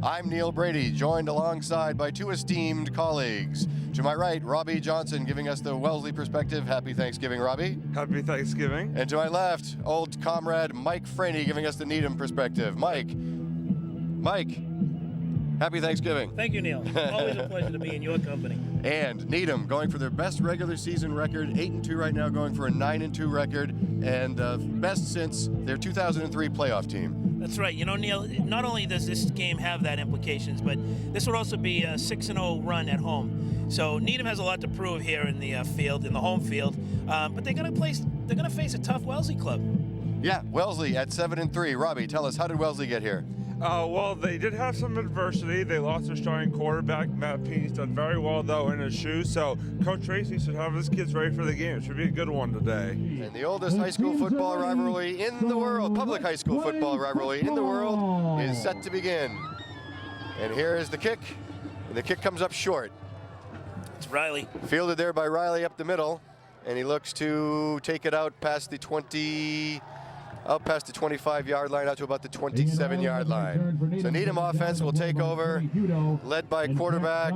I'm Neil Brady, joined alongside by two esteemed colleagues. To my right, Robbie Johnson giving us the Wellesley perspective. Happy Thanksgiving, Robbie. Happy Thanksgiving. And to my left, old comrade Mike Franey giving us the Needham perspective. Mike, happy Thanksgiving. Thank you, Neil. Always a pleasure to be in your company. And Needham going for their best regular season record, 8-2 right now, going for a 9-2 record, and best since their 2003 playoff team. That's right. You know, Neil, not only does this game have that implications, but this would also be a 6-0 run at home. So Needham has a lot to prove here in the field, in the home field. But they're going to face a tough Wellesley club. Yeah, Wellesley at 7-3. Robbie, tell us, how did Wellesley get here? Well, they did have some adversity. They lost their starting quarterback. Matt Peeney's done very well, though, in his shoes. So Coach Tracy should have his kids ready for the game. It should be a good one today. And the oldest high school football rivalry in the world, public high school football rivalry in the world, is set to begin. And here is the kick. And the kick comes up short. It's Riley. Fielded there by Riley up the middle. And he looks to take it out past the 25-yard line, out to about the 27-yard line. So Needham offense will take over, led by quarterback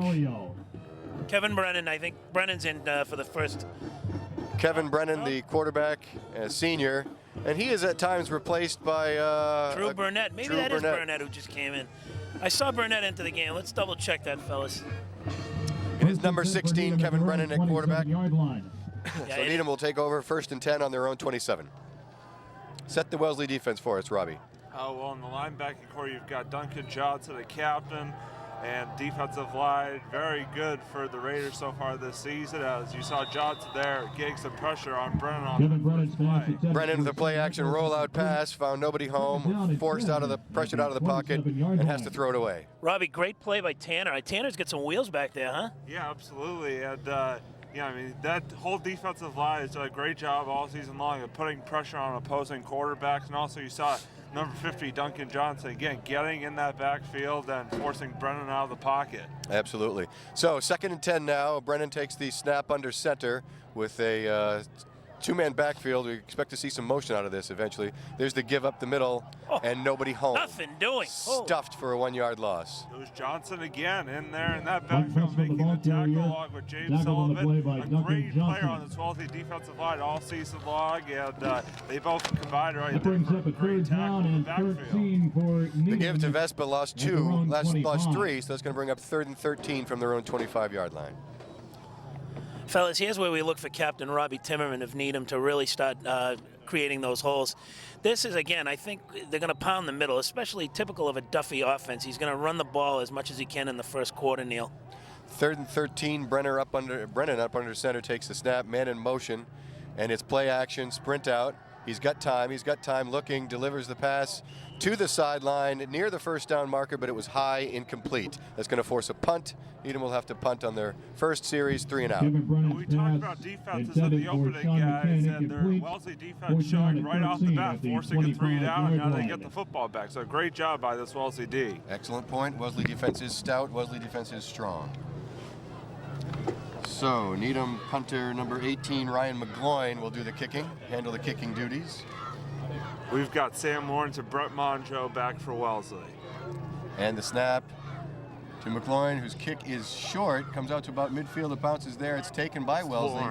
Kevin Brennan. I think Brennan's in for the first. Kevin Brennan, the quarterback, senior. And he is at times replaced by Drew Burnett. Maybe that is Burnett who just came in. I saw Burnett into the game. Let's double check that, fellas. It is number 16, Kevin Brennan at quarterback. Yeah, So Needham will take over 1st and 10 on their own 27. Set the Wellesley defense for us, Robbie. Well, in the linebacking core, you've got Duncan Johnson, the captain, and defensive line. Very good for the Raiders so far this season. As you saw Johnson there getting some pressure on Brennan on the play. Brennan with the play action rollout pass, found nobody home, pressured out of the pocket, and has to throw it away. Robbie, great play by Tanner. Tanner's got some wheels back there, huh? Yeah, absolutely. And yeah, I mean, that whole defensive line has done a great job all season long of putting pressure on opposing quarterbacks. And also you saw number 50, Duncan Johnson, again, getting in that backfield and forcing Brennan out of the pocket. Absolutely. So 2nd and 10 now. Brennan takes the snap under center with a two-man backfield. We expect to see some motion out of this eventually. There's the give up the middle, and nobody home. Nothing doing. Stuffed for a 1-yard loss. It was Johnson again in there in that backfield making the tackle along with James Sullivan. A great player on this Wellesley defensive line all season long, and they both combined right there for a great tackle in the backfield. The give to Vespa lost 3, so that's going to bring up 3rd and 13 from their own 25-yard line. Fellas, here's where we look for Captain Robbie Timmerman of Needham to really start creating those holes. This is, again, I think they're going to pound the middle, especially typical of a Duffy offense. He's going to run the ball as much as he can in the first quarter, Neil. 3rd and 13, Brennan up under center, takes the snap, man in motion, and it's play action, sprint out. He's got time looking, delivers the pass to the sideline near the first down marker, but it was high, incomplete. That's going to force a punt. Needham will have to punt on their first series, 3 and out. We talked about defenses at the opening, guys, and their Wellesley defense showing right off the bat, forcing a 3 and out, and now they get the football back. So great job by this Wellesley D. Excellent point. Wellesley defense is stout. Wellesley defense is strong. So Needham punter number 18, Ryan McGloin, will do the kicking, handle the kicking duties. We've got Sam Lawrence and Brett Monjo back for Wellesley. And the snap to McGloin, whose kick is short, comes out to about midfield. It bounces there. It's taken by Wellesley.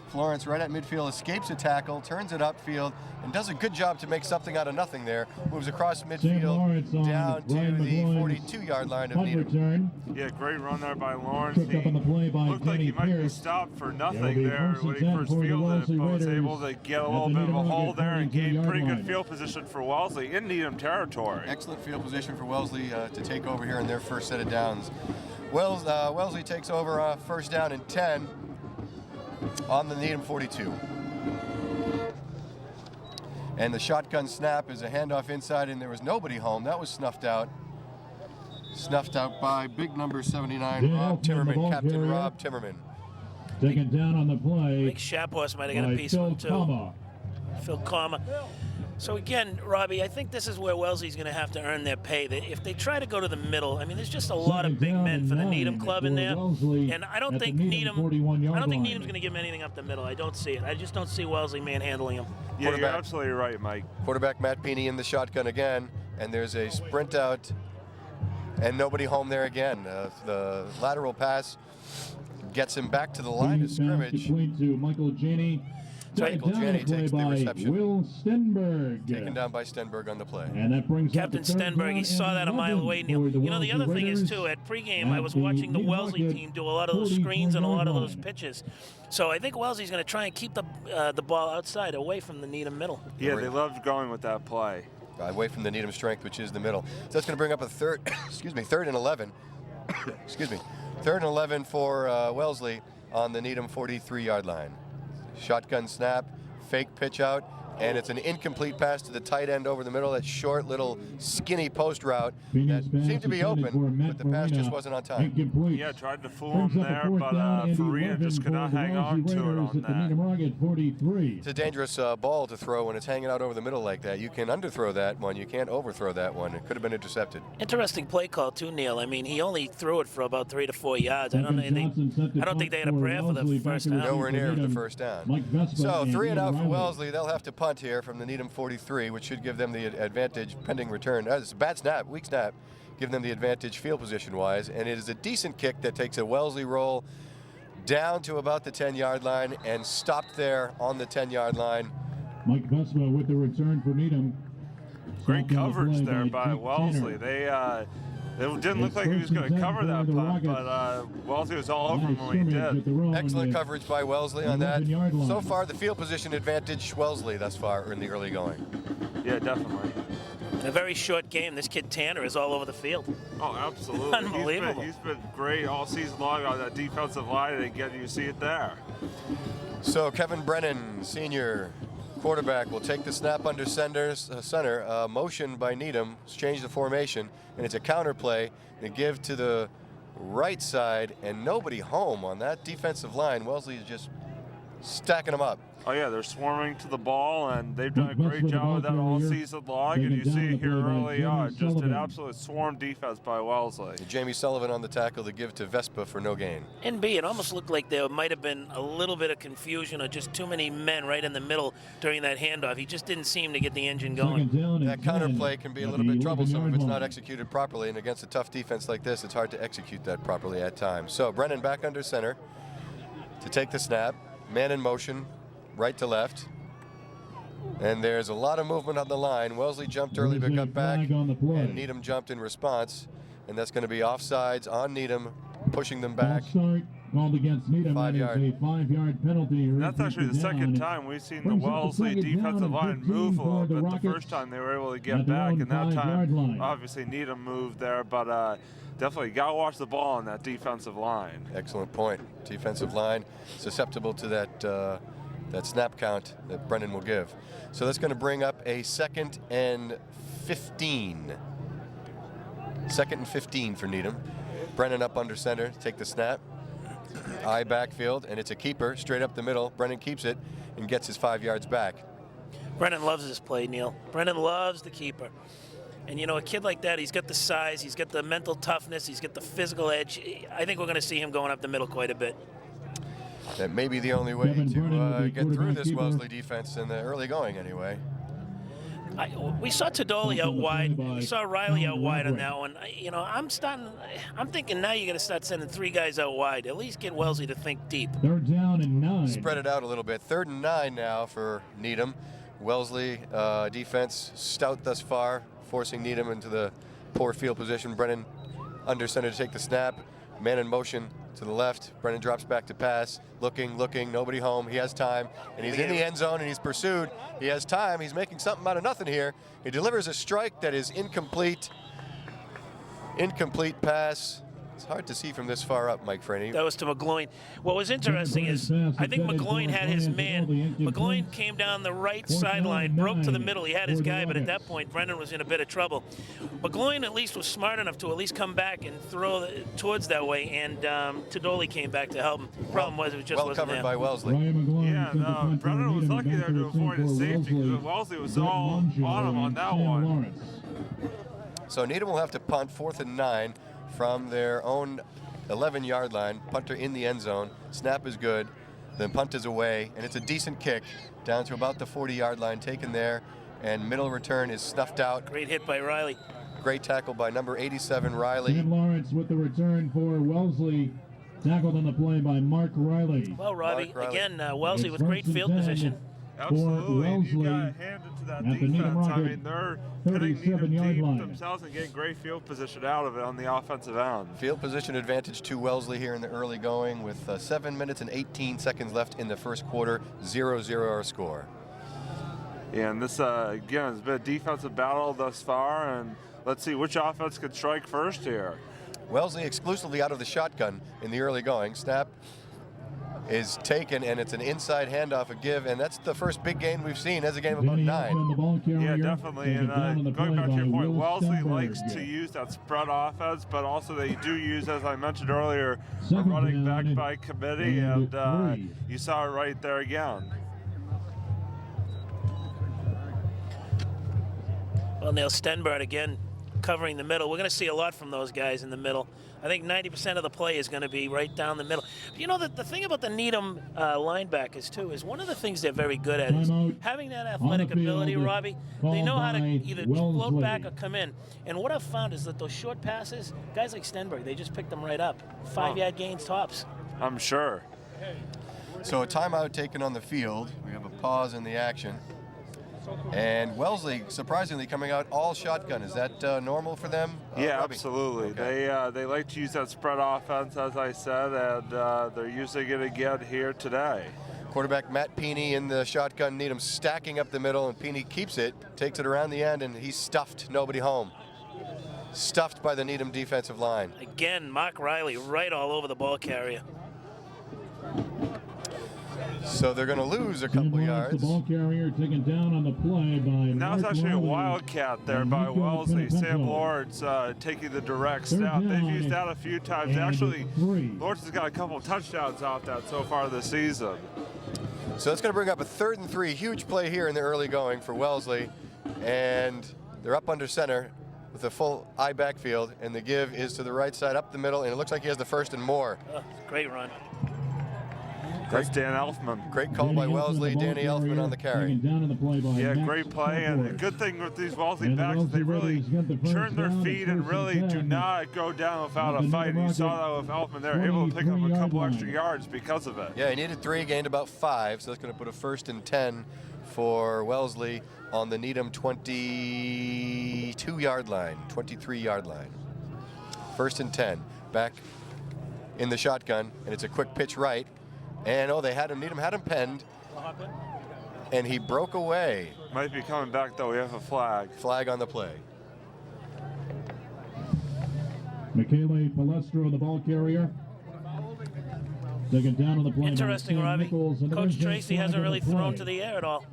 Florence right at midfield, escapes a tackle, turns it upfield, and does a good job to make something out of nothing there. Moves across midfield down to the 42-yard line of Needham. Yeah, great run there by Lawrence. He looked like he might be stopped for nothing there when he first fielded it, but was able to get a little bit of a hole there and gain pretty good field position for Wellesley in Needham territory. Excellent field position for Wellesley to take over here in their first set of downs. Wellesley takes over 1st down and 10 on the Needham 42. And the shotgun snap is a handoff inside, and there was nobody home. That was snuffed out. Snuffed out by big number 79, Rob Timmerman, Captain Rob Timmerman. Taken down on the play. I think Shapos might have got a piece of him, too. Phil Kama. So again, Robbie, I think this is where Wellesley's going to have to earn their pay. If they try to go to the middle, I mean, there's just a lot of big men for the Needham club in there, and I don't think Needham's going to give him anything up the middle. I don't see it. I just don't see Wellesley manhandling him. Yeah, you're absolutely right, Mike. Quarterback Matt Peeney in the shotgun again, and there's a sprint out And nobody home there again. The lateral pass gets him back to the line of scrimmage. To Michael Janney. Michael Janney takes the reception. Will Stenberg. Taken down by Stenberg on the play. And that brings Captain Stenberg, he saw that a mile away, Neil. You know, the other thing is, too, at pregame, I was watching the Wellesley team do a lot of those screens and a lot of those pitches. So I think Wellesley's going to try and keep the ball outside, away from the Needham middle. Yeah, they loved going with that play. Away from the Needham strength, which is the middle. So that's going to bring up a third and 11. Third and 11 for Wellesley on the Needham 43-yard line. Shotgun snap, fake pitch out, and it's an incomplete pass to the tight end over the middle. That short little skinny post route that seemed to be open, but the pass just wasn't on time. Yeah, tried to fool him there, but Farina just could not hang on to it on that. It's a dangerous ball to throw when it's hanging out over the middle like that. You can underthrow that one. You can't overthrow that one. It could have been intercepted. Interesting play call too, Neil. I mean, he only threw it for about 3 to 4 yards. I don't think they had a prayer for the first down. Nowhere near the first down. So 3 and out for Wellesley. They'll have to punt here from the Needham 43, which should give them the advantage pending return. It's a bad snap, weak snap, give them the advantage field position-wise, and it is a decent kick that takes a Wellesley roll down to about the 10-yard line and stopped there on the 10-yard line. Mike Vespa with the return for Needham. Great coverage there by Wellesley. It didn't look like he was going to cover that punt, but Wellesley was all over him when he did. Excellent coverage by Wellesley on that. So far, the field position advantage Wellesley thus far in the early going. Yeah, definitely. In a very short game, this kid Tanner is all over the field. Oh, absolutely. Unbelievable. He's been great all season long on that defensive line, and again, you see it there. So Kevin Brennan, senior quarterback, will take the snap under center. Motion by Needham, change the formation, and it's a counter play to give to the right side, and nobody home on that defensive line. Wellesley is just stacking them up. Oh yeah, they're swarming to the ball, and they've done a great job of that all season long, and you see it here early on, just an absolute swarm defense by Wellesley. Jamie Sullivan on the tackle to give to Vespa for no gain. And B, it almost looked like there might have been a little bit of confusion or just too many men right in the middle during that handoff. He just didn't seem to get the engine going. That counter play can be a little bit troublesome if it's not executed properly, and against a tough defense like this, it's hard to execute that properly at times. So Brennan back under center to take the snap, man in motion, right to left. And there's a lot of movement on the line. Wellesley jumped early but got back, and Needham jumped in response. And that's going to be offsides on Needham, pushing them back. Called against Needham. 5-yard. A 5-yard penalty. That's actually the second time we've seen the Wellesley defensive line move a little bit. The first time they were able to get back, and that time, obviously, Needham moved there, but definitely got to watch the ball on that defensive line. Excellent point. Defensive line susceptible to that snap count that Brennan will give. So that's going to bring up a 2nd and 15. 2nd and 15 for Needham. Brennan up under center, take the snap. Eye backfield, and it's a keeper straight up the middle. Brennan keeps it and gets his 5 yards back. Brennan loves this play, Neil. Brennan loves the keeper. And, you know, a kid like that, he's got the size, he's got the mental toughness, he's got the physical edge. I think we're going to see him going up the middle quite a bit. That may be the only way to get through this Wellesley defense in the early going anyway. We saw Tadoli out wide. We saw Riley out wide on that one. You know, I'm thinking now you're going to start sending 3 guys out wide. At least get Wellesley to think deep. 3rd down and 9. Spread it out a little bit. 3rd and 9 now for Needham. Wellesley defense stout thus far, forcing Needham into the poor field position. Brennan under center to take the snap. Man in motion to the left. Brennan drops back to pass. Looking, nobody home. He has time, and he's in the end zone, and he's pursued. He has time. He's making something out of nothing here. He delivers a strike that is incomplete. Incomplete pass. It's hard to see from this far up, Mike Franey. That was to McGloin. What was interesting is I think McGloin had his man. McGloin came down the right sideline, broke to the middle. He had his guy, but at that point, Brennan was in a bit of trouble. McGloin at least was smart enough to at least come back and throw towards that way, and Tadoli came back to help him. Problem was, it just well wasn't covered there. by Wellesley. Yeah, no, Brennan was lucky there to avoid a safety because Wellesley was all on him on that one. So Needham will have to punt 4th and 9 from their own 11-yard line. Punter in the end zone. Snap is good. Then punt is away, and it's a decent kick down to about the 40-yard line, taken there, and middle return is snuffed out. Great hit by Riley. Great tackle by number 87, Riley. Sam Lawrence with the return for Wellesley. Tackled on the play by Mark Riley. Well, Robbie, Mark Riley. again, Wellesley It's with great first and field 10 position. Absolutely. And you Wellesley got to hand it to that at the Needham defense. I Rocket, mean, they're putting Needham 37-yard deep line. themselves and getting great field position out of it on the offensive end. Field position advantage to Wellesley here in the early going with 7 minutes and 18 seconds left in the first quarter. 0-0 our score. And this, again, has been a defensive battle thus far. And let's see which offense can strike first here. Wellesley exclusively out of the shotgun in the early going. Snap is taken, and it's an inside handoff, a give, and that's the first big gain we've seen. That's a game of about 9. The ball carrier, Yeah, definitely. taken down on And the going play back to your by point, Will Wellesley Stenberg. likes to use that spread offense, but also they do use, as I mentioned earlier, a Second running back down by committee, and and 3. you saw it right there again. Well, Neil Stenberg again covering the middle. We're going to see a lot from those guys in the middle. I think 90% of the play is going to be right down the middle. But you know, the thing about the Needham linebackers, too, is one of the things they're very good at is Timeout having that athletic on the field. ability, Robbie. They know how to Called by either float Wellesley. back or come in. And what I've found is that those short passes, guys like Stenberg, they just pick them right up. 5-yard gains tops. I'm sure. So a timeout taken on the field. We have a pause in the action. And Wellesley, surprisingly, coming out all shotgun. Is that normal for them? Yeah, Robbie? absolutely. Okay. They like to use that spread offense, as I said, and they're using it again here today. Quarterback Matt Peeney in the shotgun. Needham stacking up the middle, and Peeney keeps it, takes it around the end, and he's stuffed. Nobody home. Stuffed by the Needham defensive line. Again, Mark Riley right all over the ball carrier. So they're going to lose a couple Sam Lawrence, yards. the ball carrier, taken down on the play by And that was Mark actually a Riley. wildcat there And by Nico Wellesley. Sam Pinapento. Lawrence taking the direct Third snap. They've down used that a few times. and Actually, 3. Lawrence has got a couple of touchdowns off that so far this season. So that's going to bring up a 3rd and 3. Huge play here in the early going for Wellesley. And they're up under center with a full eye backfield. And the give is to the right side, up the middle. And it looks like he has the first and more. Oh, great run. That's Dan Elfman. Great call Danny by Elfman, Wellesley. the ball Danny Elfman carrier, on the carry. taken down on the play by Yeah, Max great play. And the Topor. good thing with these Wellesley And the backs is they Wellesley really Raiders get the first turn their down. feet It's and first really and do 10. not go down without At a the fight. And you Needham saw Rocket, that with Elfman. They're able to pick up a 23-yard couple extra line. yards because of it. Yeah, he needed 3, gained about 5. So that's going to put a 1st and 10 for Wellesley on the Needham 22-yard line, 23-yard line. 1st and 10. Back in the shotgun, and it's a quick pitch right. And they had him. Needham had him penned, and he broke away. Might be coming back, though. We have a flag. Flag on the play. Michele Palestro, the ball carrier. Taken down on the play by Interesting, Sam Robbie. Nichols, and Coach there's no Tracy flag hasn't on the really thrown play. to the air at all.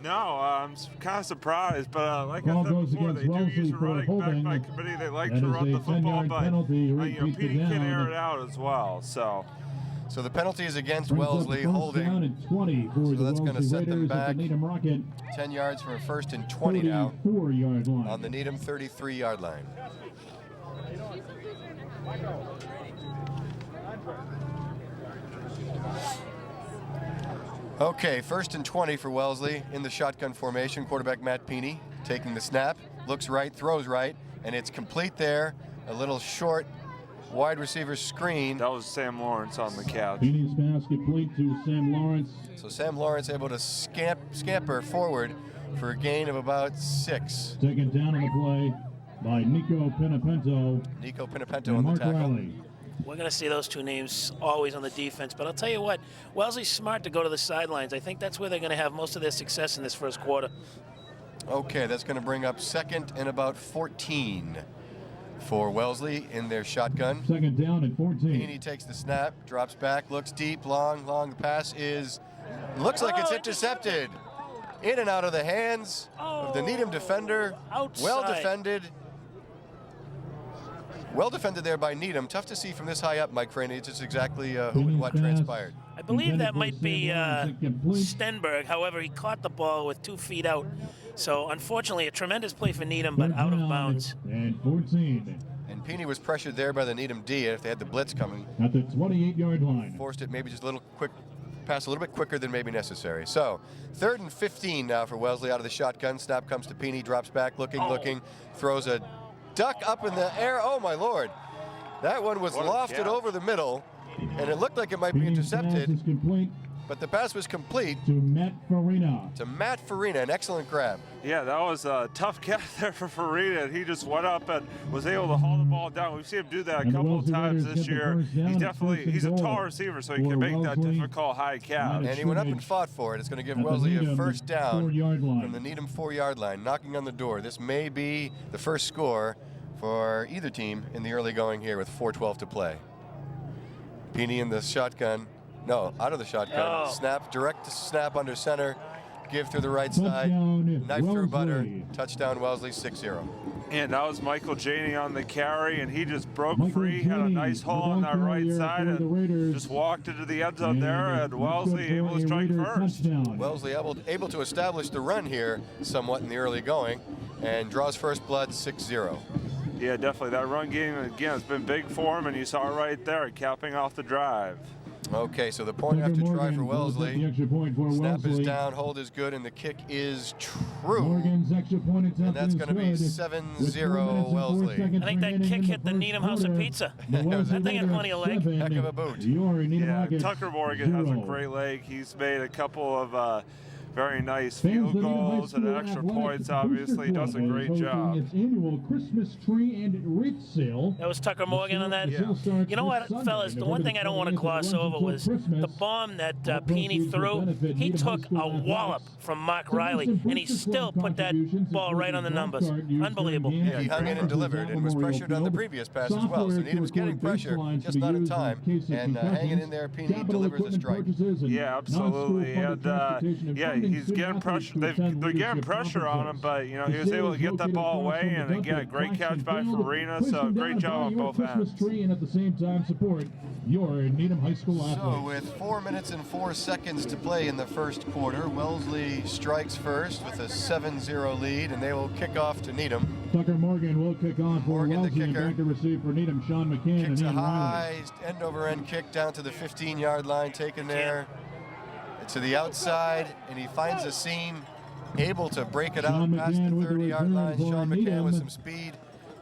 No, I'm kind of surprised, but like Ball I said goes before, against they do Wellesley use a for running holding. back by committee. They like That to is run a the football, 10-yard but penalty. Repeat the Petey can down. air it out as well. So So the penalty is against Brings up Wellesley, first down holding and 20 for So the that's gonna Wellesley set them Raiders at back. the Needham Rocket. 10 yards for a 1st and 20 now 34-yard line. on the Needham 33-yard line. Okay, 1st and 20 for Wellesley in the shotgun formation. Quarterback Matt Peeney taking the snap, looks right, throws right, and it's complete there. A little short wide receiver screen. that was Sam Lawrence on the catch. Peeney's pass complete to Sam Lawrence. So Sam Lawrence able to scamper forward for a gain of about 6. Taken down on the play by Nico Pinapento Nico Pinapento and on the Mark tackle. Riley. We're going to see those two names always on the defense. But I'll tell you what, Wellesley's smart to go to the sidelines. I think that's where they're going to have most of their success in this first quarter. Okay, that's going to bring up 2nd and about 14 for Wellesley in their shotgun. Second down and 14. Peeney takes the snap, drops back, looks deep, long. The pass looks like it's intercepted. In and out of the hands of the Needham defender. Outside. Well defended. Well defended there by Needham. Tough to see from this high up, Mike Franey, just exactly who and what transpired. I believe that might be Incomplete. Stenberg. However, he caught the ball with 2 feet out. So, unfortunately, a tremendous play for Needham, but Third out of down bounds. And 14 And Peeney was pressured there by the Needham D, and if they had the blitz coming, at the 28-yard line. forced it maybe just a little quick, pass a little bit quicker than maybe necessary. So 3rd and 15 now for Wellesley out of the shotgun. Snap comes to Peeney, drops back, looking, throws a duck up in the air. Oh, my Lord. That one was What a lofted catch. over the middle, and it looked like it might be Being pass intercepted, is complete but the pass was complete to Matt Farina. to Matt Farina. An excellent grab. Yeah, that was a tough catch there for Farina. He just went up and was able to haul the ball down. We've seen him do that a And the couple of Wellesley times Raiders this get the year. first down. He's It's definitely, first and he's a goal tall receiver, so he for can make that Wellesley. difficult high catch. And he went up and scrimmage fought for it. It's going to give at the Wellesley a Needham first down 4-yard line. from the Needham 4-yard line, knocking on the door. This may be the first score for either team in the early going here with 4:12 to play. Peony in the shotgun. No, out of the shotgun. Oh. Snap, direct snap under center. Give through the right side. Touchdown, Knife through butter. Wellesley. Touchdown Wellesley 6-0. And that was Michael Janey on the carry, and he just broke Michael free, had a Janey, nice the hole on ball that right carrier side, for the Raiders. and just walked into the end zone there, and good Wellesley for able a to strike Raider first. touchdown. Wellesley able to establish the run here somewhat in the early going and draws first blood 6-0. Yeah, definitely. That run game, again, has been big for him, and you saw it right there, capping off the drive. Okay, so the point Tucker after try Morgan for will set the Wellesley. extra point for Snap Wellesley. is down, hold is good, and the kick is true. Morgan's extra point attempt And that's is going to be good. 7-0 With 4 minutes and 4 Wellesley. seconds I think that remaining kick in the hit the first Needham House of quarter. Pizza. The Wellesley That thing had Raiders plenty of leg. 7, Heck of a boot. Your Needham Yeah, Rockets Tucker Morgan has a 0. great leg. He's made a couple of very nice Fans field of Needham High goals and School extra Athletics points, Booster obviously. Club Does a is great hosting job. Its annual Christmas tree and wreath sale. That was Tucker Morgan on that. The sale starts You know what, this Sunday, fellas? The one November thing I don't want to 20th, gloss runs over until was the Christmas. bomb that All Peony proceeds will threw. benefit He Needham High took School a wallop athletics. from Mark Some Riley, recent and he Booster still Club put that contributions ball right on the including numbers. golf cart used Unbelievable. during Yeah, he hung in and delivered and was pressured on the previous pass as well. So Needham was getting pressure, just not in time. And hanging in there, Peony delivers a strike. Yeah, absolutely. And yeah, he's getting pressure. They're getting pressure on him, but you know he was able to get that ball away. And again, a great catch by Farina. So great job on both ends. Tree and at the same time support your Needham High School So athletes. with 4 minutes and 4 seconds to play in the first quarter, Wellesley strikes first with a 7-0 lead, and they will kick off to Needham. Tucker Morgan will kick on for Morgan, the Wellesley and kicker. back to receive for Needham. Sean McCann and Kicks a Ian Riley. high end-over-end kick down to the 15-yard line, taken there to the outside, and he finds a seam, able to break it out Sean past the McCann with the 30-yard return line. for Sean McCann Needham. with some speed,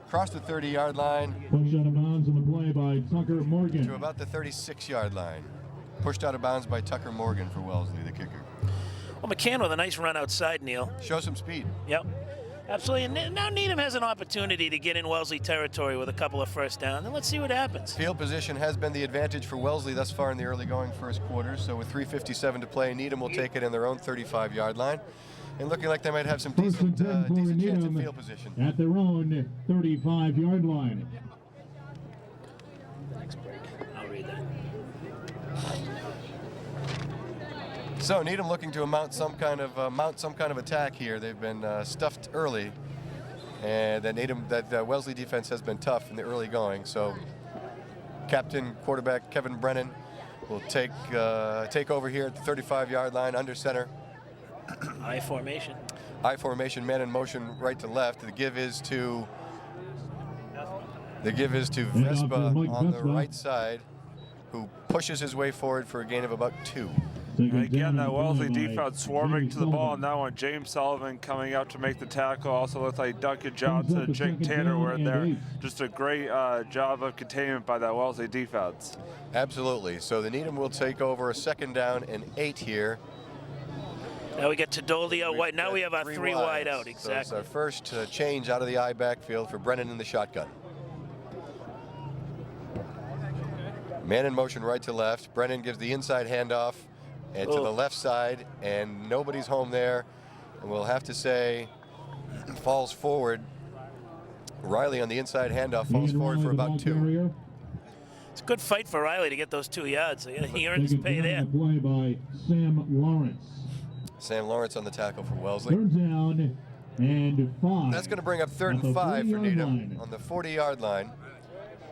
across the 30-yard line Push out of bounds on the play by Tucker Morgan. to about the 36-yard line. Pushed out of bounds by Tucker Morgan for Wellesley, the kicker. Well, McCann with a nice run outside, Neil. Show some speed. Yep. Absolutely. And now Needham has an opportunity to get in Wellesley territory with a couple of first downs, and let's see what happens. Field position has been the advantage for Wellesley thus far in the early going first quarter. So with 3:57 to play, Needham will take it in their own 35-yard line. And looking like they might have some First and decent, 10 for decent chance at Needham field position. at their own 35-yard line. I'll read that. So Needham looking to mount some kind of attack here. They've been stuffed early, and that Wellesley defense has been tough in the early going. So captain quarterback Kevin Brennan will take over here at the 35-yard line under center. I formation. I formation, man in motion, right to left. The give is to Vespa on the right side, who pushes his way forward for a gain of about 2. And again, that Wellesley defense swarming to the ball. Now on James Sullivan coming up to make the tackle. Also looks like Duncan Johnson and Jake Tanner were in there. Just a great job of containment by that Wellesley defense. Absolutely. So the Needham will take over a 2nd down and 8 here. Now we get Tadoli out wide. Now we have our 3 wide out. So it's Exactly. our first change out of the I backfield for Brennan in the shotgun. Man in motion right to left. Brennan gives the inside handoff and to the left side, and nobody's home there. And we'll have to say falls forward. Riley on the inside handoff falls forward for about 2. It's a good fight for Riley to get those 2 yards. He earned his pay there. Play by Sam Lawrence. Sam Lawrence on the tackle for Wellesley. 3rd down and 5. That's going to bring up 3rd At and the 5 for 40-yard Needham line. on the 40-yard line.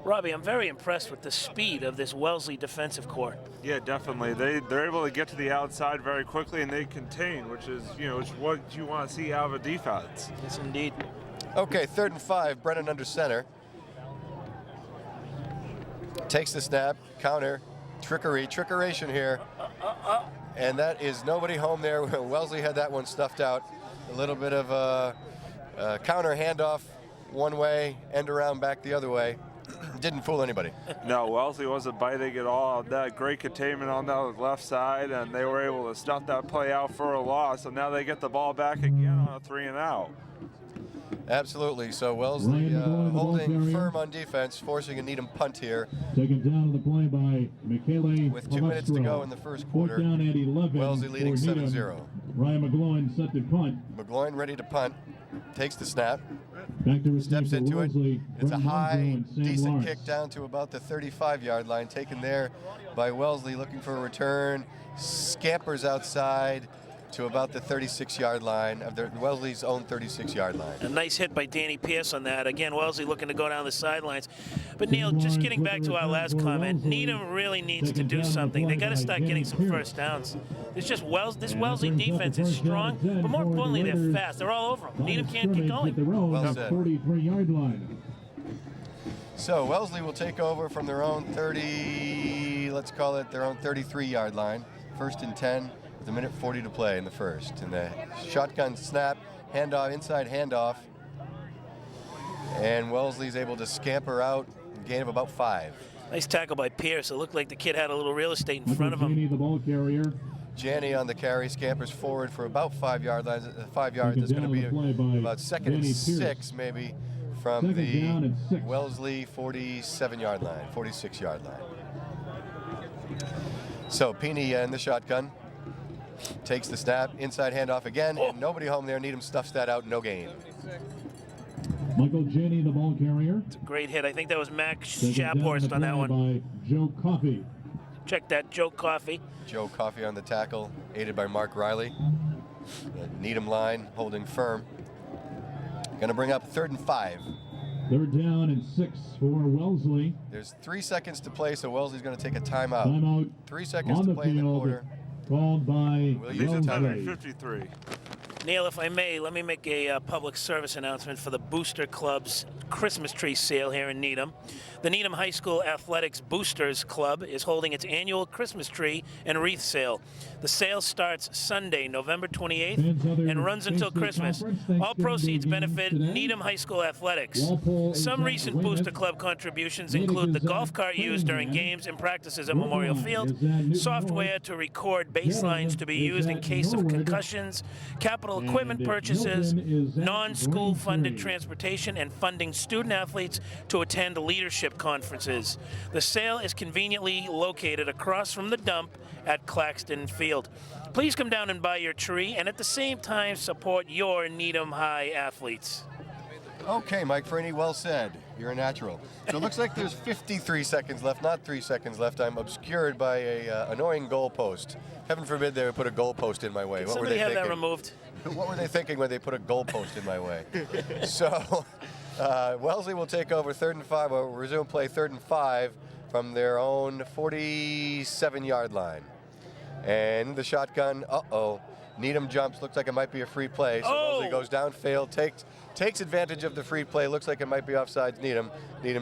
Robbie, I'm very impressed with the speed of this Wellesley defensive core. Yeah, definitely. They're able to get to the outside very quickly, and they contain, which is what you want to see out of a defense. Yes, indeed. Okay, 3rd and 5, Brennan under center. Takes the snap, counter, trickeration here. And that is nobody home there. Wellesley had that one stuffed out. A little bit of a counter handoff one way, end around back the other way. Didn't fool anybody. No, Wellesley wasn't biting at all. That great containment on that left side, and they were able to snuff that play out for a loss. So now they get the ball back again on a 3-and-out. Absolutely. So Wellesley holding firm on defense, forcing a Needham punt here. Taken down to the play by Michele. With 2 minutes to go in the first quarter. Fourth down at 11. Wellesley leading 7-0. Ryan McGloin set to punt. McGloin ready to punt. Takes the snap. Back to Steps into it. It's a high, decent Lawrence. kick down to about the 35-yard line. Taken there by Wellesley, looking for a return. Scampers outside to about the 36-yard line of Wellesley's own 36-yard line. A nice hit by Danny Pierce on that. Again, Wellesley looking to go down the sidelines. But Neil, just getting back to our last comment, Needham really needs to do something. They got to start getting some first downs. It's just this Wellesley defense is strong, but more importantly, they're fast. They're all over them. Needham can't keep going. Well said. 43-yard line. So Wellesley will take over from their own 30, let's call it their own 33-yard line. 1st and 10. With a minute 40 to play in the first. And the shotgun snap, handoff, inside handoff. And Wellesley's able to scamper out, gain of about 5. Nice tackle by Pierce. It looked like the kid had a little real estate in front of him. The ball carrier. Janney on the carry, scampers forward for about 5 yards. It's going to be about 2nd and 6 maybe from the Wellesley 47-yard line, 46-yard line. So Peeney in the shotgun. Takes the snap, inside handoff again, and nobody home there. Needham stuffs that out, no gain. Michael Janney, the ball carrier. It's a great hit. I think that was Max Shaphorst on that one. By Joe Coffey. Check that, Joe Coffey. Joe Coffey on the tackle, aided by Mark Riley. The Needham line holding firm. Going to bring up 3rd and 5. 3rd down and 6 for Wellesley. There's 3 seconds to play, so Wellesley's going to take a timeout. Timeout 3 seconds to play in the quarter. Called by Wellesley. 53. Neil, if I may, let me make a public service announcement for the Booster Club's Christmas tree sale here in Needham. The Needham High School Athletics Boosters Club is holding its annual Christmas tree and wreath sale. The sale starts Sunday, November 28th, and runs until Christmas. All proceeds benefit Needham High School Athletics. Some recent Booster Club contributions include the golf cart used during games and practices at Memorial Field, software to record baselines to be used in case of concussions, capital equipment purchases, non-school funded transportation, and funding student athletes to attend leadership conferences. The sale is conveniently located across from the dump at Claxton Field. Please come down and buy your tree and at the same time support your Needham High athletes. Okay, Mike Freeney, well said. You're a natural. So it looks like there's 53 seconds left, not 3 seconds left. I'm obscured by a annoying goalpost. Heaven forbid they would put a goalpost in my way. What were they thinking? Somebody have that removed. What were they thinking when they put a goalpost in my way? So Wellesley will take over 3rd and 5, or resume play 3rd and 5 from their own 47-yard line. And the shotgun, Needham jumps, looks like it might be a free play. So Wellesley goes downfield, takes advantage of the free play, looks like it might be offsides Needham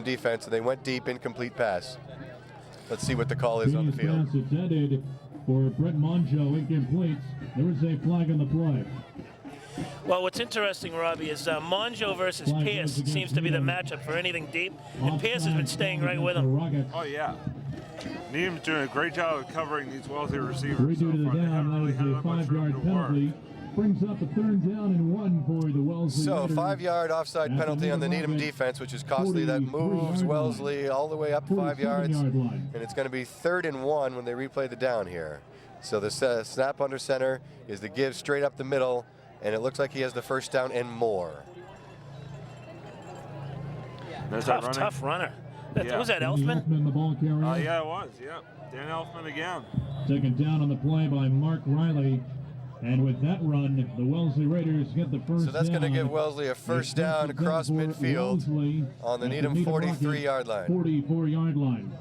defense, and they went deep, incomplete pass. Let's see what the call is on the field. Pass intended for Brett Monjo, incomplete. There is a flag on the play. Well, what's interesting, Robbie, is Monjo versus Pierce seems to be the matchup for anything deep, and Pierce has been staying right with him. Oh, yeah. Needham's doing a great job of covering these Wellesley receivers. Redo to the down, that is a 5-yard penalty. Brings up a 3rd down and 1 for the Wellesley. So Raiders. 5-yard offside penalty on the Needham defense, which is costly. That moves Wellesley all the way up 5 yards. And it's going to be 3rd and 1 when they replay the down here. So the snap under center is the give straight up the middle, and it looks like he has the first down and more. Tough runner. Was that Elfman? The ball carrier. Yeah, it was. Yeah, Dan Elfman again. Taken down on the play by Mark Riley. And with that run, the Wellesley Raiders get the first down. So that's going to give Wellesley a first down across midfield on the Needham 43-yard line. 44-yard line.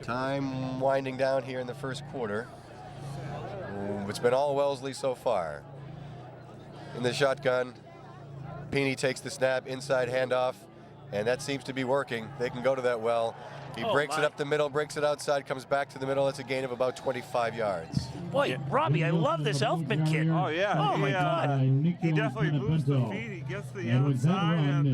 Time winding down here in the first quarter. It's been all Wellesley so far. In the shotgun, Peeney takes the snap, inside handoff, and that seems to be working. They can go to that well. He breaks it up the middle, breaks it outside, comes back to the middle. It's a gain of about 25 yards. Boy, Robbie, I love this Elfman kid. Oh, yeah. Oh, my God. He definitely moves the feet. He gets the outside. And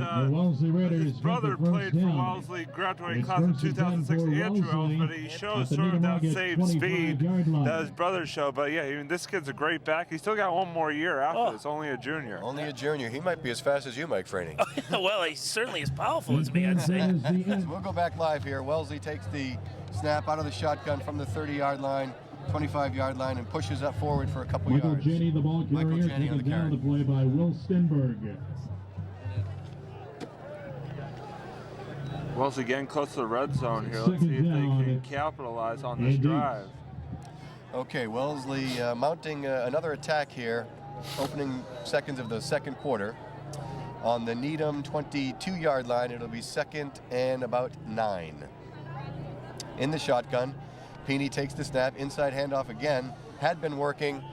his brother played for Wellesley, graduating class in 2006, Andrew, but he shows sort of that same speed that his brother showed. But, yeah, even this kid's a great back. He's still got one more year after this, only a junior. Only a junior. He might be as fast as you, Mike Franey. Well, he's certainly as powerful as me, I'd say. So we'll go back live here. Wellesley takes the snap out of the shotgun from the 30-yard line, 25-yard line, and pushes up forward for a couple Michael yards. Janney, the ball carrier, taken down the play by Will Stenberg. Wellesley getting close to the red zone here. Let's see if they can capitalize on this drive. Okay, Wellesley mounting another attack here, opening seconds of the second quarter. On the Needham 22-yard line, it'll be 2nd and about 9. In the shotgun, Peeney takes the snap, inside handoff again. Had been working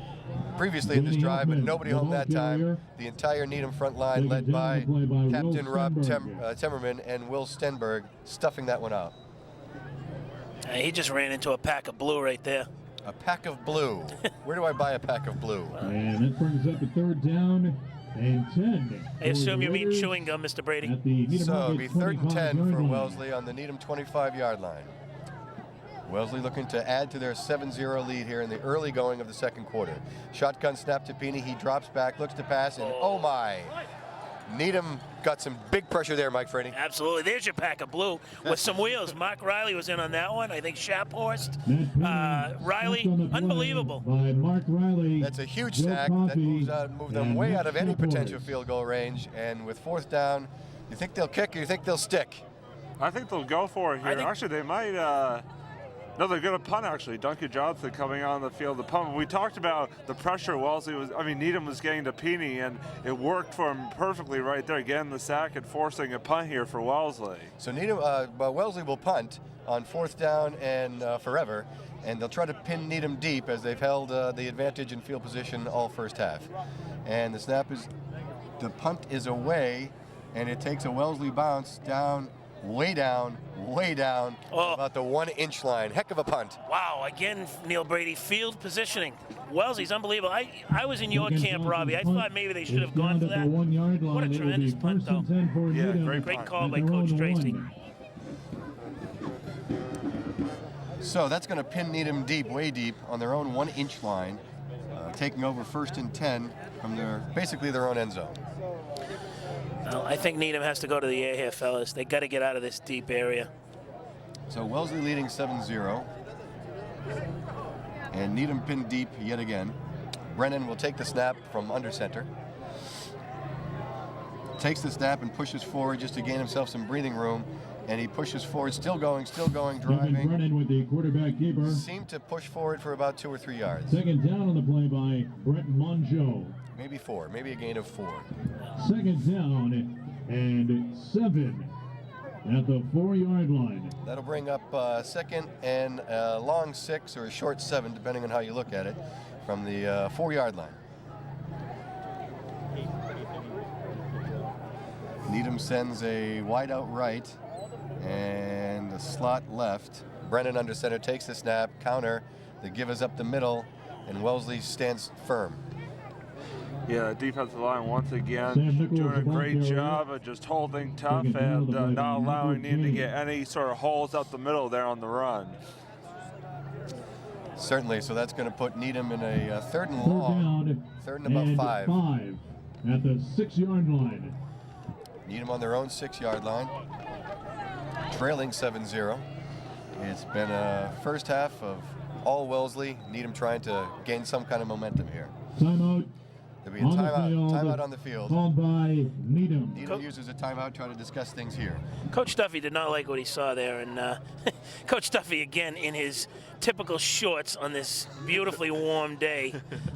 previously in this drive, but nobody home that time. The entire Needham front line led by Captain Rob Temmerman and Will Stenberg stuffing that one out. He just ran into a pack of blue right there. A pack of blue. Where do I buy a pack of blue? And that brings up a 3rd down and 10. I assume you mean chewing gum, Mr. Brady. So it'll be 3rd and 10 for Wellesley on the Needham 25-yard line. Wellesley looking to add to their 7-0 lead here in the early going of the second quarter. Shotgun snap to Peeney. He drops back, looks to pass, and oh my. Needham got some big pressure there, Mike Franey. Absolutely. There's your pack of blue with some wheels. Mark Riley was in on that one. I think Shaphorst. Riley, unbelievable. By Mark Riley. That's a huge sack that moves them way out of any potential field goal range. And with 4th down, you think they'll kick or you think they'll stick? I think they'll go for it here. Actually, they might. No, they're going to punt, actually. Duncan Johnson coming on the field to punt. We talked about the pressure Needham was getting to Peeney, and it worked for him perfectly right there, getting the sack and forcing a punt here for Wellesley. So Wellesley will punt on 4th down and forever, and they'll try to pin Needham deep as they've held the advantage in field position all first half. And the punt is away, and it takes a Wellesley bounce down, way down, about the 1-inch line. Heck of a punt. Wow, again, Neil Brady, field positioning. Wellesley's unbelievable. I was in your camp, Robbie. I thought maybe they should have gone for that. What a tremendous punt, though. Yeah, great call by Coach Tracy. So that's going to pin Needham deep, way deep, on their own 1-inch line, taking over 1st and 10 from basically their own end zone. Well, I think Needham has to go to the air here, fellas. They got to get out of this deep area. So Wellesley leading 7-0. And Needham pinned deep yet again. Brennan will take the snap from under center. Takes the snap and pushes forward just to gain himself some breathing room. And he pushes forward, still going, driving. Brennan with the quarterback keeper. Seemed to push forward for about 2 or 3 yards. 2nd down on the play by Brett Monjo. Maybe 4, maybe a gain of 4. 2nd down and 7 at the 4-yard line. That'll bring up 2nd and a long 6 or a short 7, depending on how you look at it, from the 4-yard line. Needham sends a wide out right and a slot left. Brennan under center takes the snap, counter. The give is up the middle, and Wellesley stands firm. Yeah, defensive line once again doing a great job of just holding tough and not allowing Needham to get any sort of holes up the middle there on the run. Certainly, so that's going to put Needham in a 3rd and long, 3rd and about 5. 5 at the 6-yard line. Needham on their own 6-yard line, trailing 7-0. It's been a first half of all Wellesley. Needham trying to gain some kind of momentum here. Timeout. There'll be a timeout on the field. Called by Needham. Needham uses a timeout trying to discuss things here. Coach Duffy did not like what he saw there, and Coach Duffy again in his typical shorts on this beautifully warm day.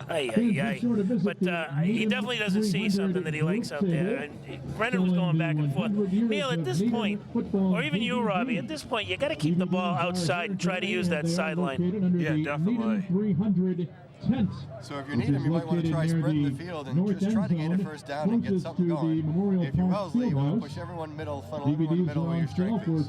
But he definitely doesn't see something that he likes out there. And Brennan was going back and forth. Neil, at this point, or even you, Robbie, at this point, you got to keep the ball outside and try to use that sideline. Yeah, definitely. tent. So if you're Needham, you might want to try spreading the field and just try to gain a first down and get something going. If you're Wellesley, you want to push everyone middle, funnel everyone middle where your strength is.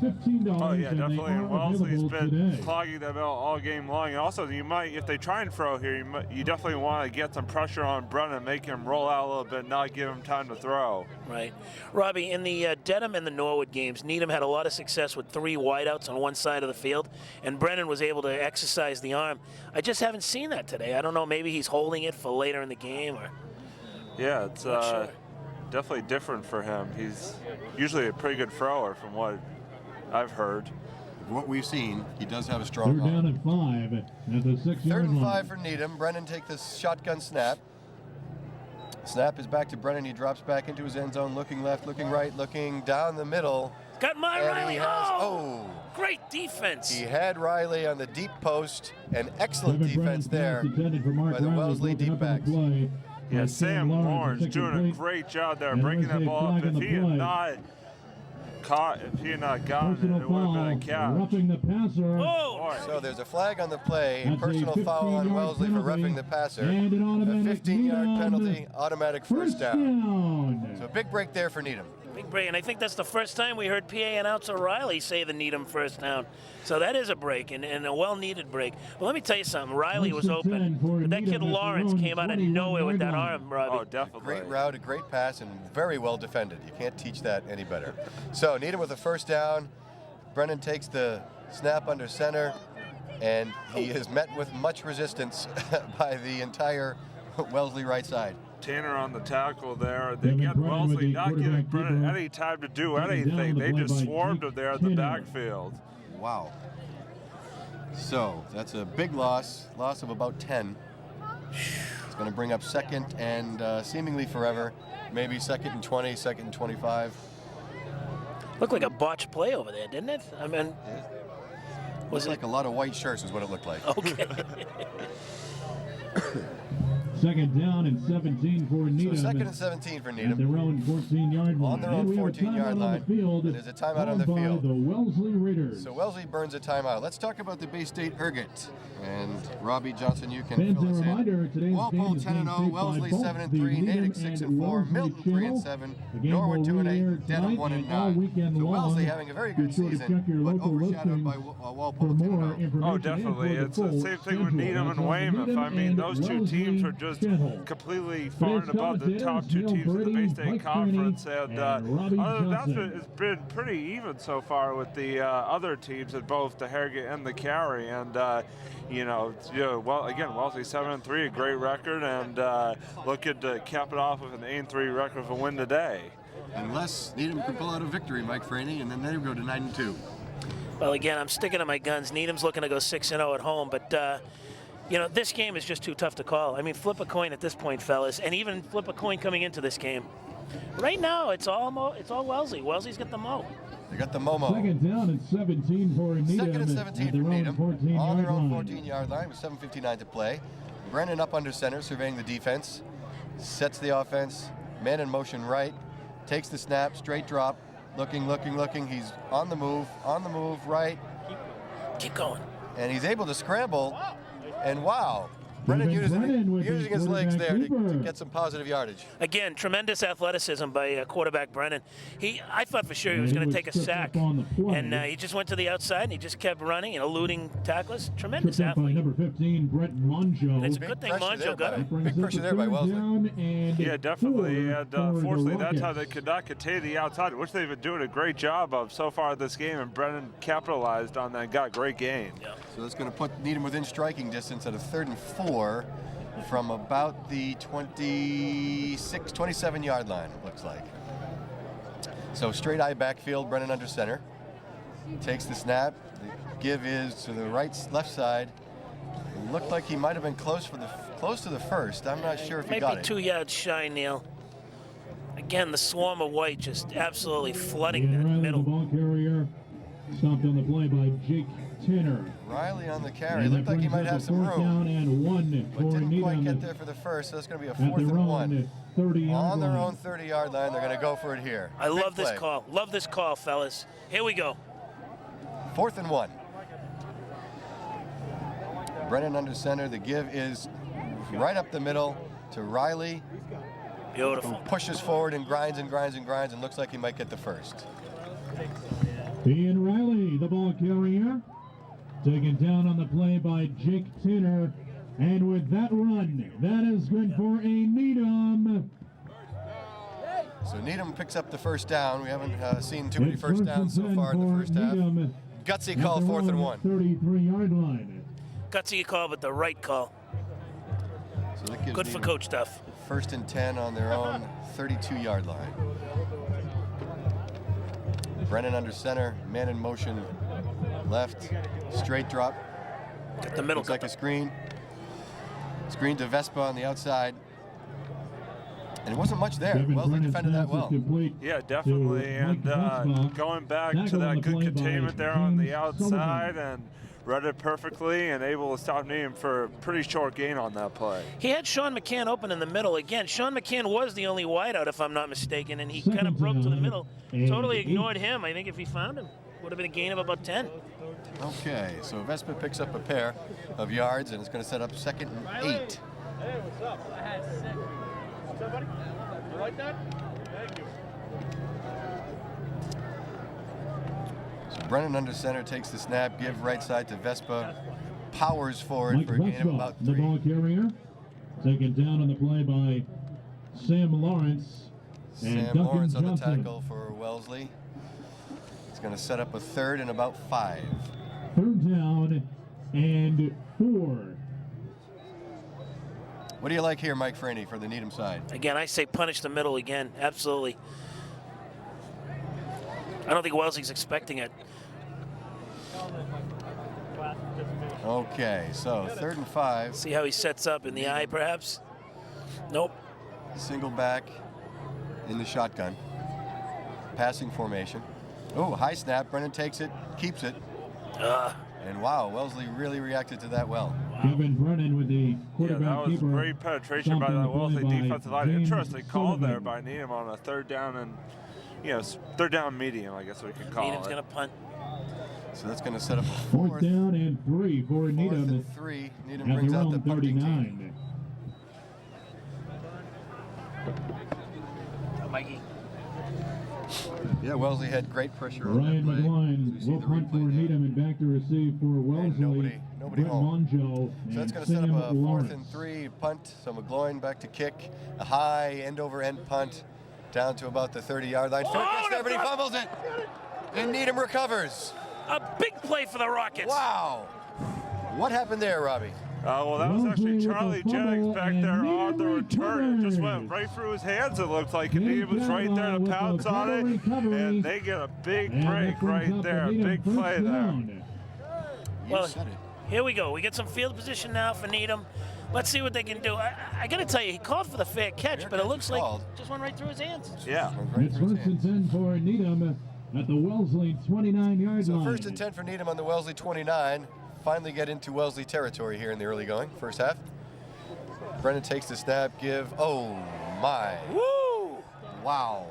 Oh yeah, definitely. And Wellesley's been clogging them out all game long. And also, you might, if they try and throw here, you definitely want to get some pressure on Brennan, make him roll out a little bit, not give him time to throw. Right. Robbie, in the Dedham and the Norwood games, Needham had a lot of success with 3 wideouts on one side of the field, and Brennan was able to exercise the arm. I just haven't seen that today. I don't know, maybe he's holding it for later in the game, or... Yeah, it's definitely different for him. He's usually a pretty good thrower from what I've heard. What we've seen, he does have a strong They're arm. down at 5 at the 6-yard line. 3rd and 5 for Needham. Brennan take the shotgun snap. Snap is back to Brennan. He drops back into his end zone, looking left, looking right, looking down the middle. Got my And Riley. he has, Great defense. He had Riley on the deep post, and excellent Kevin defense there intended for Mark by the Riley, Wellesley broken deep up on the backs. play. Yeah, And Sam Lawrence doing a great job there, breaking that ball up. If he had not caught, if he had not gotten it, Personal it would have been a foul, catch. roughing the passer. Oh! So there's a flag on the play, That's a personal foul on 15-yard Wellesley for penalty, roughing the passer. and an A automatic 15-yard Needham penalty, automatic first down. So a big break there for Needham. Big break, and I think that's the first time we heard PA announcer Riley say the Needham first down. So that is a break, and a well-needed break. But let me tell you something, Riley was open, but that kid Lawrence came out of nowhere with that arm, Robbie. Oh, definitely. Great route, a great pass, and very well defended. You can't teach that any better. So Needham with a first down. Brennan takes the snap under center, and he is met with much resistance by the entire Wellesley right side. Tanner on the tackle there. They Kevin get Brennan with Wellesley the not giving quarterback Brennan keeper. any time to do Taken down anything. the They play just by swarmed Jake him there at the Tinner. backfield. Wow. So that's a big loss of about 10. It's going to bring up 2nd and seemingly forever, maybe 2nd and 20, 2nd and 25. Looked like a botched play over there, didn't it? I mean, Was like a lot of white shirts is what it looked like. Okay. 2nd down and 17 for So Needham. 2nd and 17 for At Needham. their own 14-yard line. On their own And we have a 14-yard timeout line. on the field, There's a timeout on the called by field. the Wellesley Raiders. So Wellesley burns a timeout. Let's talk about the Bay State Ergot. And Robbie Johnson, you can Fans, fill a us in. reminder, today's Walpole game is 10 and being 0, taped by Wellesley both 7 and the 3, Needham Natick 6 and and 4, Wellesley Milton 3 and channel. 7, The game Norwood will 2 and re-air 8, Dedham 1 and tonight and all 9. weekend So long. Wellesley having a very good Be sure to season, check your but local overshadowed by listings Walpole for 10 more and 0. information. Oh, and definitely. for It's the the full same thing with schedule. Needham That's and on Weymouth. Needham I mean, and those two Wellesley teams are just channel. completely far and above the top two Neil teams in the Brady, Bay State Mike Conference. Kearney, And and Robbie other than that, Johnson. it's been pretty even so far with the other teams at both the Harrogate and the Cary. And, well, again, Wellesley 7 and 3, a great record, and looking to cap it off with an 8-3 record for a win today. Unless Needham can pull out a victory, Mike Franey, and then they go to 9 and 2. Well, again, I'm sticking to my guns. Needham's looking to go 6-0 at home, but this game is just too tough to call. I mean, flip a coin at this point, fellas, and even flip a coin coming into this game. Right now, it's all Wellesley. Wellesley's got the mo. They got the Momo. 2nd down and 17 for Needham. 2nd and 17 at for their own Needham. 14-yard On their own line. 14-yard line with 7:59 to play. Brennan up under center, surveying the defense. Sets the offense. Man in motion right. Takes the snap, straight drop. Looking. He's on the move, right. Keep going. And he's able to scramble. And wow. Brennan Brennan with using his his legs there to quarterback get some positive yardage. Again, tremendous athleticism by quarterback Brennan. I thought for sure he was Yeah, going he to take a was tripped sack, up on the play. and he just went to the outside and he just kept running and eluding tacklers. Tremendous Tripped up by athlete. number 15, Brett Monjo. And it's a Big good thing pressure Monjo there got by- him. Brings Big up pressure a there by 3rd Wellesley. down and Yeah, definitely. 4 And for the unfortunately, that's how Rockets. they could not continue the outside, which they've been doing a great job of so far this game. And Brennan capitalized on that and got a great game. Yeah. So that's going to put Needham within striking distance at a 3rd and 4 from about the 27-yard line, it looks like. So straight eye backfield, Brennan under center. Takes the snap. The give is to the left side. It looked like he might have been close to the first. I'm not sure if he Maybe got it. 2 yards shy, Neil. Again, the swarm of white just absolutely flooding Ian that Riley, the middle. ball carrier, stopped on the play by Jake Tinner. Riley on the carry. And that Looked like he brings might up have a some 4th room, down and 1 but for didn't quite Needham get there for the first. So that's going to be a at 4th their and own 1. 30-yard On their line. own 30-yard line, they're going to go for it here. I Big love this play. call. Love this call, fellas. Here we go. 4th and 1. Brennan under center. The give is right up the middle to Riley. Beautiful. Who pushes forward and grinds and grinds and grinds and looks like he might get the first. Ian Riley, the ball carrier, taken down on the play by Jake Tanner. And with that run, that is good for a Needham. So Needham picks up the first down. We haven't seen too many first downs so far in the first half. Gutsy call, 4th and 1. 33-yard line. Gutsy call, but the right call. So that gives Good for Needham Coach Duff. 1st and 10 on their own 32-yard line. Brennan under center, man in motion, left, straight drop. Got the middle. Looks like a screen. Screen to Vespa on the outside. And it wasn't much there. Wellesley defended that well. Yeah, definitely. And going back to that good containment there on the outside and read it perfectly and able to stop Needham for a pretty short gain on that play. He had Sean McCann open in the middle. Again, Sean McCann was the only wideout, if I'm not mistaken, and he kind of broke to the middle. Totally ignored him. I think if he found him, would have been a gain of about 10. Okay, so Vespa picks up a pair of yards, and it's going to set up 2nd and 8. Hey, what's up? I had 6. What's up, buddy? You like that? Thank you. So Brennan under center takes the snap, give right side to Vespa, powers forward for a gain of about 3. The ball carrier, taken down on the play by Sam Lawrence. And Sam Duncan Lawrence on the Johnson. tackle for Wellesley. It's going to set up a 3rd and about 5. 3rd down and 4. What do you like here, Mike Franey, for the Needham side? Again, I say punish the middle again. Absolutely. I don't think Wellesley's expecting it. Okay, so 3rd and 5. See how he sets up in the eye, perhaps? Nope. Single back in the shotgun. Passing formation. Oh, high snap. Brennan takes it, keeps it. And wow, Wellesley really reacted to that well. Kevin Brennan with the quarterback that was keeper. great penetration by that Wellesley defensive line. Interesting call there by Needham on a 3rd down and, 3rd down medium, I guess we could call Needham's it. going to punt. So that's going to set up a 4th down and 3 for 4th Needham. and 3. Needham At brings their out the own punting 39. team. Mikey. Yeah, Wellesley had great pressure on Ryan that play. McGuine You see will the punt for replay there. Needham and back to receive for Wellesley. nobody Brett home. Monjo So that's and going to set up Sam a 4th Lawrence. and 3 punt. So McGloin back to kick. A high end-over-end punt down to about the 30-yard line. Phil gets there, but he fumbles it. And Needham recovers. A big play for the Rockets. Wow. What happened there, Robbie? Well, that was actually Wellesley with Charlie the fumble, Jennings back and there on Needham the return. It just went recovers. right through his hands, it looked like. And Big Needham was right there to with the pounce on it. recovery. And they get a big And break that brings right up there. the A Needham big first play there. down. You Well, said it. here we go. We get some field position now for Needham. Let's see what they can do. I got to tell you, he called for the fair catch, Fair but it catch looks was like called. just went right through his hands. Yeah. Right It's through his 1st and hands. 10 for Needham at the Wellesley 29-yard So line. 1st and 10 for Needham on the Wellesley 29. Finally get into Wellesley territory here in the early going, first half. Brennan takes the snap, give. Oh, my. Woo! Wow.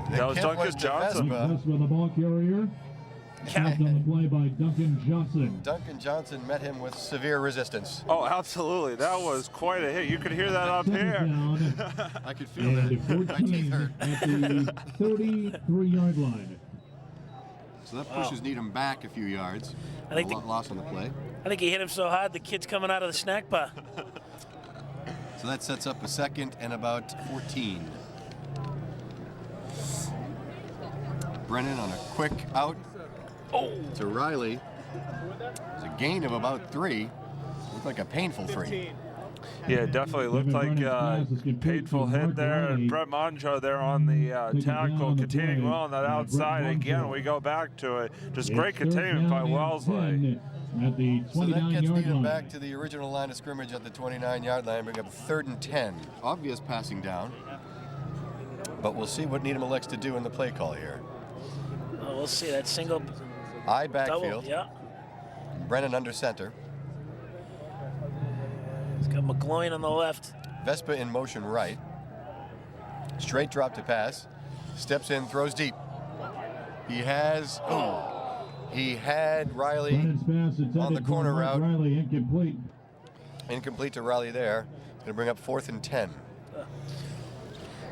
The That was kick Duncan to Johnson. Vespa. Vespa, the ball carrier. Stopped on the play by Duncan Johnson. Duncan Johnson met him with severe resistance. Oh, absolutely. That was quite a hit. You could hear that up 2nd here. down I could feel and that. My teeth 14 hurt. at the 33-yard line. So that pushes Needham back a few yards. I think A loss on the play. I think he hit him so hard the kid's coming out of the snack bar. So that sets up a 2nd and about 14. Brennan on a quick out to Riley. It's a gain of about 3. Looked like a painful 3. Yeah, it definitely looked like a painful hit there. And Brett Monjo there on the tackle, containing well on that outside. Again, we go back to it. Just great containment by Wellesley. At the So that gets 29-yard Needham line. back to the original line of scrimmage at the 29-yard line, bring up 3rd and 10. Obvious passing down. But we'll see what Needham elects to do in the play call here. Oh, we'll see that single I double. backfield. Yeah. Brennan under center. He's got McGloin on the left. Vespa in motion right. Straight drop to pass. Steps in, throws deep. He has. He had Riley Brennan's pass intended on the corner for Mark route. Riley, incomplete. Incomplete to Riley there. Going to bring up 4th and 10.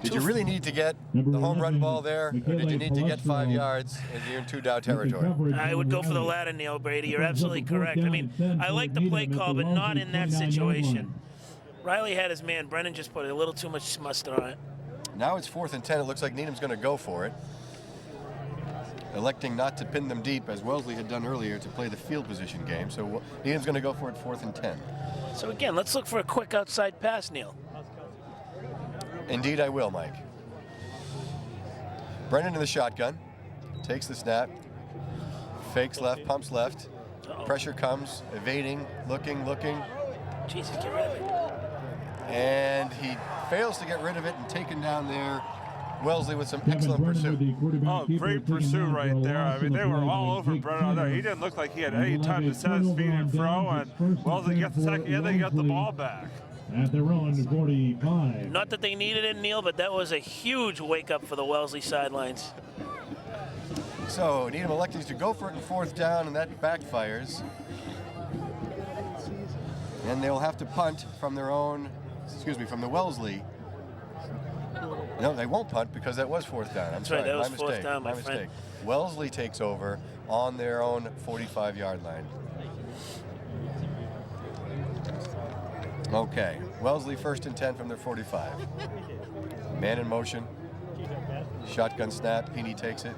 Did you really need to get the home run ball there, or did you need to get 5 yards and you're in 2-down territory? I would go for the latter, Neil Brady. You're absolutely correct. I mean, I like the play call, but not in that situation. Riley had his man. Brennan just put a little too much mustard on it. Now it's 4th and 10. It looks like Needham's going to go for it, electing not to pin them deep, as Wellesley had done earlier, to play the field position game. So Needham's going to go for it 4th and 10. So again, let's look for a quick outside pass, Neil. Indeed I will, Mike. Brennan in the shotgun. Takes the snap. Fakes left, pumps left. Pressure comes, evading, looking. Jesus, get rid of it. And he fails to get rid of it and taken down there. Wellesley with some excellent pursuit. Oh, great pursuit right there. I mean, they were all over Brennan there. He didn't look like he had any time to set his feet in throw, and Wellesley gets the second, and they got the ball back. At their own 45. Not that they needed it, Neil, but that was a huge wake-up for the Wellesley sidelines. So Needham electing to go for it in 4th down, and that backfires. And they'll have to punt from their own, from the Wellesley. No, they won't punt because that was 4th down. That's right, that was 4th down, my friend. Wellesley takes over on their own 45-yard line. Okay, Wellesley 1st and 10 from their 45. Man in motion. Shotgun snap. Heaney takes it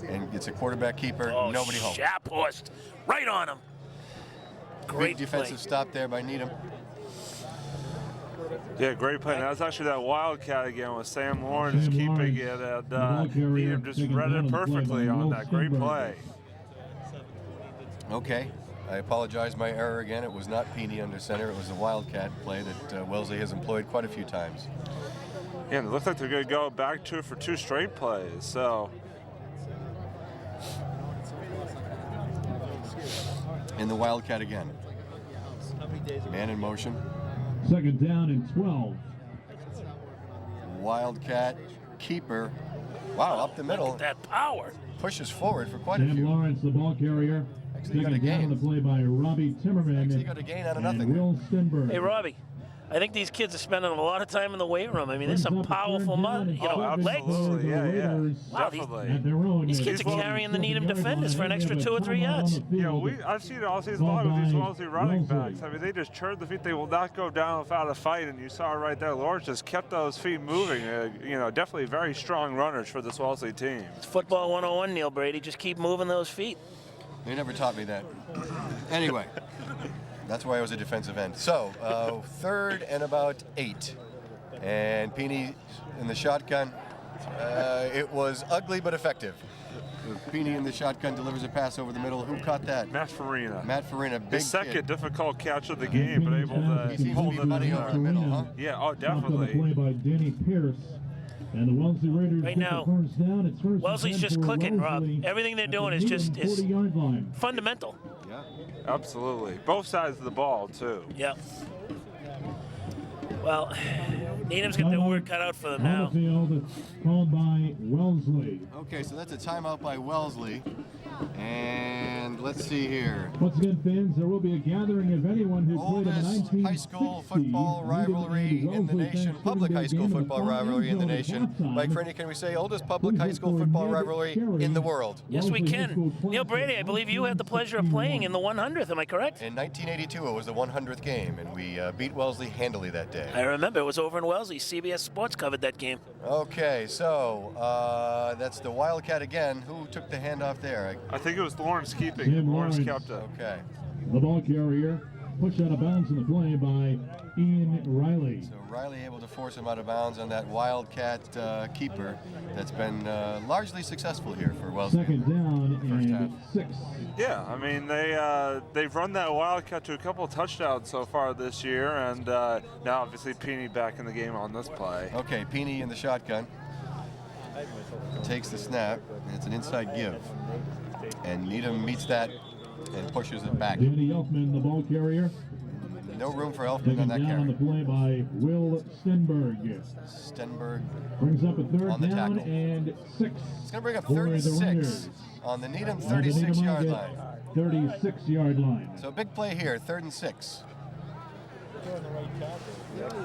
and gets a quarterback keeper. Oh, nobody home. Shaphorst, right on him. Great big defensive stop there by Needham. Yeah, great play. That was actually that wildcat again with Sam Lawrence keeping it, and Needham just read it perfectly on that. Great play. Okay. I apologize, my error again. It was not Peeney under center. It was the Wildcat play that Wellesley has employed quite a few times. Yeah, and it looks like they're going to go back to it for 2 straight plays. So, in the Wildcat again. Man in motion. 2nd down and 12. Wildcat keeper. Wow, up the middle. Look at that power. Pushes forward for quite a Sam few. Lawrence, the ball carrier. Actually, got a gain. On the play by Robbie Timmerman. Actually, got a gain out of nothing. Will Stenberg. Hey, Robbie, I think these kids are spending a lot of time in the weight room. I mean, there's some powerful legs. absolutely. Yeah. Wow, Definitely. these kids are carrying the Needham defenders for an extra 2 or 3 yards. Yeah, I've seen it all season long with these Wellesley running backs. I mean, they just churn the feet. They will not go down without a fight, and you saw right there, Lawrence just kept those feet moving. Definitely very strong runners for this Wellesley team. It's football 101, Neil Brady. Just keep moving those feet. They never taught me that. Anyway, that's why I was a defensive end. So, 3rd and about 8. And Peeney in the shotgun. It was ugly but effective. Peeney in the shotgun delivers a pass over the middle. Who caught that? Matt Farina. Matt Farina, big His second kid. difficult catch of the game, but able to He seems to be the money over the middle, huh? Yeah, oh, Play definitely. by Danny Pierce. And the Wellesley Raiders Right now, Wellesley's just clicking, Rob. Everything they're doing is just fundamental. Yeah. Absolutely. Both sides of the ball, too. Yeah. Well, Needham's got their work cut out for them now. Field called by Wellesley. Okay, so that's a timeout by Wellesley. And let's see here. Once again, fans, there will be a gathering of anyone who played in the Oldest 1960 high school football rivalry in the nation. Public high school football rivalry in the nation. Mike Frenier, can we say oldest public high school football rivalry in the world? Yes, we can. Neil Brady, I believe you had the pleasure of playing in the 100th. Am I correct? In 1982, it was the 100th game, and we beat Wellesley handily that day. I remember. It was over in Wellesley. CBS Sports covered that game. Okay, so that's the Wildcat again. Who took the handoff there? I think it was Lawrence keeping. Lawrence kept it. Okay. The ball carrier pushed out of bounds in the play by Ian Riley. So Riley able to force him out of bounds on that Wildcat keeper that's been largely successly here for Wellesley. 2nd down First half. and 6. Yeah, I mean, they've run that Wildcat to a couple of touchdowns so far this year, and now obviously Peeney back in the game on this play. Okay, Peeney in the shotgun. Takes the snap, and it's an inside give. And Needham meets that and pushes it back. Danny Elfman, the ball carrier. No room for Elfman Taken on that down on the carry. play by Will Stenberg. Stenberg Brings up a 3rd on the down tackle. and 6. It's going to bring up for the 36 Raiders. on the Needham On the Needham 36-yard line. 36-yard line. So big play here, 3rd and 6.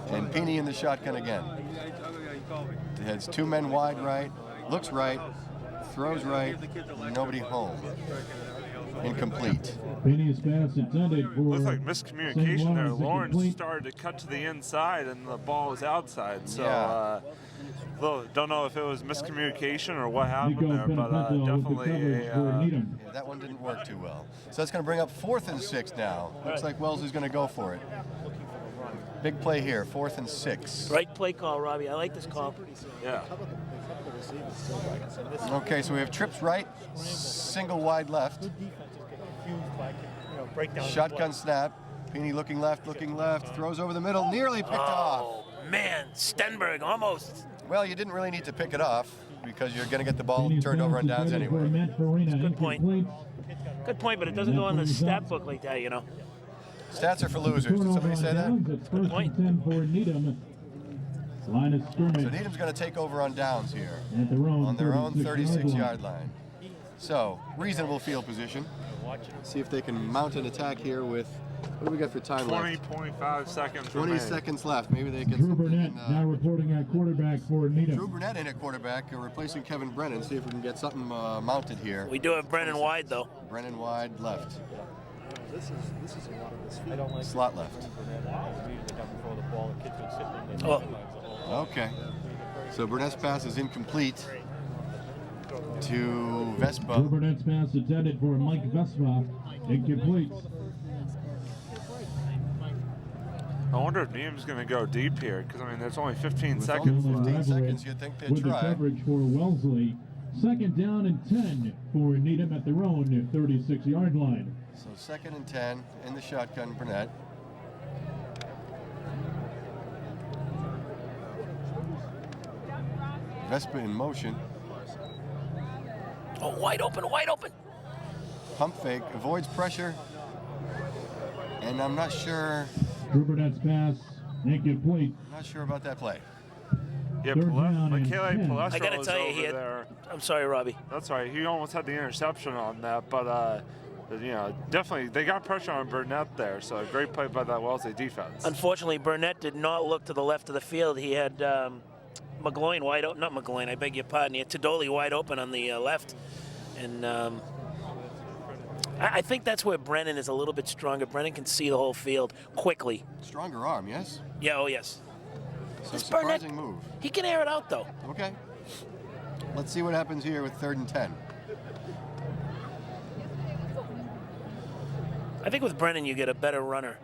And Peony in the shotgun again. Heads 2 men wide right, looks right, throws right, nobody home. Incomplete. Peony's pass intended for Looks like miscommunication there. Lawrence started to cut to the inside and the ball was outside. So don't know if it was miscommunication or what happened there, but definitely that one didn't work too well. So that's going to bring up 4th and 6 now. Looks like Wellesley's going to go for it. Big play here, 4th and 6. Right play call, Robbie. I like this call. Yeah. Okay, so we have trips right, single wide left. Shotgun snap. Peony looking left, throws over the middle, nearly picked off. Oh, man, Stenberg almost. Well, you didn't really need to pick it off because you're going to get the ball turned over on downs anyway. Good point. Good point, but it doesn't go on the stat book like that, you know. Stats are for losers. Did somebody say that? Good point. Line of scrimmage. So Needham's going to take over on downs here At their own on their own 36-yard 36-yard line. So, reasonable field position. See if they can mount an attack here with, what do we got for time left? 20.5 seconds 20 seconds left. Maybe they get Drew something. Burnett now reporting at quarterback for Needham. Drew Burnett in at quarterback, replacing Kevin Brennan. See if we can get something mounted here. We do have Brennan wide, though. Brennan wide left. This is a lot of this field. I don't like Slot left. Oh. Okay. So Burnett's pass is incomplete to Vespa. Drew Burnett's pass intended for Mike Vespa. Incomplete. I wonder if Needham's going to go deep here, because I mean, there's only 15 With seconds. only 15 seconds, you'd think they'd with try. the coverage for Wellesley. 2nd down and 10 for Needham at their own 36-yard line. So 2nd and 10 in the shotgun, Burnett. Vespa in motion. Oh, wide open, wide open. Pump fake, avoids pressure. And I'm not sure Drew Burnett's pass incomplete. Not sure about that play. Yeah, Third down and Michele 10. Palestra I gotta was tell you, over he had, there. I'm sorry, Robbie. That's right. He almost had the interception on that, but you know, definitely they got pressure on Burnett there. So a great play by that Wellesley defense. Unfortunately, Burnett did not look to the left of the field. He had McGloin wide open, not McGloin, I beg your pardon. He had Tadoli wide open on the left. And I think that's where Brennan is a little bit stronger. Brennan can see the whole field quickly. Stronger arm, yes? Yeah, oh yes. So This surprising Burnett, move. he can air it out, though. Okay. Let's see what happens here with 3rd and 10. I think with Brennan, you get a better runner.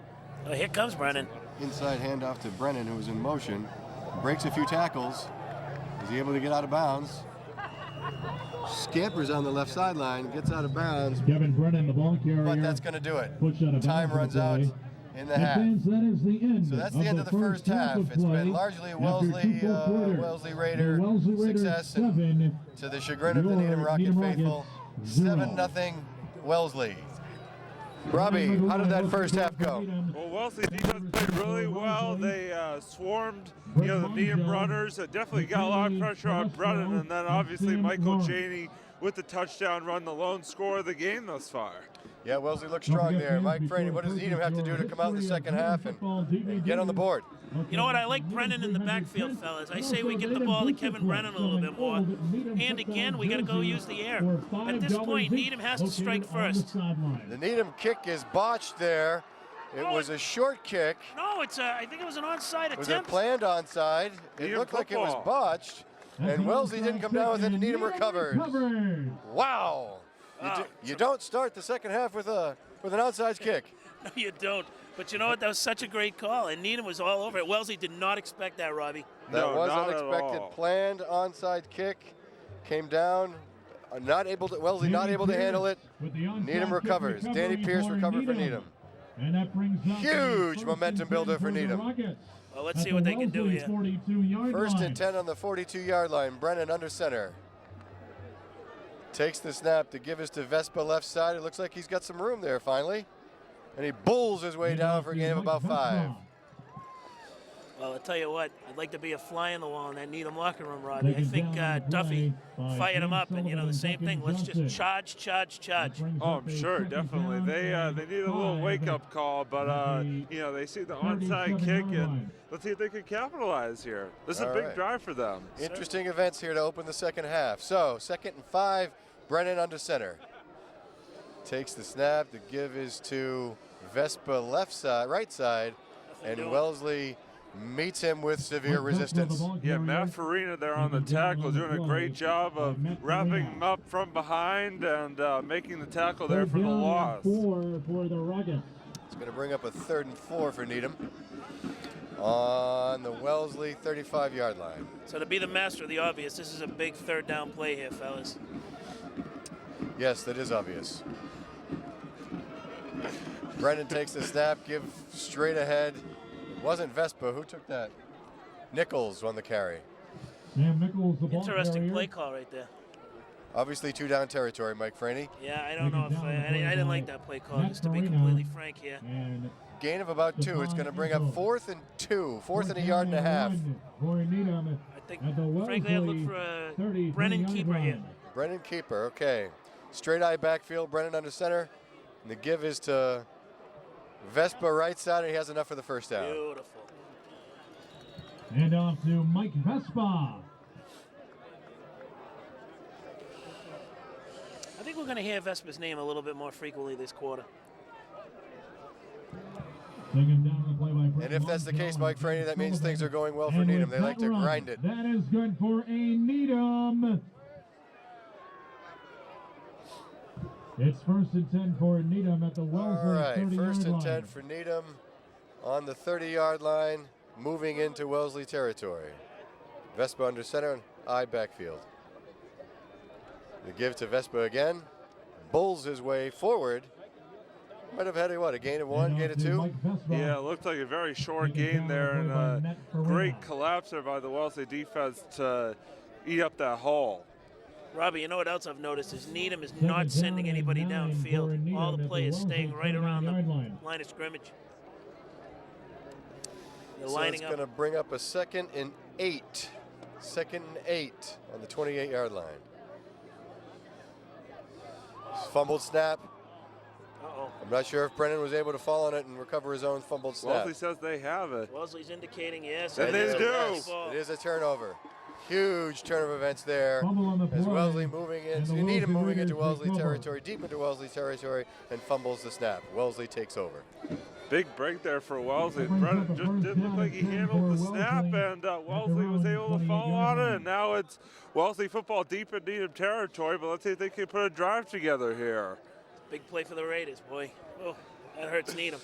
Oh, here comes Brennan. Inside handoff to Brennan, who's in motion. Breaks a few tackles. Is he able to get out of bounds? Scampers on the left sideline, gets out of bounds. Kevin Brennan, the ball carrier. But that's going to do it. Pushed out of Time bounds runs out in the half. That is the end. So that's the end of the first half. It's been largely a Wellesley Raider success, and to the chagrin of the Needham Rocket faithful, 7-0 Wellesley. Robbie, how did that first half go? Well, Wellesley defense played really well. They swarmed, you know, the Needham runners. Definitely got a lot of pressure on Brennan, and then obviously Michael Janey with the touchdown run, the lone score of the game thus far. Yeah, Wellesley looks strong there. Mike Franey, what does Needham have to do to come out in the second half and get on the board? You know what? I like Brennan in the backfield, fellas. I say we get the ball to Kevin Brennan a little bit more. And again, we got to go use the air. At this point, Needham has to strike first. The Needham kick is botched there. It was a short kick. No, it's I think it was an onside attempt. Was it planned onside? It looked like it was botched. And Wellesley didn't come down with it, and Needham recovers. Wow. You don't start the second half with an onside kick. No, you don't. But you know what? That was such a great call, and Needham was all over it. Wellesley did not expect that, Robbie. That No, was not at unexpected. all. Planned onside kick. Came down. Wellesley not able to handle it. Needham recovers. Danny Pierce recovered for Needham. And that brings up Huge momentum builder for Needham. Well, let's see what they can do here. 1st and 10 on the 42-yard line. Brennan under center. Takes the snap to give us to Vespa left side. It looks like he's got some room there finally. And he bulls his way down for a gain of about 5. Well, I'll tell you what, I'd like to be a fly in the wall in that Needham locker room, Robbie. I think Duffy fired him up, and, you know, the same thing. Let's just charge. Oh, I'm sure, definitely. They need a little wake-up call, but, you know, they see the onside kick, and let's see if they can capitalize here. This is a big drive for them. Interesting events here to open the second half. So, 2nd and 5, Brennan under center. Takes the snap. The give is to Vespa right side, and Wellesley meets him with severe resistance. Yeah, Matt Farina there on the tackle, doing a great job of wrapping him up from behind and making the tackle there for the loss. For the Rockets. It's going to bring up a 3rd and 4 for Needham on the Wellesley 35-yard line. So to be the master of the obvious, this is a big 3rd down play here, fellas. Yes, that is obvious. Brennan takes the snap, give straight ahead. Wasn't Vespa. Who took that? Nichols on the carry. Sam Nichols, the ball Interesting carrier. play call right there. Obviously 2-down territory, Mike Franey. Yeah, I don't know if I didn't like that play call, just to be completely frank here. And Gain of about 2. It's going to bring up 4th and 2. 4th and a yard and a half. I think, frankly, I'd look for a Brennan keeper here. Brennan keeper, okay. Straight eye backfield, Brennan under center. And the give is to Vespa right side, and he has enough for the first down. Beautiful. And off to Mike Vespa. I think we're going to hear Vespa's name a little bit more frequently this quarter. And if that's the case, Mike Franey, that means things are going well for Needham. They like to grind it. That is good for a Needham. It's 1st and 10 for Needham at the Wellesley 30-yard line. All right, 1st and 10 for Needham on the 30-yard line, moving into Wellesley territory. Vespa under center and eye backfield. The give to Vespa again. Bulls his way forward. Might have had a gain of 1, gain of 2? Yeah, it looked like a very short gain there, and a great collapse there by the Wellesley defense to eat up that hole. Robbie, you know what else I've noticed is Needham is not sending anybody downfield. All the players staying right around the line of scrimmage. They're lining it's up. going to bring up a 2nd and 8. 2nd and 8 on the 28-yard line. Fumbled snap. Uh-oh. I'm not sure if Brennan was able to fall on it and recover his own fumbled snap. Wellesley says they have it. Wellesley's indicating yes. And they do. Yes, it is a turnover. Huge turn of events there as Wellesley moving into Needham moving into Wellesley territory, deep into Wellesley territory, and fumbles the snap. Wellesley takes over. Big break there for Wellesley. Brennan just didn't look like he handled the snap, and Wellesley was able to fall on it. And now it's Wellesley football deep in Needham territory, but let's see if they can put a drive together here. Big play for the Raiders, boy. Oh, that hurts Needham.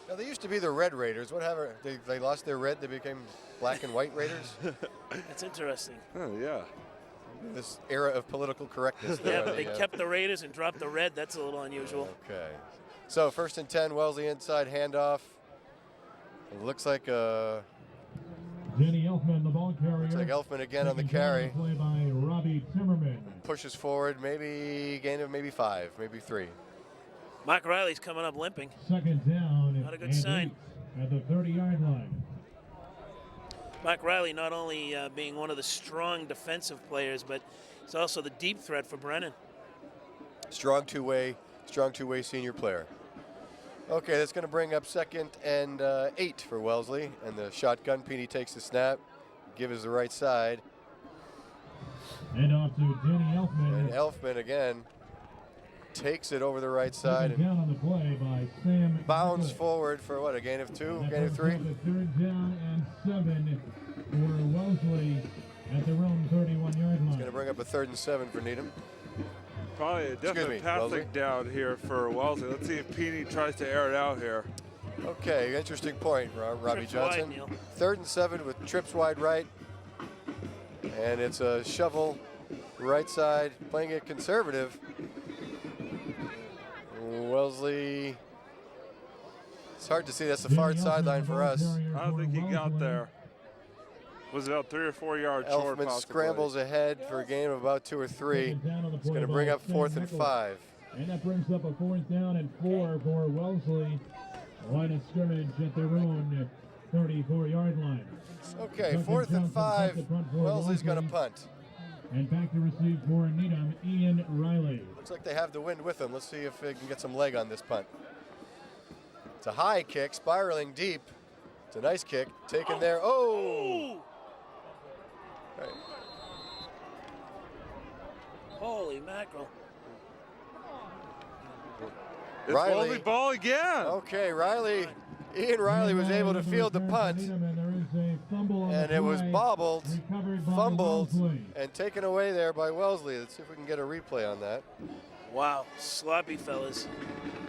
Now, they used to be the Red Raiders. What happened? They lost their red. They became black and white Raiders. That's interesting. Oh, yeah. This era of political correctness. Yeah, but they kept the Raiders and dropped the red. That's a little unusual. Okay. So 1st and 10, Wellesley inside handoff. It looks like Jenny Elfman, the ball carrier. looks like Elfman again on the carry. Play by Robbie Timmerman. Pushes forward, maybe gain of maybe 5, maybe 3. Mark Riley's coming up limping. 2nd down. Not a good sign. 8 at the 30-yard line. Mark Riley not only being one of the strong defensive players, but he's also the deep threat for Brennan. Strong two-way senior player. Okay, that's going to bring up 2nd and 8 for Wellesley, and the shotgun. Peony takes the snap, give is the right side, And off to Jenny Elfman. and Elfman again takes it over the right side Taken down on the play by Sam bounds Nichols. forward for what, a gain of 2, That gain of brings 3? up a 3rd down and 7 for Wellesley at their own 31-yard line. It's going to bring up a 3rd and 7 for Needham. Probably a definite passing down here for Wellesley. Let's see if Peony tries to air it out here. Okay, interesting point, Robbie Trips Johnson. wide, Neil. 3rd and 7 with trips wide right. And it's a shovel right side, playing it conservative. Wellesley, it's hard to see. That's the far sideline for us. I don't think he got there. Was about 3 or 4 yards short, Elfman possibly. scrambles ahead for a gain of about 2 or 3. It's going to bring up 4th and 5. And that brings up a 4th down and 4 for Wellesley. Line of scrimmage at their own 34-yard line. Okay, 4th and 5. Wellesley's going to punt. And back to receive for Needham, Ian Riley. Looks like they have the wind with them. Let's see if they can get some leg on this punt. It's a high kick, spiraling deep. It's a nice kick, taken there. Oh! Right. Holy mackerel. It's Riley. Wellesley ball again. Okay, Ian Riley was able to field the punt, and it was bobbled, fumbled, and taken away there by Wellesley. Let's see if we can get a replay on that. Wow, sloppy fellas.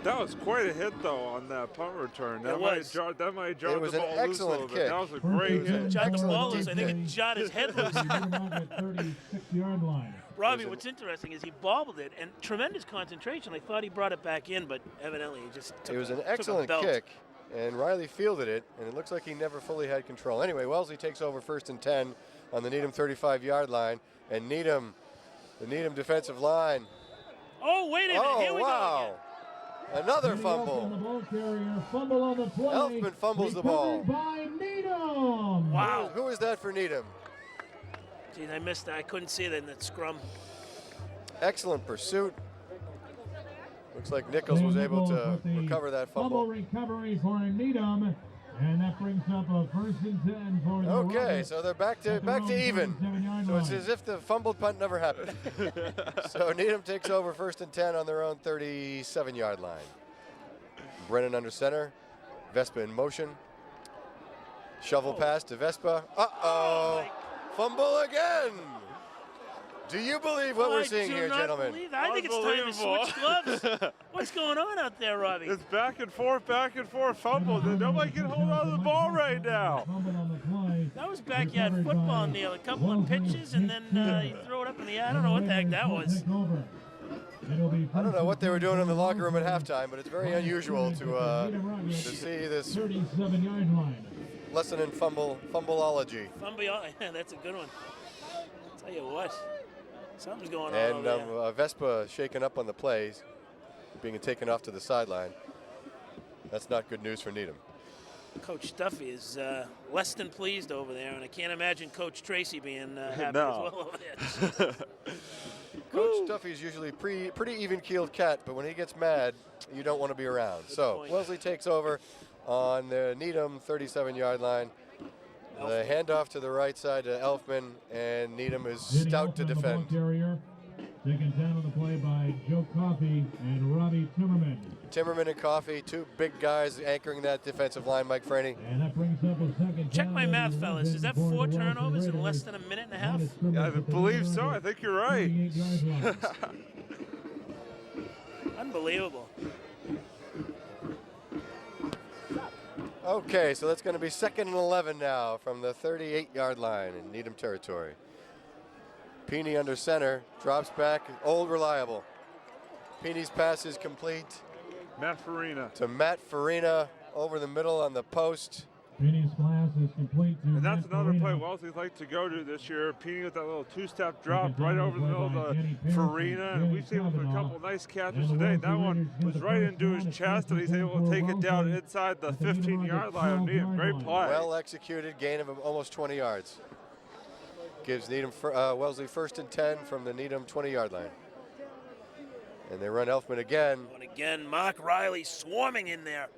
That was quite a hit, though, on that punt return. That It might was. have jarred It was the an ball loose a excellent little bit. kick. That was a great hit. Jarred the Excellent ball loose. deep I think kick. it jarred his head loose. 36-yard line. Robbie, what's interesting is he bobbled it, and tremendous concentration. I thought he brought it back in, but evidently he just took It was a- an took a excellent belt. kick, and Riley fielded it, and it looks like he never fully had control. Anyway, Wellesley takes over 1st and 10 on the Needham 35-yard line, and the Needham defensive line. Oh, wait a minute. Here we go Wow. again. Another Elfman, fumble. the ball carrier, fumble on the play. Elfman fumbles the ball. Recovered by Needham. Wow. Who is that for Needham? Gee, I missed that. I couldn't see that in that scrum. Excellent pursuit. Looks like Nichols was able to recover that fumble. Recovery for Needham, and that brings up a 1st and 10 for the Okay, Rockets. so they're back to even. 37-yard So it's line. as if the fumbled punt never happened. So Needham takes over 1st and 10 on their own 37-yard line. Brennan under center. Vespa in motion. Shovel pass to Vespa. Uh-oh. Fumble again. Do you believe what we're seeing here, gentlemen? I think it's time to switch gloves. What's going on out there, Robbie? It's back and forth fumble. Nobody can hold on to the ball right now. Fumble on the play. That was backyard football, Neil. A couple of pitches, and then you throw it up in the air. I don't know what the heck that was. I don't know what they were doing in the locker room at halftime, but it's very unusual to see this 37-yard line. lesson in fumbleology. Yeah, that's a good one. Tell you what, something's going on And over there. Vespa shaken up on the plays, being taken off to the sideline. That's not good news for Needham. Coach Duffy is less than pleased over there, and I can't imagine Coach Tracy being happy No. as well over there. Coach Duffy's usually pretty even-keeled cat, but when he gets mad, you don't want to be around. So point. Wellesley takes over on the Needham 37-yard line. The handoff to the right side to Elfman, and Needham is stout to defend. Taken down on the play by Joe Coffey and Robbie Timmerman. Timmerman and Coffey, two big guys anchoring that defensive line, Mike Franny. And that brings up a second Check down my and math, fellas. Is that 4 for the turnovers in Raiders. less than a minute and a half? Yeah, I believe so. I think you're right. 38-yard line. Unbelievable. Okay, so that's going to be 2nd and 11 now from the 38-yard line in Needham territory. Peeney under center, drops back, old reliable. Peeney's pass is complete Matt Farina. to Matt Farina over the middle on the post. Peeney's pass is complete to And that's Matt another play Farina. Wellesley'd like to go to this year. Peeney with that little two-step drop right over the middle of the Farina. And we've seen him with a couple nice catches today. That one was right into his chest, and he's able to take it down inside the 15-yard line of Needham. Great play. Well executed, gain of almost 20 yards. Gives Needham Wellesley 1st and 10 from the Needham 20-yard line. And they run Elfman again. And again, Mark Riley swarming in there.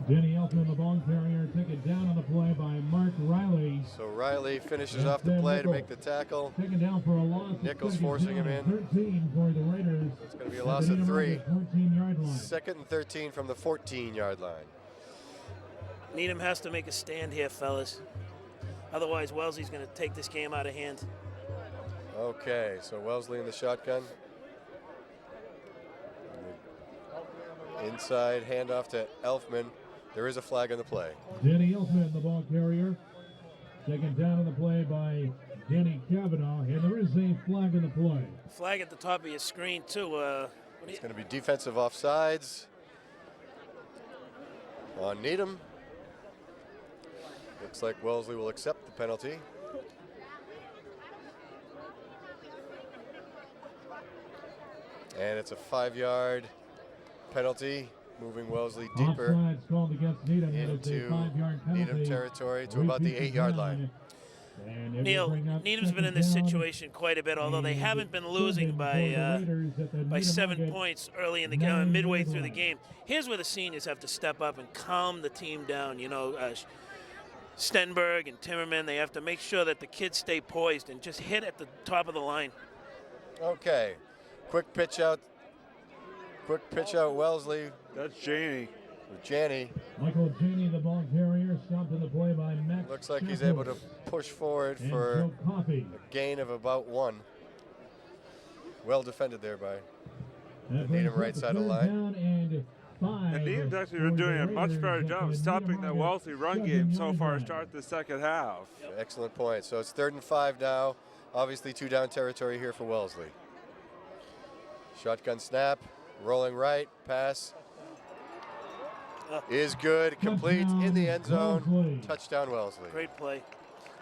Denny Elfman, the ball carrier, taken down on the play by Mark Riley. So Riley finishes off the play to make the tackle. Taken down for a loss. Nichols forcing him in. 13 for the Raiders. It's going to be a loss of 3. 14-yard line. 2nd and 13 from the 14-yard line. Needham has to make a stand here, fellas. Otherwise, Wellesley's going to take this game out of hand. Okay, so Wellesley in the shotgun. Inside handoff to Elfman. There is a flag on the play. Denny Elfman, the ball carrier. Taken down on the play by Denny Kavanaugh, and there is a flag on the play. Flag at the top of your screen, too. It's going to be defensive offsides on Needham. Looks like Wellesley will accept the penalty. And it's a 5-yard penalty moving Wellesley deeper Offsides called against Needham. It is a into 5-yard penalty. Needham territory to about the 8-yard line. And it will Neil, bring up Needham's been in second this down situation quite a bit, although they and haven't been losing 7 by for the Raiders at the Needham 7 Market. points early in the 9 midway yard through the line. game. Here's where the seniors have to step up and calm the team down. You know, Stenberg and Timmerman, they have to make sure that the kids stay poised and just hit at the top of the line. Okay, quick pitch out Wellesley That's Janey. with Janney. Michael Janey, the ball carrier, stopped in the play by Max. Looks like he's Shepard. able to push forward And for Joe Coffey. a gain of about 1. Well defended there by That Needham brings up right the side of the third line. down and 5 And Needham's actually for been the doing a much Raiders better at job the of stopping Needham that Market Wellesley run 7 game so yard far line. to start the second half. Excellent point. So it's 3rd and 5 now. Obviously 2 down territory here for Wellesley. Shotgun snap, rolling right, pass is good, complete in the end zone. Wellesley. Touchdown Wellesley. Great play.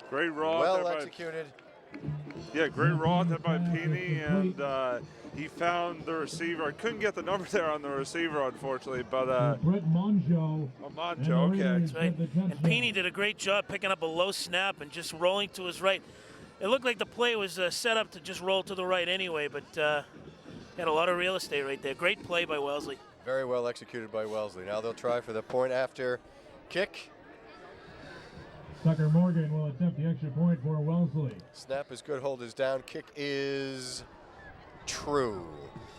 Great roll out Well there by, executed. yeah, great roll out there by Peeny, and he found the receiver. I couldn't get the number there on the receiver, unfortunately, but Brett Monjo. Mancho, okay. That's right. And Peeny did a great job picking up a low snap and just rolling to his right. It looked like the play was set up to just roll to the right anyway, but had a lot of real estate right there. Great play by Wellesley. Very well executed by Wellesley. Now they'll try for the point after kick. Tucker Morgan will attempt the extra point for Wellesley. Snap is good, hold is down. Kick is true.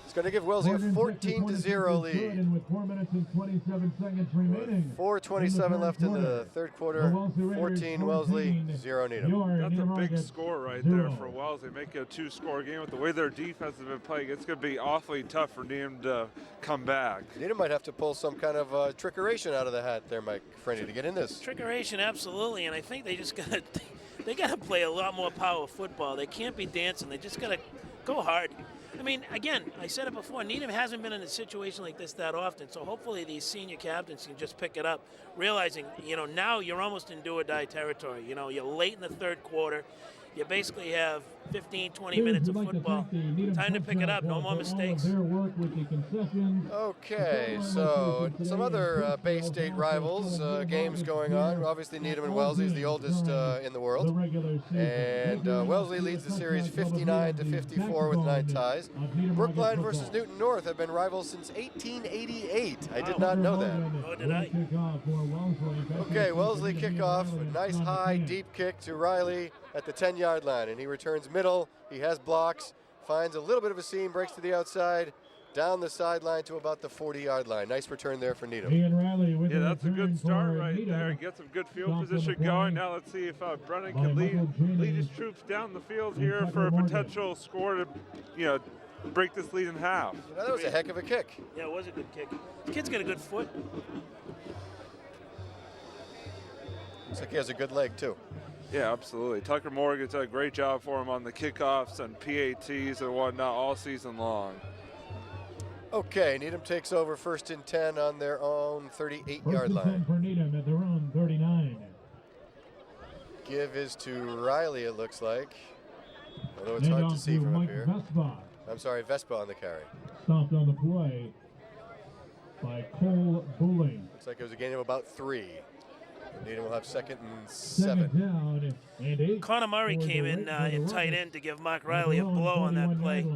It's going to give Wellesley a Morgan's extra 14-0 point attempt is good, lead. and with 4 minutes and 27 seconds remaining. 4:27 left in the third quarter. The Wellesley Raiders 14 Wellesley, 14, 0 Needham. your That's a Needham big Rockets, score right 0. there for Wellesley. Make it a 2-score game with the way their defense has been playing. It's going to be awfully tough for Needham to come back. Needham might have to pull some kind of trickeration out of the hat there, Mike Franny, to get in this. Trickeration, absolutely, and I think they just gotta play a lot more power football. They can't be dancing. They just gotta go hard. I mean, again, I said it before, Needham hasn't been in a situation like this that often, so hopefully these senior captains can just pick it up, realizing, you know, now you're almost in do-or-die territory. You know, you're late in the third quarter. You basically have 15, 20 minutes of football. Time to pick it up, no more mistakes. Okay, so some other Bay State rivals, games going on. Obviously, Needham and Wellesley is the oldest in the world. And Wellesley leads the series 59-54 with 9 ties. Brookline versus Newton North have been rivals since 1888. I did not know that. Nor did I. Okay, Wellesley kickoff. A nice high, deep kick to Riley at the 10-yard line. And he returns middle. He has blocks. Finds a little bit of a seam, breaks to the outside. Down the sideline to about the 40-yard line. Nice return there for Needham. Yeah, that's a good start right there. Get some good field position going. Now let's see if Brennan can lead his troops down the field here for a potential score to, you know, break this lead in half. You know, that was a heck of a kick. Yeah, it was a good kick. The kid's got a good foot. Looks like he has a good leg, too. Yeah, absolutely. Tucker Morgan did a great job for him on the kickoffs and PATs and whatnot all season long. Okay, Needham takes over 1st and 10 on their own 38-yard line. For Needham at their own 39. Give is to Riley, it looks like. Although it's hard to see from up here. I'm sorry, Vespa on the carry. Stopped on the play by Cole Bowling. Looks like it was a gain of about 3. Needham will have 2nd and 7. Second down and 8. Connor Murray came in tight end to give Mark Riley a blow on that play.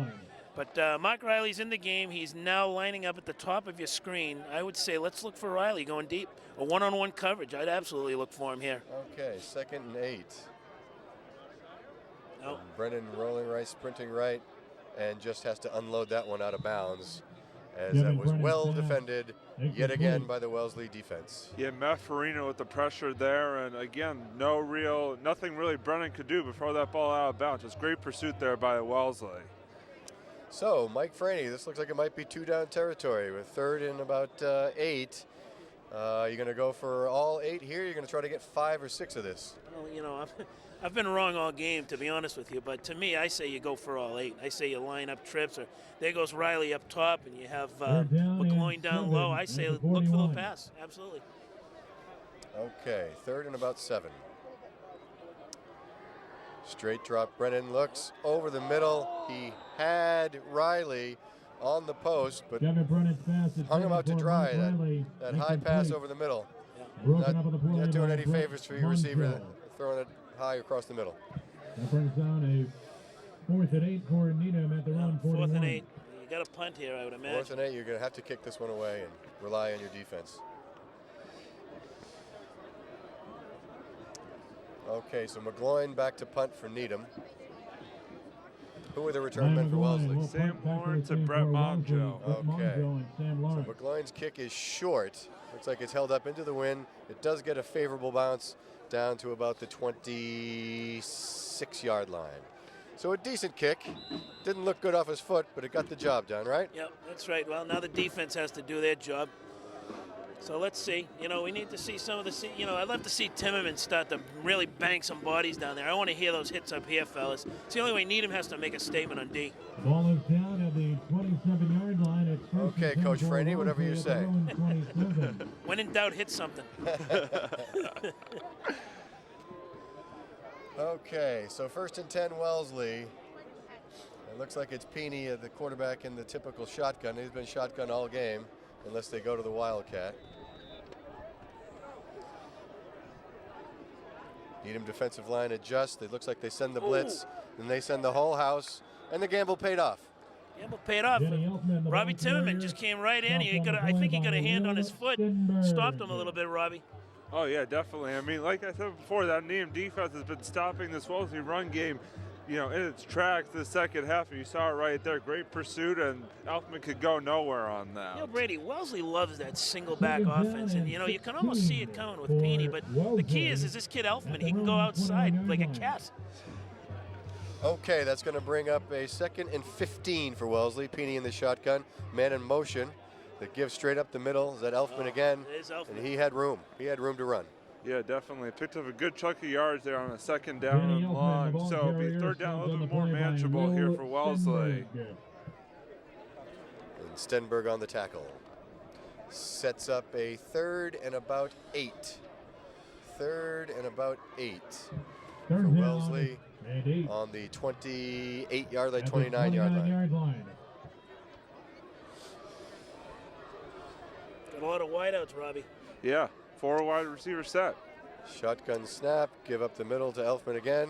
But Mark Riley's in the game. He's now lining up at the top of your screen. I would say let's look for Riley going deep. A one-on-one coverage. I'd absolutely look for him here. Okay, 2nd and 8. No. Brennan rolling right, sprinting right, and just has to unload that one out of bounds. As that was well defended yet again by the Wellesley defense. Yeah, Matt Farina with the pressure there, and again, nothing really Brennan could do before that ball out of bounds. Just great pursuit there by Wellesley. So, Mike Franny, this looks like it might be 2-down territory with 3rd and about 8. You're going to go for all 8 here? You're going to try to get 5 or 6 of this? Well, you know, I've been wrong all game, to be honest with you. But to me, I say you go for all 8. I say you line up trips, or there goes Riley up top, and you have McGloin down low. I say look for the pass. Absolutely. Okay, 3rd and about 7. Straight drop. Brennan looks over the middle. He had Riley, on the post, but Kevin Brennan's pass is hung him out to for dry. Mike Riley. That high pass over the middle. Broken up on the play Not doing by any Brett favors for your receiver, Monzo. throwing it high across the middle. That brings down a 4th and 8 for Needham at their own 41. 4th and 8. You got a punt here, I would imagine. 4th and 8, you're going to have to kick this one away and rely on your defense. Okay, so McGloin back to punt for Needham. Who are the return men for Wellesley? Sam Lawrence and Brett Monjo. Okay. Sam So Lawrence. McGloin's kick is short. Looks like it's held up into the wind. It does get a favorable bounce down to about the 26-yard line. So a decent kick. Didn't look good off his foot, but it got the job done, right? Yep, that's right. Well, now the defense has to do their job. So let's see. You know, we need to see some of the. You know, I'd love to see Timmerman start to really bang some bodies down there. I want to hear those hits up here, fellas. It's the only way Needham has to make a statement on D. Ball is down at the 27-yard line. It's first Okay, and 10 Coach for Franny, whatever you Wellesley at say. their own 27. When in doubt, hit something. Okay, so 1st and 10 Wellesley. It looks like it's Peeney, the quarterback, in the typical shotgun. He's been shotgun all game, unless they go to the Wildcat. Needham defensive line adjusts. It looks like they send the blitz, then they send the whole house, and the gamble paid off. Gamble paid off. Robbie Timmerman just came right in. I think he got a hand on his foot. Stopped him a little bit, Robbie. Oh, yeah, definitely. I mean, like I said before, that Needham defense has been stopping this Wellesley run game, you know, in its tracks the second half. And you saw it right there. Great pursuit, and Elfman could go nowhere on that. You know, Brady, Wellesley loves that single back offense. And, you know, you can almost see it coming with Peeney. But the key is this kid Elfman. He can go outside like a cat. Okay, that's going to bring up a 2nd and 15 for Wellesley. Peeney in the shotgun, man in motion. That gives straight up the middle. Is that Elfman again? There's Elfman. And he had room. He had room to run. Yeah, definitely. Picked up a good chunk of yards there on a 2nd down and long. So it'll be 3rd down a little bit more manageable here for Wellesley. And Stenberg on the tackle. Sets up a 3rd and about 8. 3rd and about 8 for Wellesley on the 28-yard line, 29-yard line. Got a lot of wideouts, Robbie. Yeah, 4 wide receiver set. Shotgun snap, give up the middle to Elfman again,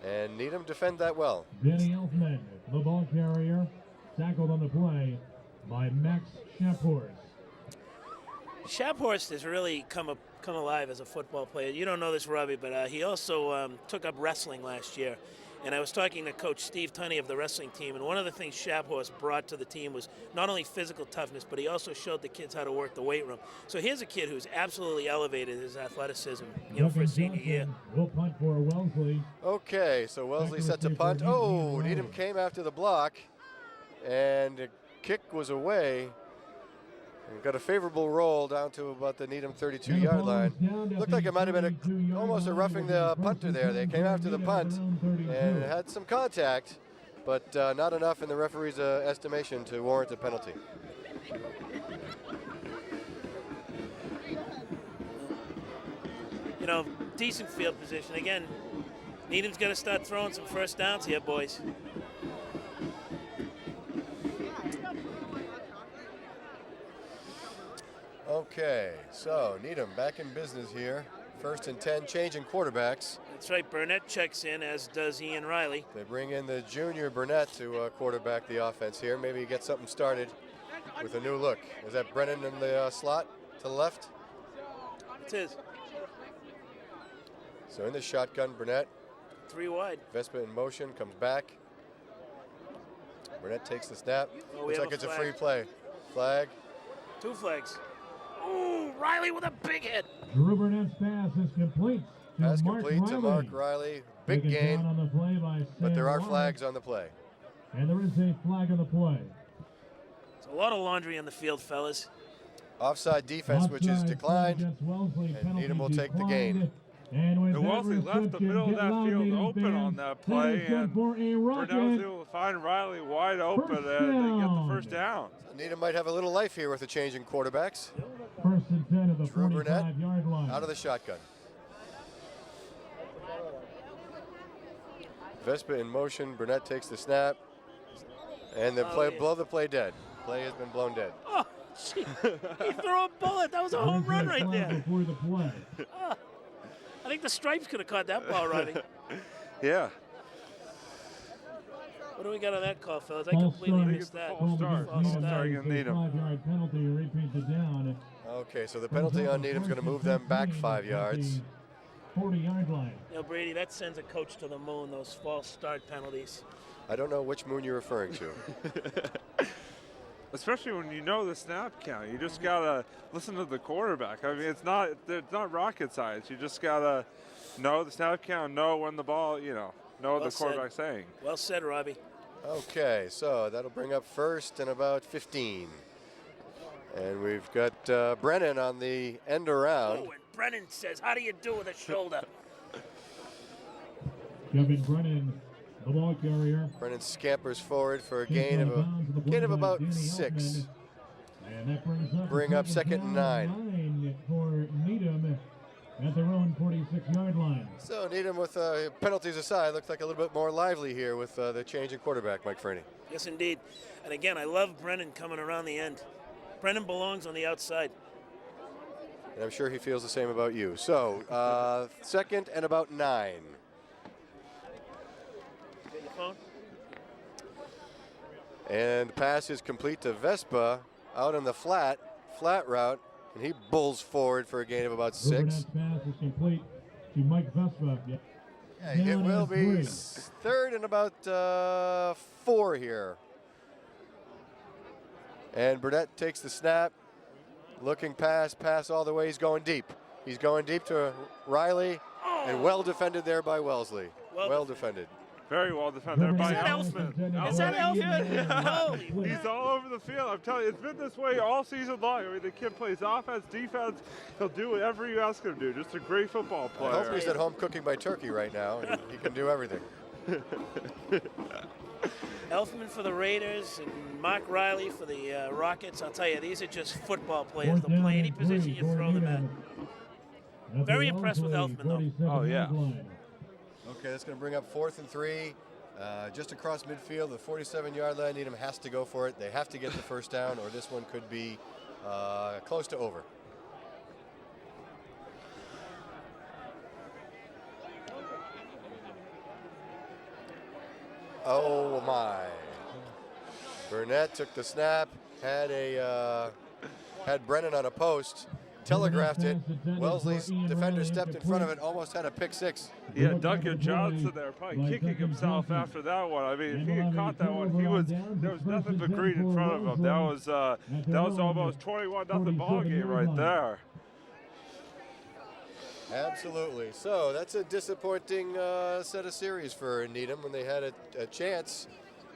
and Needham defend that well. Danny Elfman, the ball carrier, tackled on the play by Max Shaphorst. Shaphorst has really come alive as a football player. You don't know this, Robbie, but he also took up wrestling last year. And I was talking to Coach Steve Tunney of the wrestling team, and one of the things Shaphorst brought to the team was not only physical toughness, but he also showed the kids how to work the weight room. So here's a kid who's absolutely elevated his athleticism, you know, for a senior year. Will punt for Wellesley. Okay, so Wellesley sets a punt. Oh, Needham came after the block, and the kick was away. And got a favorable roll down to about the Needham 32-yard line. Looked like it might have been almost a roughing the punter there. They came after the punt and had some contact, but not enough in the referee's estimation to warrant a penalty. You know, decent field position. Again, Needham's got to start throwing some first downs here, boys. Okay, so Needham back in business here. 1st and 10, changing quarterbacks. That's right, Burnett checks in, as does Ian Riley. They bring in the junior Burnett to quarterback the offense here. Maybe get something started with a new look. Is that Brennan in the slot to the left? It's his. So in the shotgun, Burnett. 3 wide. Vespa in motion, comes back. Burnett takes the snap. Oh, Looks like it's a free play. Flag. 2 flags. Ooh, Riley with a big hit. Drew Burnett's pass is complete. Pass complete to Mark Riley. Big gain, on the play by but there are Sam flags on the play. And there is a flag on the play. It's a lot of laundry on the field, fellas. Offside defense, which is declined, and Needham will take the gain. And Wellesley left the middle of that field open on that play, and Burnett was able to find Riley wide open and they get the first down. Needham might have a little life here with the changing quarterbacks. 1st and 10 of the Drew Burnett 45-yard line. out of the shotgun. Vespa in motion. Burnett takes the snap. And the blow the play dead. Play has been blown dead. Oh, gee. He threw a bullet. That was a home run right there. Before the play. I think the Stripes could have caught that ball, Robbie. Yeah. What do we got on that call, fellas? I False completely start. missed that. False start. False False start. start against Needham. 5-yard penalty, repeats it down. Okay, so the penalty on Needham's going to move them back 5 yards. 40-yard line. You know, Brady, that sends a coach to the moon, those false start penalties. I don't know which moon you're referring to. Especially when you know the snap count. You just gotta listen to the quarterback. I mean, it's not rocket science. You just gotta know the snap count, know when the ball, know what the quarterback's saying. Well said, Robbie. Okay, so that'll bring up first and about 15. And we've got Brennan on the end around. Oh, and Brennan says, how do you do with a shoulder? Kevin Brennan, the ball carrier. Brennan scampers forward for a gain of about 6. And that Bring up second and 9. For Needham at their own 46-yard line. So Needham, with penalties aside, looks like a little bit more lively here with the change in quarterback, Mike Freeney. Yes, indeed. And again, I love Brennan coming around the end. Brennan belongs on the outside. And I'm sure he feels the same about you. So second and about 9. Get your phone? And the pass is complete to Vespa out on the flat route. And he bulls forward for a gain of about 6. Pass is complete to Mike Vespa. Yep. Yeah, it will be third and about 4 here. And Burnett takes the snap, looking pass all the way. He's going deep. He's going deep to Riley, and well defended there by Wellesley. Well defended. Very well defended there by Elfman. Elfman. Is that Elfman? Holy He's all over the field. I'm telling you, it's been this way all season long. I mean, the kid plays offense, defense. He'll do whatever you ask him to do. Just a great football player. I hope he's at home cooking by turkey right now, and he can do everything. Elfman for the Raiders and Mark Riley for the Rockets. I'll tell you, these are just football players. They'll play any position you throw them at. Very impressed with Elfman, though. Oh, yeah. Okay, that's going to bring up 4th and 3. Just across midfield, the 47-yard line. Needham has to go for it. They have to get the first down, or this one could be close to over. Oh my! Burnett took the snap, had Brennan on a post, telegraphed it. Wellesley's defender stepped in front of it, almost had a pick 6. Yeah, Duncan Johnson there, probably kicking himself after that one. I mean, if he had caught that one, there was nothing but green in front of him. That was almost 21-0 ball game right there. Absolutely. So that's a disappointing set of series for Needham when they had a chance.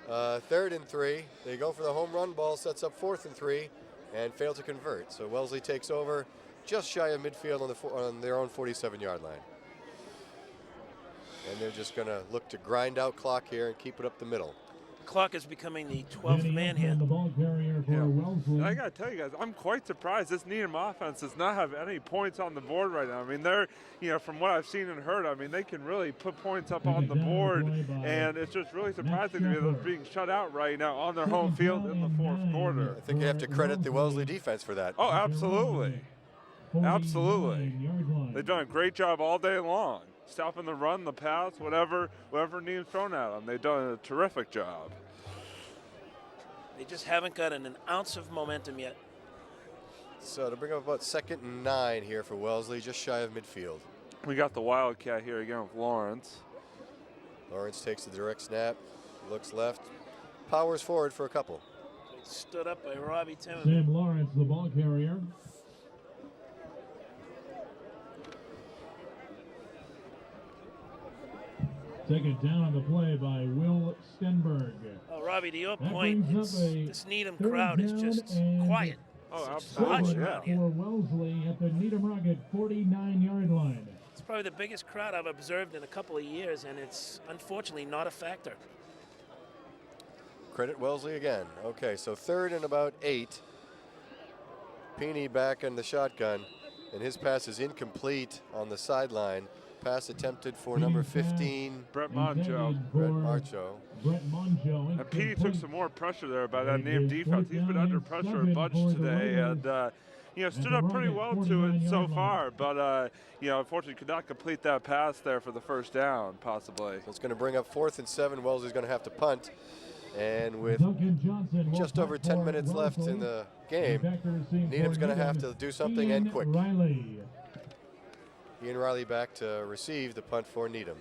3rd and 3. They go for the home run ball, sets up 4th and 3, and fail to convert. So Wellesley takes over just shy of midfield on their own 47-yard line. And they're just going to look to grind out clock here and keep it up the middle. Clock is becoming the 12th man here. The ball carrier for Wellesley. I got to tell you guys, I'm quite surprised this Needham offense does not have any points on the board right now. I mean, they're, from what I've seen and heard, I mean, they can really put points up on the board, and it's just really surprising to me that they're being shut out right now on their home field in the 4th quarter. I think you have to credit the Wellesley defense for that. Oh, absolutely. Absolutely. They've done a great job all day long. Stopping the run, the pass, whatever Needham's thrown at them. They've done a terrific job. They just haven't gotten an ounce of momentum yet. So to bring up about 2nd and 9 here for Wellesley, just shy of midfield. We got the Wildcat here again with Lawrence. Lawrence takes the direct snap, looks left, powers forward for a couple. Stood up by Robbie Timmons. Sam Lawrence, the ball carrier. Taken down on the play by Will Stenberg. Oh, Robbie, to your point, this Needham crowd is just quiet. Oh, absolutely. Yeah. For Wellesley at the Needham Rocket 49-yard line. It's probably the biggest crowd I've observed in a couple of years, and it's unfortunately not a factor. Credit Wellesley again. Okay, so 3rd and about 8. Peeney back in the shotgun, and his pass is incomplete on the sideline. pass attempted for number 15, Brett Monjo. Brett Marcho. And Petey took some more pressure there by that Needham defense. He's been under pressure a bunch today, and you know, stood up pretty well to it so far, but you know, unfortunately could not complete that pass there for the first down, possibly. So it's going to bring up 4th and 7. Wellesley's going to have to punt. And with just over 10 minutes left in the game, Needham's going to have to do something and quick. Ian Riley back to receive the punt for Needham.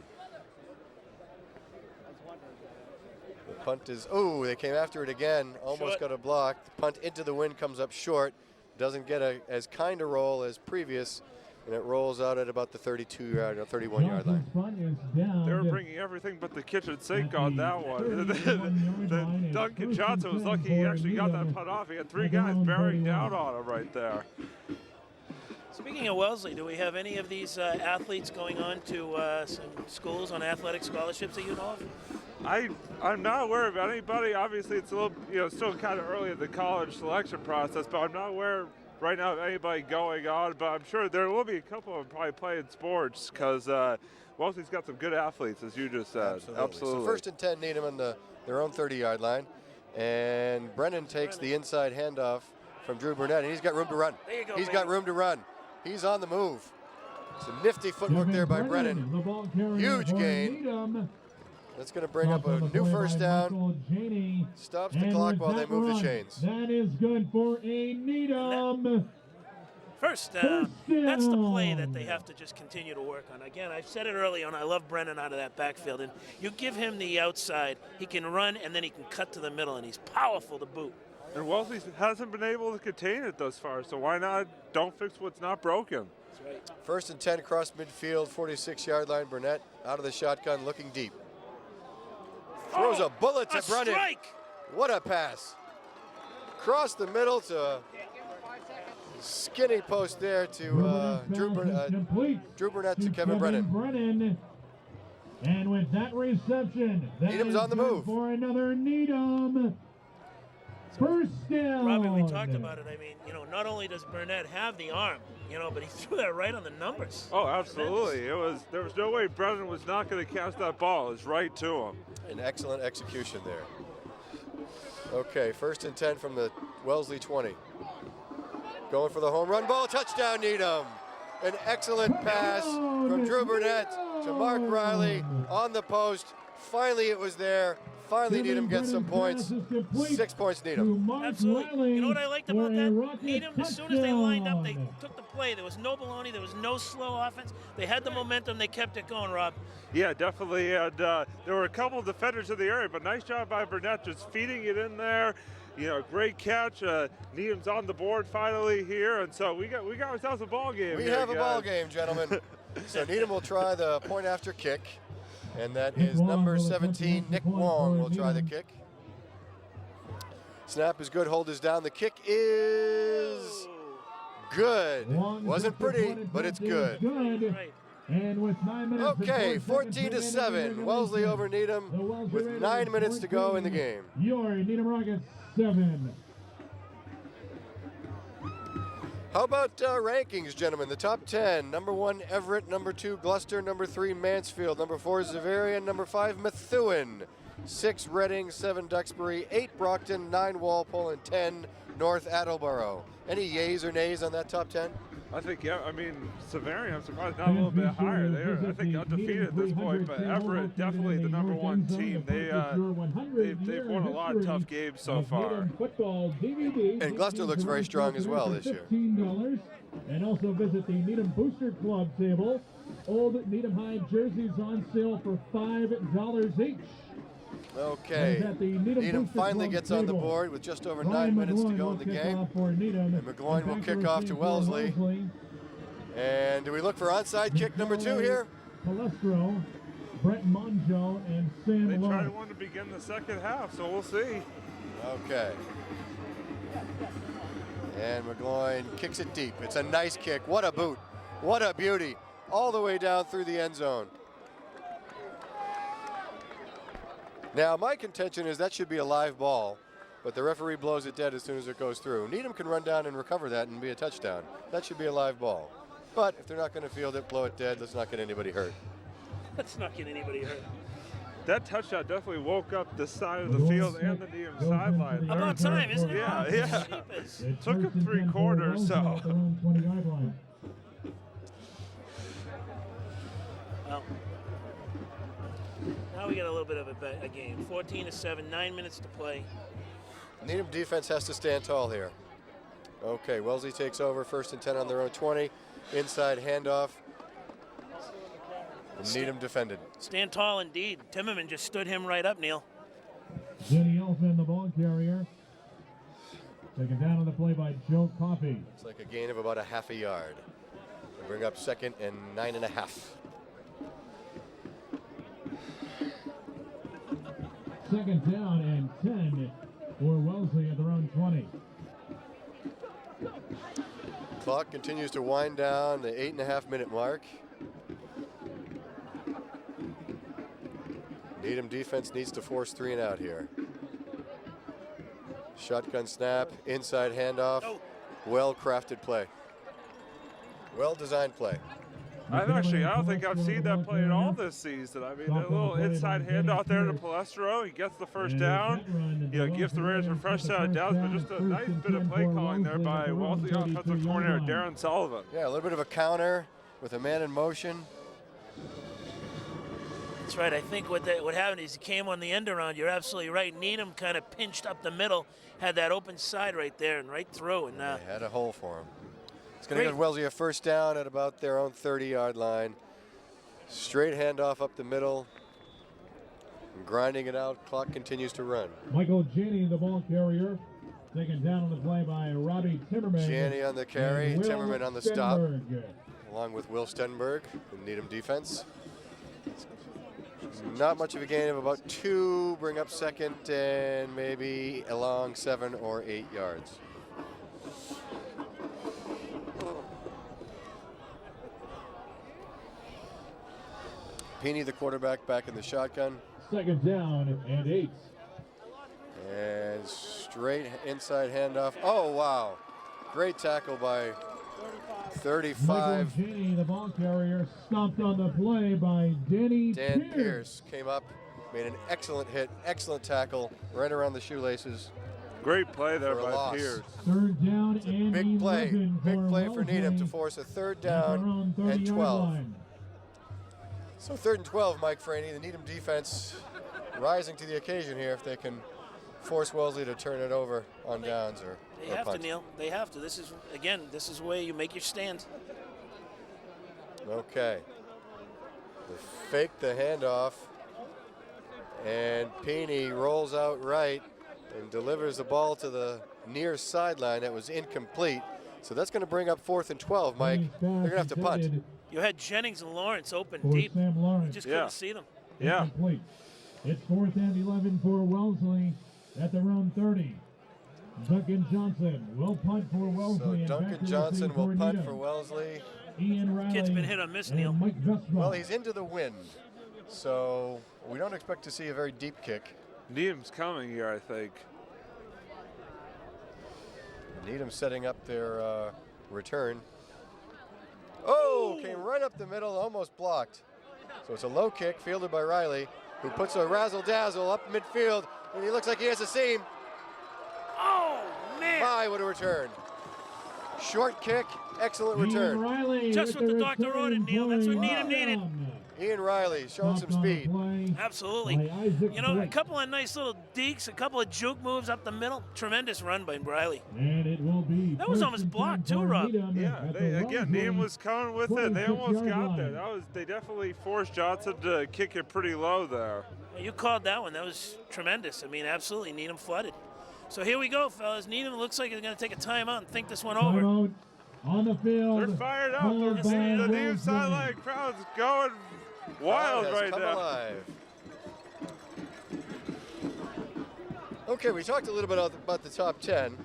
The punt is, oh, they came after it again, almost got a block. The punt into the wind comes up short. Doesn't get as kind a roll as previous, and it rolls out at about the 32-yard or 31-yard line. They were bringing everything but the kitchen sink on that one. Duncan Johnson was lucky he actually got that punt off. He had 3 guys bearing down on him right there. Speaking of Wellesley, do we have any of these athletes going on to some schools on athletic scholarships that you know of? I'm not aware of anybody. Obviously, it's a little, you know, still kind of early in the college selection process, but I'm not aware right now of anybody going on. But I'm sure there will be a couple of them probably playing sports because Wellesley's got some good athletes, as you just said. Absolutely. So 1st and 10, Needham on their own 30-yard line, and Brennan takes the inside handoff from Drew Burnett, and he's got room to run. There you go, he's got room to run. He's on the move. Some nifty footwork there by Brennan. Huge gain. That's going to bring up a new first down. Stops the clock while they move the chains. That is good for a Needham. First down. That's the play that they have to just continue to work on. Again, I've said it early on, I love Brennan out of that backfield. And you give him the outside, he can run, and then he can cut to the middle, and he's powerful to boot. And Wellesley hasn't been able to contain it thus far, so why not don't fix what's not broken? That's right. 1st and 10 across midfield, 46-yard line. Burnett out of the shotgun, looking deep. Throws a bullet to Brennan. Strike. What a pass. Across the middle to skinny post there to Drew Burnett to Kevin Brennan. And with that reception, Needham's on the move. For another Needham. First down. Robbie, we talked about it. I mean, you know, not only does Burnett have the arm, you know, but he threw that right on the numbers. Oh, absolutely. There was no way Brennan was not going to catch that ball. It was right to him. An excellent execution there. Okay, 1st and 10 from the Wellesley 20. Going for the home run ball. Touchdown, Needham. An excellent pass from Drew Burnett to Mark Riley on the post. Finally, it was there. Finally, Needham gets some points. 6 points, Needham. Absolutely. You know what I liked about that? Needham, as soon as they lined up, they took the play. There was no baloney. There was no slow offense. They had the momentum. They kept it going, Rob. Yeah, definitely. And there were a couple of defenders in the area, but nice job by Burnett just feeding it in there. You know, great catch. Needham's on the board finally here, and so we got ourselves a ball game. We have a ball game, gentlemen. So Needham will try the point after kick. And that is number 17, Nick Wong will try the kick. Snap is good, hold is down. The kick is good. Wasn't pretty, but it's good. Okay, 14-7. Wellesley over Needham with 9 minutes to go in the game. Your Needham Rockets 7. How about rankings, gentlemen? The top 10. Number 1, Everett. Number 2, Gloucester. Number 3, Mansfield. Number 4, Xaverian. Number 5, Methuen. 6, Reading. 7, Duxbury. 8, Brockton. 9, Walpole. And 10, North Attleboro. Any yays or nays on that top 10? I think, yeah, I mean, Xaverian, I'm surprised not a little bit higher. They're, I think, undefeated at this point, but Everett, definitely the number 1 team. They've won a lot of tough games so far. And Gloucester looks very strong as well this year. And also visit the Needham Booster Club table. Old Needham High jerseys on sale for $5 each. Okay, Needham finally gets on the board with just over 9 minutes to go in the game. And McGloin will kick off to Wellesley. And do we look for onside kick number 2 here? Palestro, Brett Monjo, and Sam They Lark. tried one to begin the second half, so we'll see. Okay. And McGloin kicks it deep. It's a nice kick. What a boot. What a beauty. All the way down through the end zone. Now, my contention is that should be a live ball, but the referee blows it dead as soon as it goes through. Needham can run down and recover that and be a touchdown. That should be a live ball. But if they're not going to field it, blow it dead. Let's not get anybody hurt. Let's not get anybody hurt. That touchdown definitely woke up the side of the field and the Needham sideline. About time, isn't it? Yeah, yeah. Jeepers. Took him 3 quarters, so. Well, now we got a little bit of a game. 14-7, 9 minutes to play. Needham defense has to stand tall here. Okay, Wellesley takes over, 1st and 10 on their own 20. Inside handoff. Needham defended. Stand tall indeed. Timmerman just stood him right up, Neil. Jenny Elfin, the ball carrier. Taken down on the play by Joe Coffey. It's like a gain of about a half a yard. They bring up 2nd and 9.5. Second down and 10 for Wellesley at their own 20. Clock continues to wind down the 8.5-minute mark. Needham defense needs to force 3 and out here. Shotgun snap, inside handoff. Oh. Well-crafted play. Well-designed play. I don't think I've seen that play at all this season. I mean, that little inside handoff there to Palestro. He gets the first down. You know, gives the Raiders a fresh set of downs, but just a nice bit of play calling there by Wellesley offensive coordinator Darren Sullivan. Yeah, a little bit of a counter with a man in motion. That's right. I think what happened is he came on the end around. You're absolutely right. Needham kind of pinched up the middle, had that open side right there and right through. And they had a hole for him. It's going to give Wellesley a first down at about their own 30-yard line. Straight handoff up the middle. Grinding it out. Clock continues to run. Michael Janney, the ball carrier. Taken down on the play by Robbie Timmerman. Janney on the carry. Timmerman on the stop. Along with Will Stenberg, the Needham defense. Not much of a gain of about 2. Bring up 2nd and maybe along 7 or 8 yards. Peeney, the quarterback, back in the shotgun. Second down and 8. And straight inside handoff. Oh, wow. Great tackle by 35. Michael Janney, the ball carrier, stopped on the play by Dan Pierce. Came up, made an excellent hit, excellent tackle, right around the shoelaces. Great play there by Pierce. Third down and big play. 11 Big play for Needham to force a 3rd down and 12. Line. So 3rd and 12, Mike Franey. The Needham defense rising to the occasion here if they can force Wellesley to turn it over on downs or They have punt. to, Neil. They have to. This is where you make your stand. Okay. They fake the handoff, and Peeney rolls out right and delivers the ball to the near sideline that was incomplete. So that's going to bring up 4th and 12, Mike. They're going to have to punt. You had Jennings and Lawrence open For deep. Sam Lawrence. You just couldn't see them. Yeah. Incomplete. It's 4th and 11 for Wellesley at their own 30. Duncan Johnson will punt for Wellesley. So Duncan Johnson will punt for Wellesley. Ian Riley. Kid's been hit or miss, Neil. Mike Vespa. Well, he's into the wind, so we don't expect to see a very deep kick. Needham's coming here, I think. Needham setting up their return. Oh, came right up the middle, almost blocked. So it's a low kick fielded by Riley, who puts a razzle-dazzle up midfield, and he looks like he has a seam. Oh, man. My, what a return. Short kick, excellent return. Riley Just what the doctor ordered, Neil. That's what Needham needed. Ian Riley showing some speed. Absolutely. You know, a couple of nice little dekes, a couple of juke moves up the middle. Tremendous run by Riley. And it will be. That was almost blocked too, Rob. Yeah, again, Needham was coming with it. They almost got there. They definitely forced Johnson to kick it pretty low there. Well, you called that one. That was tremendous. I mean, absolutely, Needham flooded. So here we go, fellas. Needham looks like they're going to take a timeout and think this one over. Timeout on the field. They're fired up. The Needham sideline crowd's going wild right now. Alive. Okay, we talked a little bit about the top 10.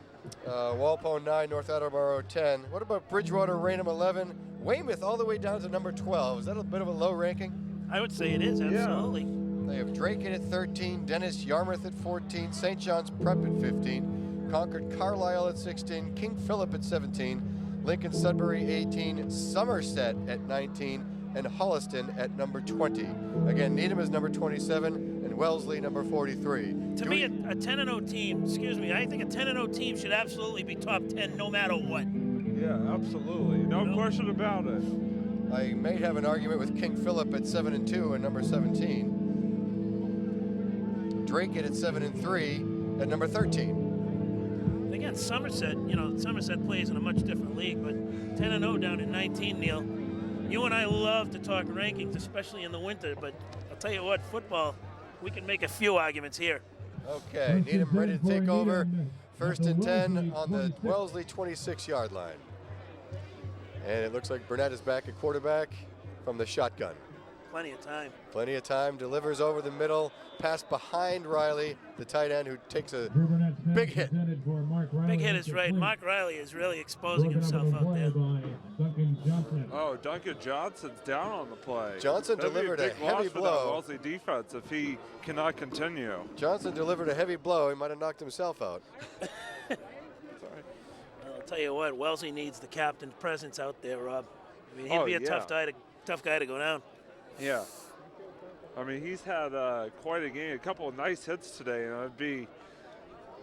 Walpole 9, North Attleboro 10. What about Bridgewater, Raynham 11? Weymouth all the way down to number 12. Is that a bit of a low ranking? I would say it is, absolutely. They have Drake at 13, Dennis Yarmouth at 14, St. John's Prep at 15, Concord Carlisle at 16, King Philip at 17, Lincoln Sudbury 18, Somerset at 19, and Holliston at number 20. Again, Needham is number 27 and Wellesley number 43. To me, a 10-0 team, I think a 10-0 team should absolutely be top 10 no matter what. Yeah, absolutely. No question about it. I may have an argument with King Philip at 7-2 and number 17. Drake at 7-3 at number 13. Again, Somerset, Somerset plays in a much different league, but 10-0 down in 19, Neil. You and I love to talk rankings, especially in the winter, but I'll tell you what, football, we can make a few arguments here. Okay, Needham ready to take over. First and 10 on the Wellesley 26-yard line. And it looks like Burnett is back at quarterback from the shotgun. Plenty of time. Plenty of time, delivers over the middle, pass behind Riley, the tight end who takes a big hit. Big hit is right. Mark Riley is really exposing himself out there. Oh, Duncan Johnson's down on the play. Johnson delivered a heavy blow. Wellesley defense if he cannot continue. Johnson delivered a heavy blow. He might have knocked himself out. Sorry. I'll tell you what, Wellesley needs the captain's presence out there, Rob. I mean, he'd be a tough guy to go down. Yeah. I mean, he's had quite a game, a couple of nice hits today, and it'd be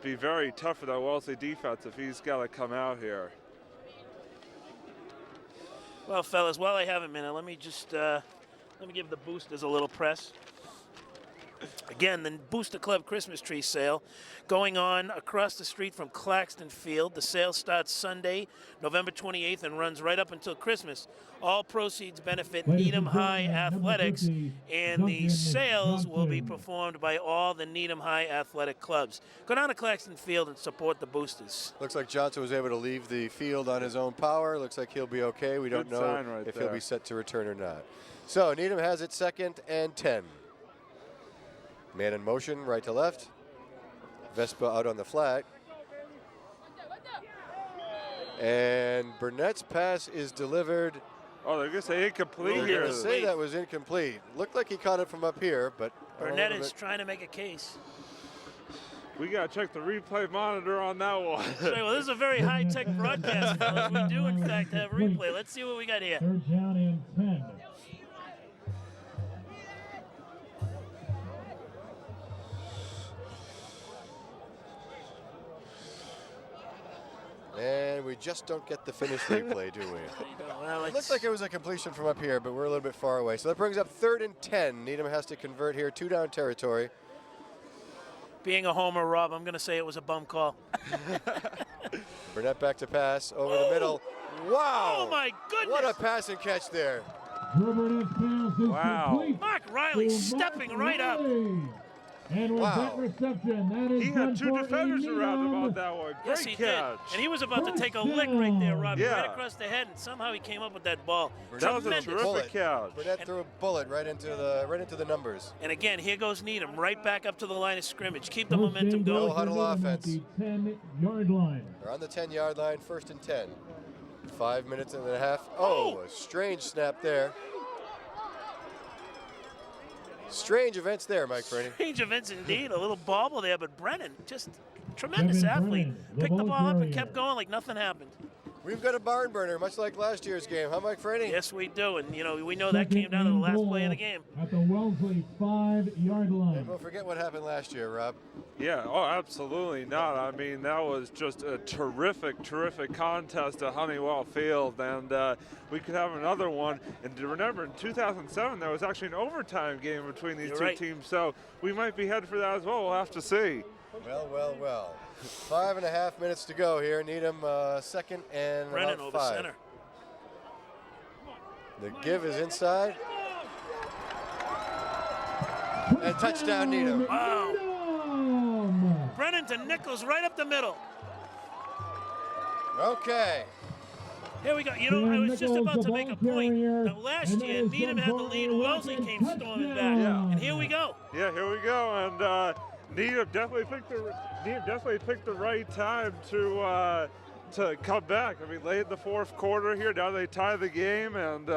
very tough for that Wellesley defense if he's got to come out here. Well, fellas, while I have a minute, let me give the boosters a little press. Again, the Booster Club Christmas tree sale going on across the street from Claxton Field. The sale starts Sunday, November 28th, and runs right up until Christmas. All proceeds benefit Needham High Athletics, and the sales will be performed by all the Needham High Athletic clubs. Go down to Claxton Field and support the boosters. Looks like Johnson was able to leave the field on his own power. Looks like he'll be okay. We don't know if he'll be set to return or not. So Needham has it 2nd and 10. Man in motion, right to left. Vespa out on the flat. And Burnett's pass is delivered. Oh, they're going to say incomplete They're here. going to say that was incomplete. Looked like he caught it from up here, but Burnett is trying to make a case. We got to check the replay monitor on that one. Sorry, well, this is a very high-tech broadcast, fellas. We do, in fact, have replay. Let's see what we got here. 3rd down and 10. And we just don't get the finished replay, do we? Well, It looks like it was a completion from up here, but we're a little bit far away. So that brings up 3rd and 10. Needham has to convert here, 2-down territory. Being a homer, Rob, I'm going to say it was a bum call. Burnett back to pass, over the middle. Wow! Oh, my goodness! What a pass and catch there. Wow. Mark Riley stepping right up. And with that reception, that is He had 2 defenders around him on that one. Yes, Great he did. catch. And he was about to take a lick right there, Rob. Yeah. Right across the head, and somehow he came up with that ball. That was a Tremendous. terrific catch. Burnett threw a bullet right into the numbers. And again, here goes Needham, right back up to the line of scrimmage. Keep the momentum going. No huddle offense. The 10-yard line. They're on the 10-yard line, 1st and 10. 5 minutes and a half. Oh, a strange snap there. Strange events there, Mike Frady. Strange events indeed. A little bobble there, but Brennan, just tremendous Kevin athlete. Brennan, the Picked the ball ball up and carrier. kept going like nothing happened. We've got a barn burner, much like last year's game, huh, Mike Frady? Yes, we do. And, we know that came down to the last play of the game. At the Wellesley 5-yard line. And we'll forget what happened last year, Rob. Yeah, oh, absolutely not. I mean, that was just a terrific, terrific contest at Honeywell Field, and we could have another one. And to remember, in 2007, there was actually an overtime game between these two teams, so we might be headed for that as well. We'll have to see. Well, well, well. 5.5 minutes to go here. Needham 2nd and Brennan about over 5. center. The give is inside. And touchdown Needham. Wow. Brennan to Nichols right up the middle. Okay. Here we go. I was just about to make a point. Now, last year, Needham had the lead. Wellesley came storming back. Yeah. And here we go. Yeah, here we go. And Needham definitely picked the right time to come back. I mean, late in the 4th quarter here, now they tie the game, and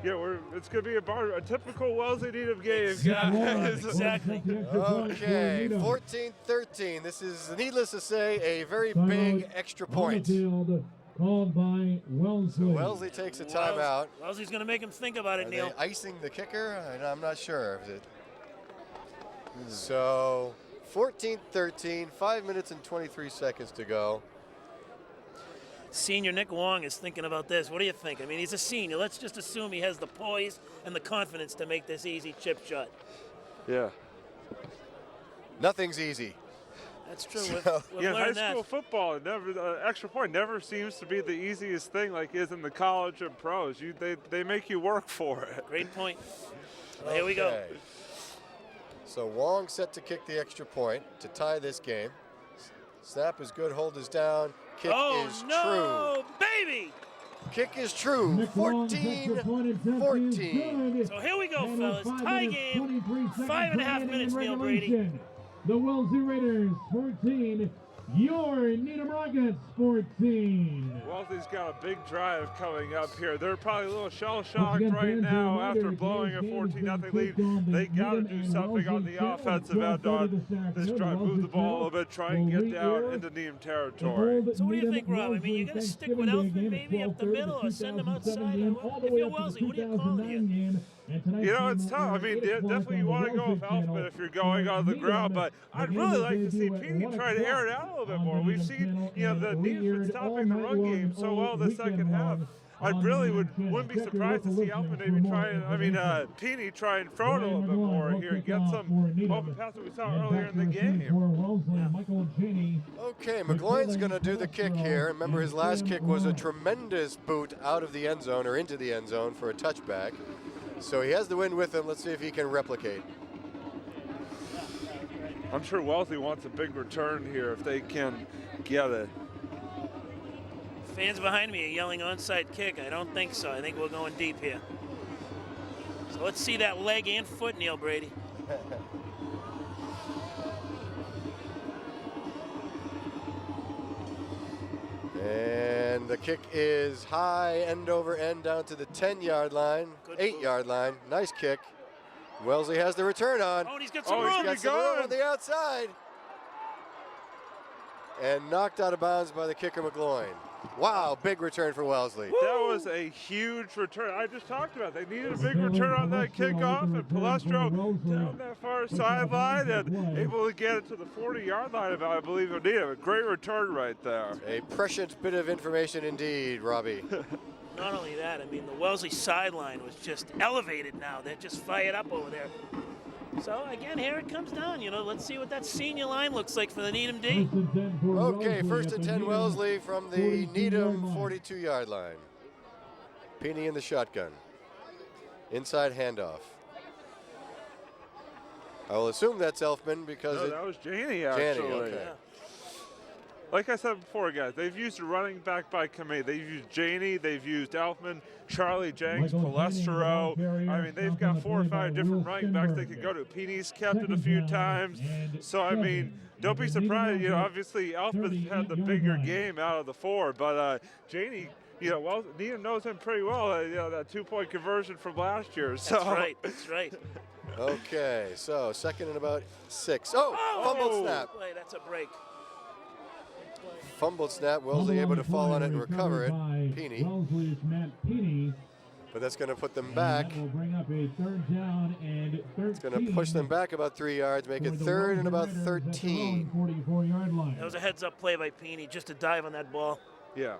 it's going to be a typical Wellesley Needham game, guys. Exactly. Okay, 14-13. This is, needless to say, a very big extra point. called by Wellesley. So Wellesley takes a timeout. Wellesley's going to make him think about it, Are Neil. they icing the kicker? I'm not sure. So 14-13, 5 minutes and 23 seconds to go. Senior Nick Wong is thinking about this. What do you think? I mean, he's a senior. Let's just assume he has the poise and the confidence to make this easy chip shot. Yeah. Nothing's easy. That's true. So, We've Yeah, high learned school that. football, extra point never seems to be the easiest thing like it is in the college and pros. They make you work for it. Great point. Well, here we go. Okay. So Wong set to kick the extra point to tie this game. Snap is good, hold is down. Kick is no, baby! true. Kick is true. Nick Wong's extra point attempt is 14-14. good. So here we go, And fellas. with 5 Tie minutes, game. 23 seconds 5.5 remaining minutes, in Neil Brady. regulation. The Wellesley Raiders 14, your Needham Rockets 14. Wellesley's got a big drive coming up here. They're probably a little shell-shocked Once again, right fans now and after Raiders, blowing a today's game has 14-0 been lead. kicked on the They got to Needham do and something on Wellesley the channel offensive at end 12:30 on this this afternoon. drive. Move the Wellesley ball a little channel bit, try and will get down re-air into Needham the territory. old So what do you Needham think, Rob? I mean, you're going to stick with Thanksgiving Elfman game maybe at up the 12:30 middle or send him 2007 outside? game, all the If way you're up to the Wellesley, what are you calling 2009 here? game. And tonight's You know, game it's will tough. I air mean, 8 o'clock definitely you on the want to go with Wellesley channel. Elfman if you're going on the ground, but I'd really like to see Peeny try to air it out a little bit more. We've seen, the Needham's been stopping the run game so well the second half. I really wouldn't be surprised to see Elfman maybe Peeny try and throw it a little bit more here and get some open passes we saw earlier in the game. Okay, McGloin's going to do the kick here. Remember, his last kick was a tremendous boot out of the end zone or into the end zone for a touchback. So he has the wind with him. Let's see if he can replicate. I'm sure Wellesley wants a big return here if they can get it. Fans behind me are yelling onside kick. I don't think so. I think we're going deep here. So let's see that leg and foot, Neil Brady. And the kick is high, end over end, down to the 10-yard line, 8-yard line. Nice kick. Wellesley has the return on. Oh, and he's got some Oh, room. he's He's got some room on the outside. And knocked out of bounds by the kicker, McGloin. Wow, big return for Wellesley. That was a huge return. I just talked about it. They needed a big return on that kickoff, and Palestro down that far sideline and able to get it to the 40-yard line, I believe, of Needham. A great return right there. A prescient bit of information indeed, Robbie. Not only that, I mean, the Wellesley sideline was just elevated now. They're just fired up over there. So, again, here it comes down. Let's see what that senior line looks like for the Needham D. Okay, first and 10 Wellesley from the Needham 42-yard line. Peeny in the shotgun. Inside handoff. I will assume that's Elfman because No, that was Janey, actually. okay. Yeah. Like I said before, guys, they've used a running back by committee. They've used Janey, they've used Elfman, Charlie Jenks, Palestro. I mean, they've got 4 or 5 different running backs they could go to. Peeny's kept it a few times. So, I mean, don't be surprised. Obviously, Elfman's had the bigger game out of the 4, but Janey, Needham knows him pretty well. That 2-point conversion from last year. So. That's right. That's right. Okay, so second and about 6. Oh, fumbled snap. Play, that's a break. Fumbled snap. Wellesley able to fall on it and recover it. Peeny. Wellesley's Matt Peeny. But that's going to put them back. That will bring up a 3rd down and 13. It's going to push them back about 3 yards, make it 3rd and about 13. 44-yard line. That was a heads-up play by Peeny just to dive on that ball. Yeah.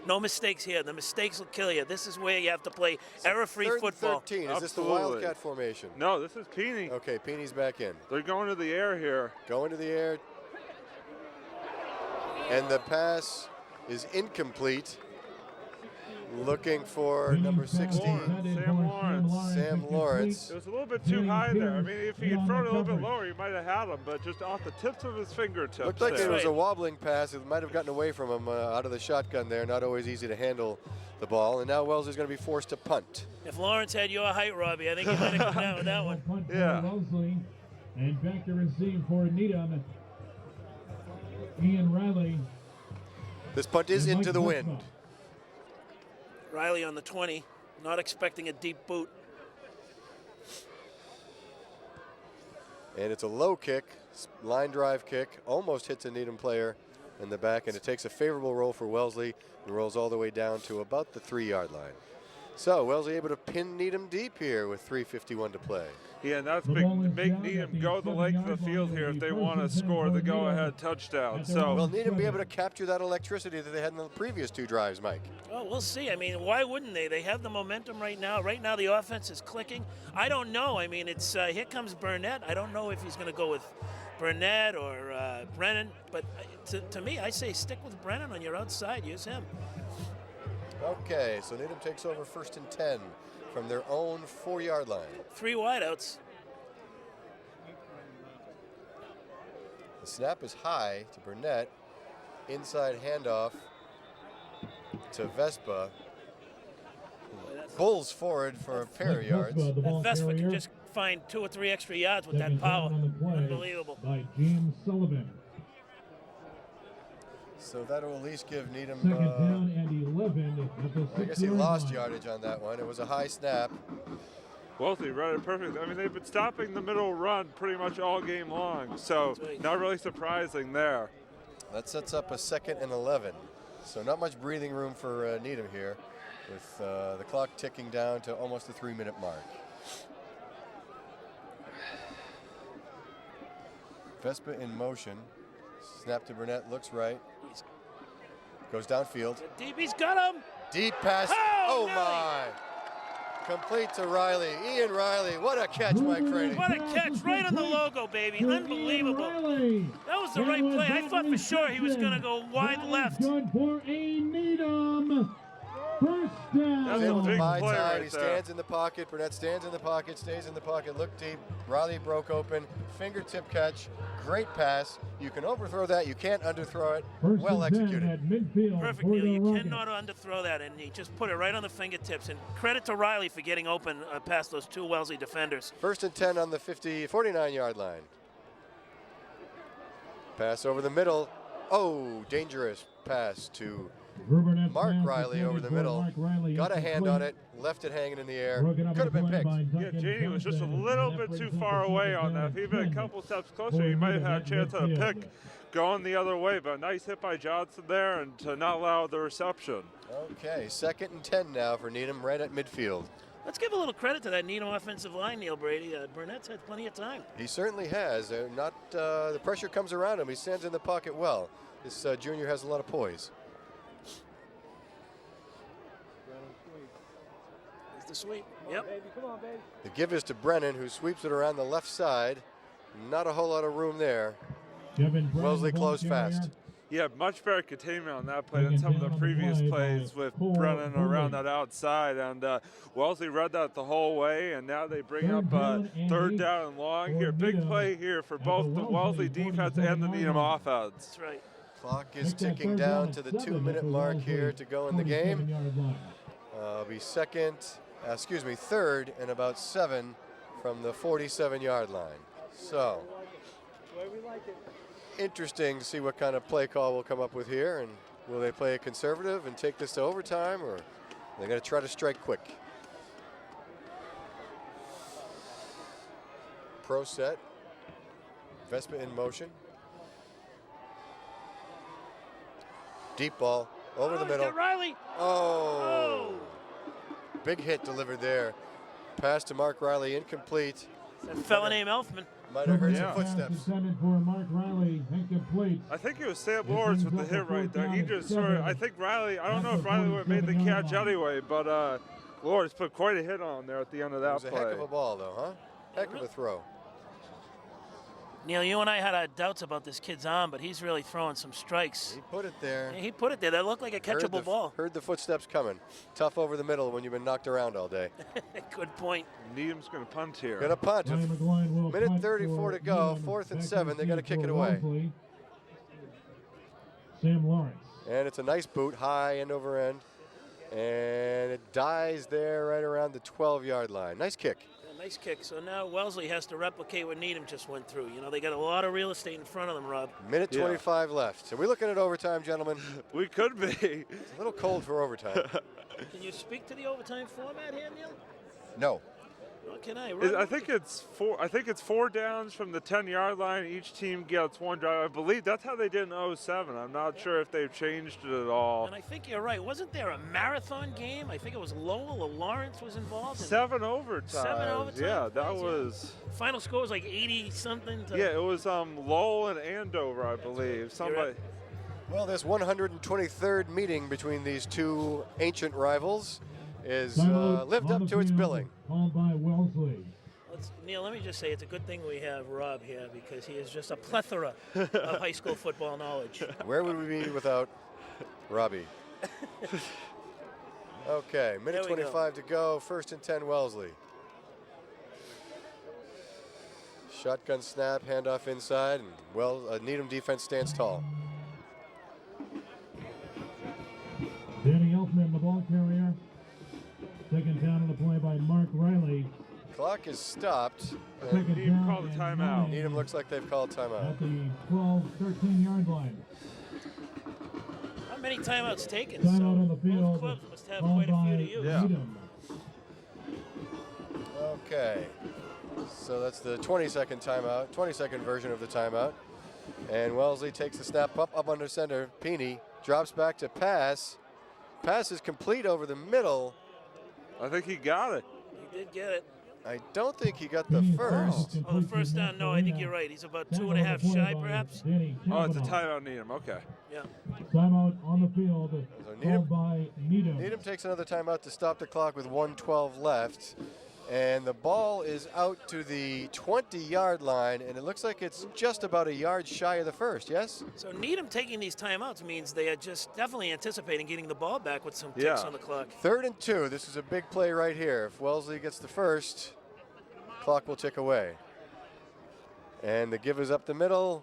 No mistakes here. The mistakes will kill you. This is where you have to play error-free 3rd and football. 13. Is this the Absolutely. Wildcat formation? No, this is Peeny. Okay, Peeny's back in. They're going to the air here. Going to the air. And the pass is incomplete. Looking for number 16. Sam Lawrence. Sam Lawrence. It was a little bit too high there. I mean, if he had thrown it a little bit lower, he might have had him, but just off the tips of his fingertips. Looked like there. it was a wobbling pass. It might have gotten away from him out of the shotgun there. Not always easy to handle the ball. And now Wellesley's going to be forced to punt. If Lawrence had your height, Robbie, I think he might have come down with that one. Punt for Yeah. Wellesley. And back to receive for Needham. Ian Riley. This punt is and into Mike the Butzma. wind. Riley on the 20, not expecting a deep boot. And it's a low kick, line drive kick. Almost hits a Needham player in the back, and it takes a favorable roll for Wellesley and rolls all the way down to about the 3-yard line. So Wellesley able to pin Needham deep here with 3:51 to play. Yeah, and that's big, make Needham go the length of the field here if they want to score the go-ahead touchdown. So will Needham be able to capture that electricity that they had in the previous 2 drives, Mike? Oh, we'll see. I mean, why wouldn't they? They have the momentum right now. Right now, the offense is clicking. I don't know. I mean, it's here comes Burnett. I don't know if he's going to go with Burnett or Brennan. But to me, I say stick with Brennan on your outside. Use him. Okay, so Needham takes over 1st and 10 from their own 4-yard line. 3 wideouts. The snap is high to Burnett. Inside handoff to Vespa. Bulls forward for a pair of yards. That Vespa can just find 2 or 3 extra yards with that power. Unbelievable. By James Sullivan. So that'll at least give Needham, 2nd down and 11 at the I guess he lost yardage on that one. It was a high snap. Wellesley read it perfect. I mean, they've been stopping the middle run pretty much all game long, so not really surprising there. That sets up a 2nd and 11. So not much breathing room for Needham here, with the clock ticking down to almost the 3-minute mark. Vespa in motion. Snap to Burnett, looks right. Goes downfield. Deep, he's got him. Deep pass. Oh my. Complete to Riley. Ian Riley. What a catch, Mike Frady. What a catch. Right on the logo, baby. Unbelievable. That was the right play. I thought for sure he was going to go wide left. Good for a Needham. First down. That's a big By play time, right he there. stands in the pocket. Burnett stands in the pocket, stays in the pocket. Look deep. Riley broke open. Fingertip catch. Great pass. You can overthrow that. You can't underthrow it. Well executed. Perfect, Neil. You cannot underthrow that, and he just put it right on the fingertips. And credit to Riley for getting open past those 2 Wellesley defenders. 1st and 10 on the 49-yard line. Pass over the middle. Oh, dangerous pass to Mark Riley over the middle. Got a hand on it, left it hanging in the air. Could have been picked. Yeah, Janey was just a little bit too far away on that. If he'd been a couple steps closer, he might have had a chance at a pick going the other way. But nice hit by Johnson there, and to not allow the reception. Okay, 2nd and 10 now for Needham, right at midfield. Let's give a little credit to that Needham offensive line, Neil Brady. Burnett's had plenty of time. He certainly has. The pressure comes around him. He stands in the pocket well. This junior has a lot of poise. There's the sweep. Yep. The give is to Brennan, who sweeps it around the left side. Not a whole lot of room there. Wellesley closed fast. Yeah, much better containment on that play than some of the previous plays with Brennan around that outside. And Wellesley read that the whole way, and now they bring up 3rd down and long here. Big play here for both the Wellesley defense and the Needham offense. That's right. Clock is ticking down to the 2-minute mark here to go in the game. Be 3rd and about 7 from the 47-yard line. So, interesting to see what kind of play call we'll come up with here, and will they play a conservative and take this to overtime, or they're going to try to strike quick? Pro set. Vespa in motion. Deep ball over the middle. Riley. Oh. Big hit delivered there. Pass to Mark Riley, incomplete. That fella named Elfman. Might have heard some footsteps. For Mark Riley, incomplete. I think it was Sam Lawrence with the hit right there. He just sort of, I think Riley, I don't know if Riley would have made the catch anyway, but Lawrence put quite a hit on there at the end of that It was play. a heck of a ball, though, huh? Heck of a throw. Neil, you and I had our doubts about this kid's arm, but he's really throwing some strikes. He put it there. Yeah, he put it there. That looked like a catchable ball. Heard the footsteps coming. Tough over the middle when you've been knocked around all day. Good point. Needham's going to punt here. Gonna punt. Minute 34 to go. 4th and 7. They got to kick it away. Sam Lawrence. And it's a nice boot, high end over end. And it dies there right around the 12-yard line. Nice kick. Nice kick. So now Wellesley has to replicate what Needham just went through. You know, they got a lot of real estate in front of them, Rob. Minute 25 left. Are we looking at overtime, gentlemen? We could be. It's a little cold for overtime. Can you speak to the overtime format here, Neil? No. What can I? I think it's 4. I think it's 4 downs from the 10-yard line. Each team gets 1 drive. I believe that's how they did in 07. I'm not sure if they've changed it at all. And I think you're right. Wasn't there a marathon game? I think it was Lowell or Lawrence was involved. 7 overtimes. 7 overtimes. Yeah, that was. Final score was like 80 something. Yeah, it was Lowell and Andover, I believe. Somebody. Well, this 123rd meeting between these two ancient rivals is lived up to its billing. Called by Wellesley. Neil, let me just say it's a good thing we have Rob here because he is just a plethora of high school football knowledge. Where would we be without Robbie? Okay, minute 25 to go. 1st and 10, Wellesley. Shotgun snap, handoff inside, and Needham defense stands tall. Danny Elfman, the ball carrier. Taken down on the play by Mark Riley. Clock is stopped. Needham called a timeout. Needham looks like they've called timeout. At the 12, 13-yard line. How many timeouts taken? Timeout So on the field. both clubs must have quite a few to use. Yeah. Needham. Okay. So that's the 20-second timeout, 20-second version of the timeout. And Wellesley takes the snap up under center. Peeney drops back to pass. Pass is complete over the middle. I think he got it. He did get it. I don't think he got the first. Oh, the first down? No, I think you're right. He's about 2.5 shy, perhaps. Oh, it's a timeout, Needham. Okay. Yeah. Timeout on the field. Needham, Called by Needham. Needham takes another timeout to stop the clock with 1:12 left. And the ball is out to the 20-yard line, and it looks like it's just about a yard shy of the first, yes? So Needham taking these timeouts means they are just definitely anticipating getting the ball back with some ticks on the clock. 3rd and 2. This is a big play right here. If Wellesley gets the first, clock will tick away. And the give is up the middle,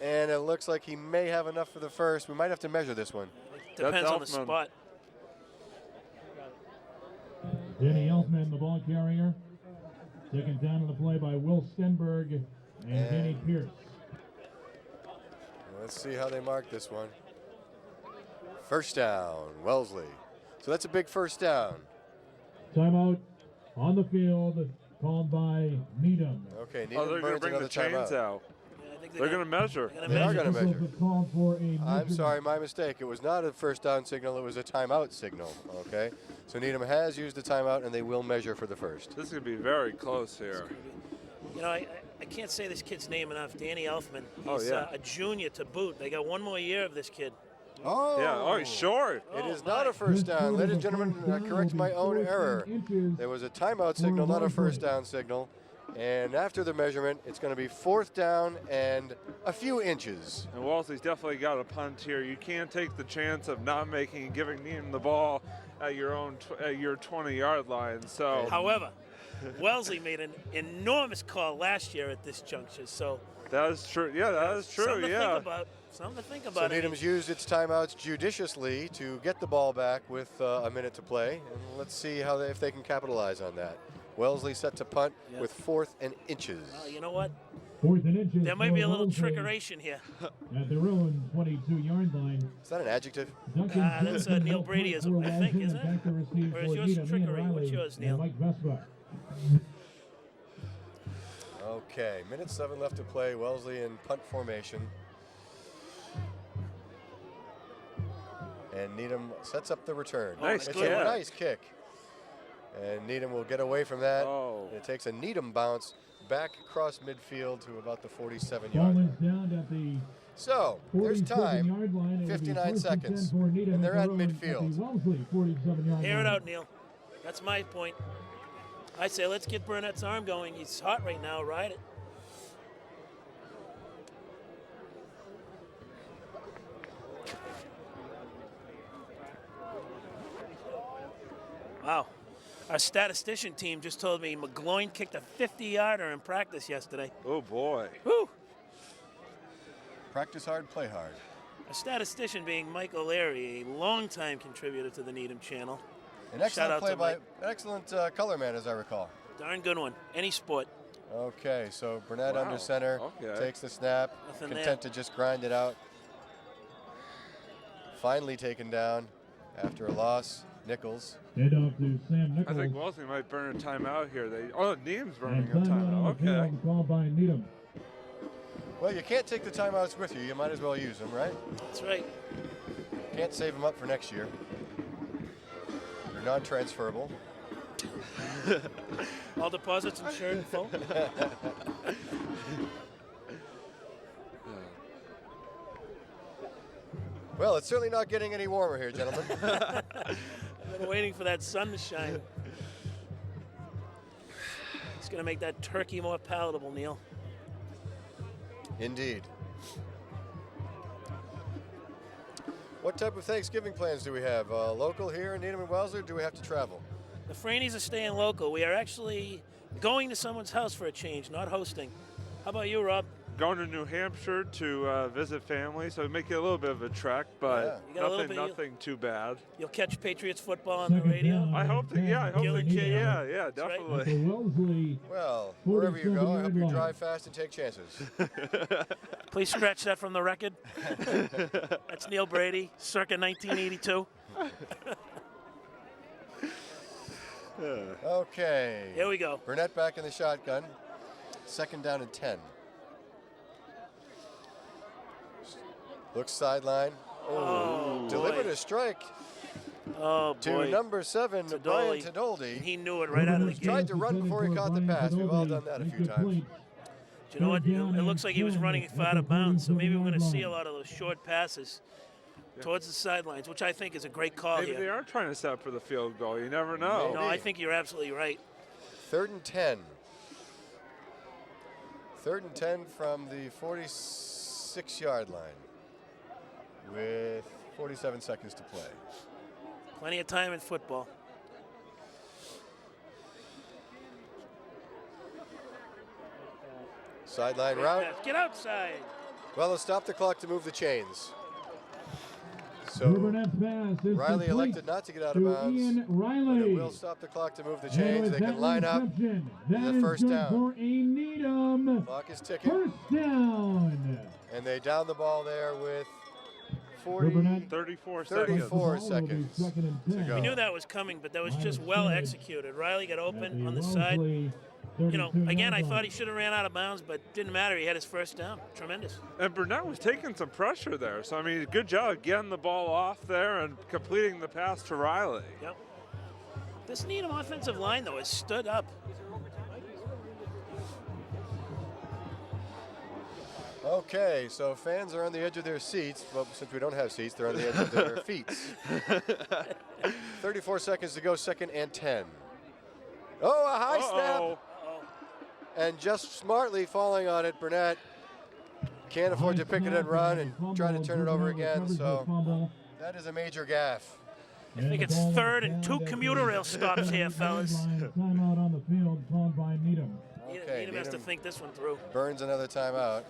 and it looks like he may have enough for the first. We might have to measure this one. Depends on the spot. Danny Elfman, the ball carrier. Taken down on the play by Will Stenberg and Danny Pierce. Let's see how they mark this one. First down, Wellesley. So that's a big first down. Timeout on the field called by Needham. Okay, Oh, they're going to bring the chains out. Yeah, I think They're going to measure. They are going to measure. Called for a I'm sorry, my mistake. It was not a first down signal, it was a timeout signal, okay? So Needham has used the timeout, and they will measure for the first. This is going to be very close here. You know, I can't say this kid's name enough. Danny Elfman. He's Oh, yeah. a junior to boot. They got 1 more year of this kid. Oh! Yeah, oh, he's short. It is not a first down. Ladies and gentlemen, I correct my own error. There was a timeout signal, not a first down signal. And after the measurement, it's going to be 4th down and a few inches. And Wellesley's definitely got a punt here. You can't take the chance of not making and giving Needham the ball at your own at your 20-yard line. So, However, Wellesley made an enormous call last year at this juncture. So that is true. Yeah, that is true. something Yeah. to think about. Something to think So about. Needham's used its timeouts judiciously to get the ball back with a minute to play. And let's see how if they can capitalize on that. Wellesley set to punt with 4th and inches. You know what? 4th and inches. There might be a little Wellesley trickeration here. At their own 22-yard line. Is that an adjective? That's Neil Bradyism, I think, isn't it? Or is yours trickery? What's yours, Neil? Mike Vespa. Okay, minute 7 left to play. Wellesley in punt formation. And Needham sets up the return. Nice It's kick. a nice kick. And Needham will get away from that. Oh. It takes a Needham bounce back across midfield to about the 47-yard Ball line. is down at the So, there's time, 47-yard line. It'll be 59 first and seconds, 10 for Needham and they're their at own midfield. the Wellesley 47-yard Air line. it out, Neil. That's my point. I say let's get Burnett's arm going. He's hot right now. Ride it. Wow. Our statistician team just told me McGloin kicked a 50-yarder in practice yesterday. Oh boy. Woo! Practice hard, play hard. A statistician being Mike O'Leary, a longtime contributor to the Needham channel. An Shout excellent out play to by Mike. an excellent color man, as I recall. Darn good one. Any sport. Okay, so Burnett Wow, under center, okay. takes the snap, Nothing content to just grind it out. Finally taken down after a loss. Nichols. Handoff to Sam I Nichols. think Wellesley might burn a timeout here. Needham's burning And a timeout on timeout. the field Okay. called by Needham. Well, you can't take the timeouts with you. You might as well use them, right? That's right. Can't save them up for next year. They're non-transferable. All deposits insured in full. Well, it's certainly not getting any warmer here, gentlemen. I've been waiting for that sun to shine. It's going to make that turkey more palatable, Neil. Indeed. What type of Thanksgiving plans do we have? Local here in Needham and Wellesley, or do we have to travel? The Franeys are staying local. We are actually going to someone's house for a change, not hosting. How about you, Rob? Going to New Hampshire to visit family, so it'll make it a little bit of a trek, but You got a little bit- nothing too bad. You'll catch Patriots football on the Second radio. down. I hope that, yeah, I hope Gilly that, Key. yeah, That's right. definitely. For Wellesley, Well, wherever you go, I hope you 47-yard drive fast and take chances. Please scratch that from the record. That's Neil Brady, circa 1982. Okay. Here we go. Burnett back in the shotgun. Second down and 10. Looks sideline. Oh, Delivered boy. a strike Oh, to boy. number 7, Brian And Tadoldi. he knew it right out of the Tried gate. to run before he caught the pass. We've all done that a few times. Do you know what? It looks like he was running out of bounds, so maybe we're going to see a lot of those short passes towards the sidelines, which I think is a great call Maybe they here. are trying to set for the field goal. You never know. No, I think you're absolutely right. Third and 10. Third and 10 from the 46-yard line with 47 seconds to play. Plenty of time in football. Sideline route. Get outside. Well, they'll stop the clock to move the chains. So Burnett's pass is Riley complete elected not to get out of to bounds. Ian But Riley. it will stop the clock to move the And chains. with They that can line up. reception, that the is first good down. for a Needham Clock is ticking. first down. And they down the ball there with 40. Burnett 34 34 seconds. seconds Second and to 10. go. We knew that was coming, but that was just Minus well 10. executed. Riley got At open on the side. Wellesley You know, 32 again, I yard thought line. he should have ran out of bounds, but didn't matter. He had his first down. Tremendous. And Burnett was taking some pressure there. So, I mean, good job getting the ball off there and completing the pass to Riley. Yep. This Needham offensive line, though, has stood up. Okay, so fans are on the edge of their seats. Well, since we don't have seats, they're on the edge of their feet. 34 seconds to go, second and 10. Oh, a high snap. And just smartly falling on it, Burnett can't afford to pick it and run and try to turn it over again. So that is a major gaffe. I think it's third and 2 commuter rail stops here, fellas. Timeout on the field called by Needham. Okay, Needham has to Needham think this one through. burns another timeout.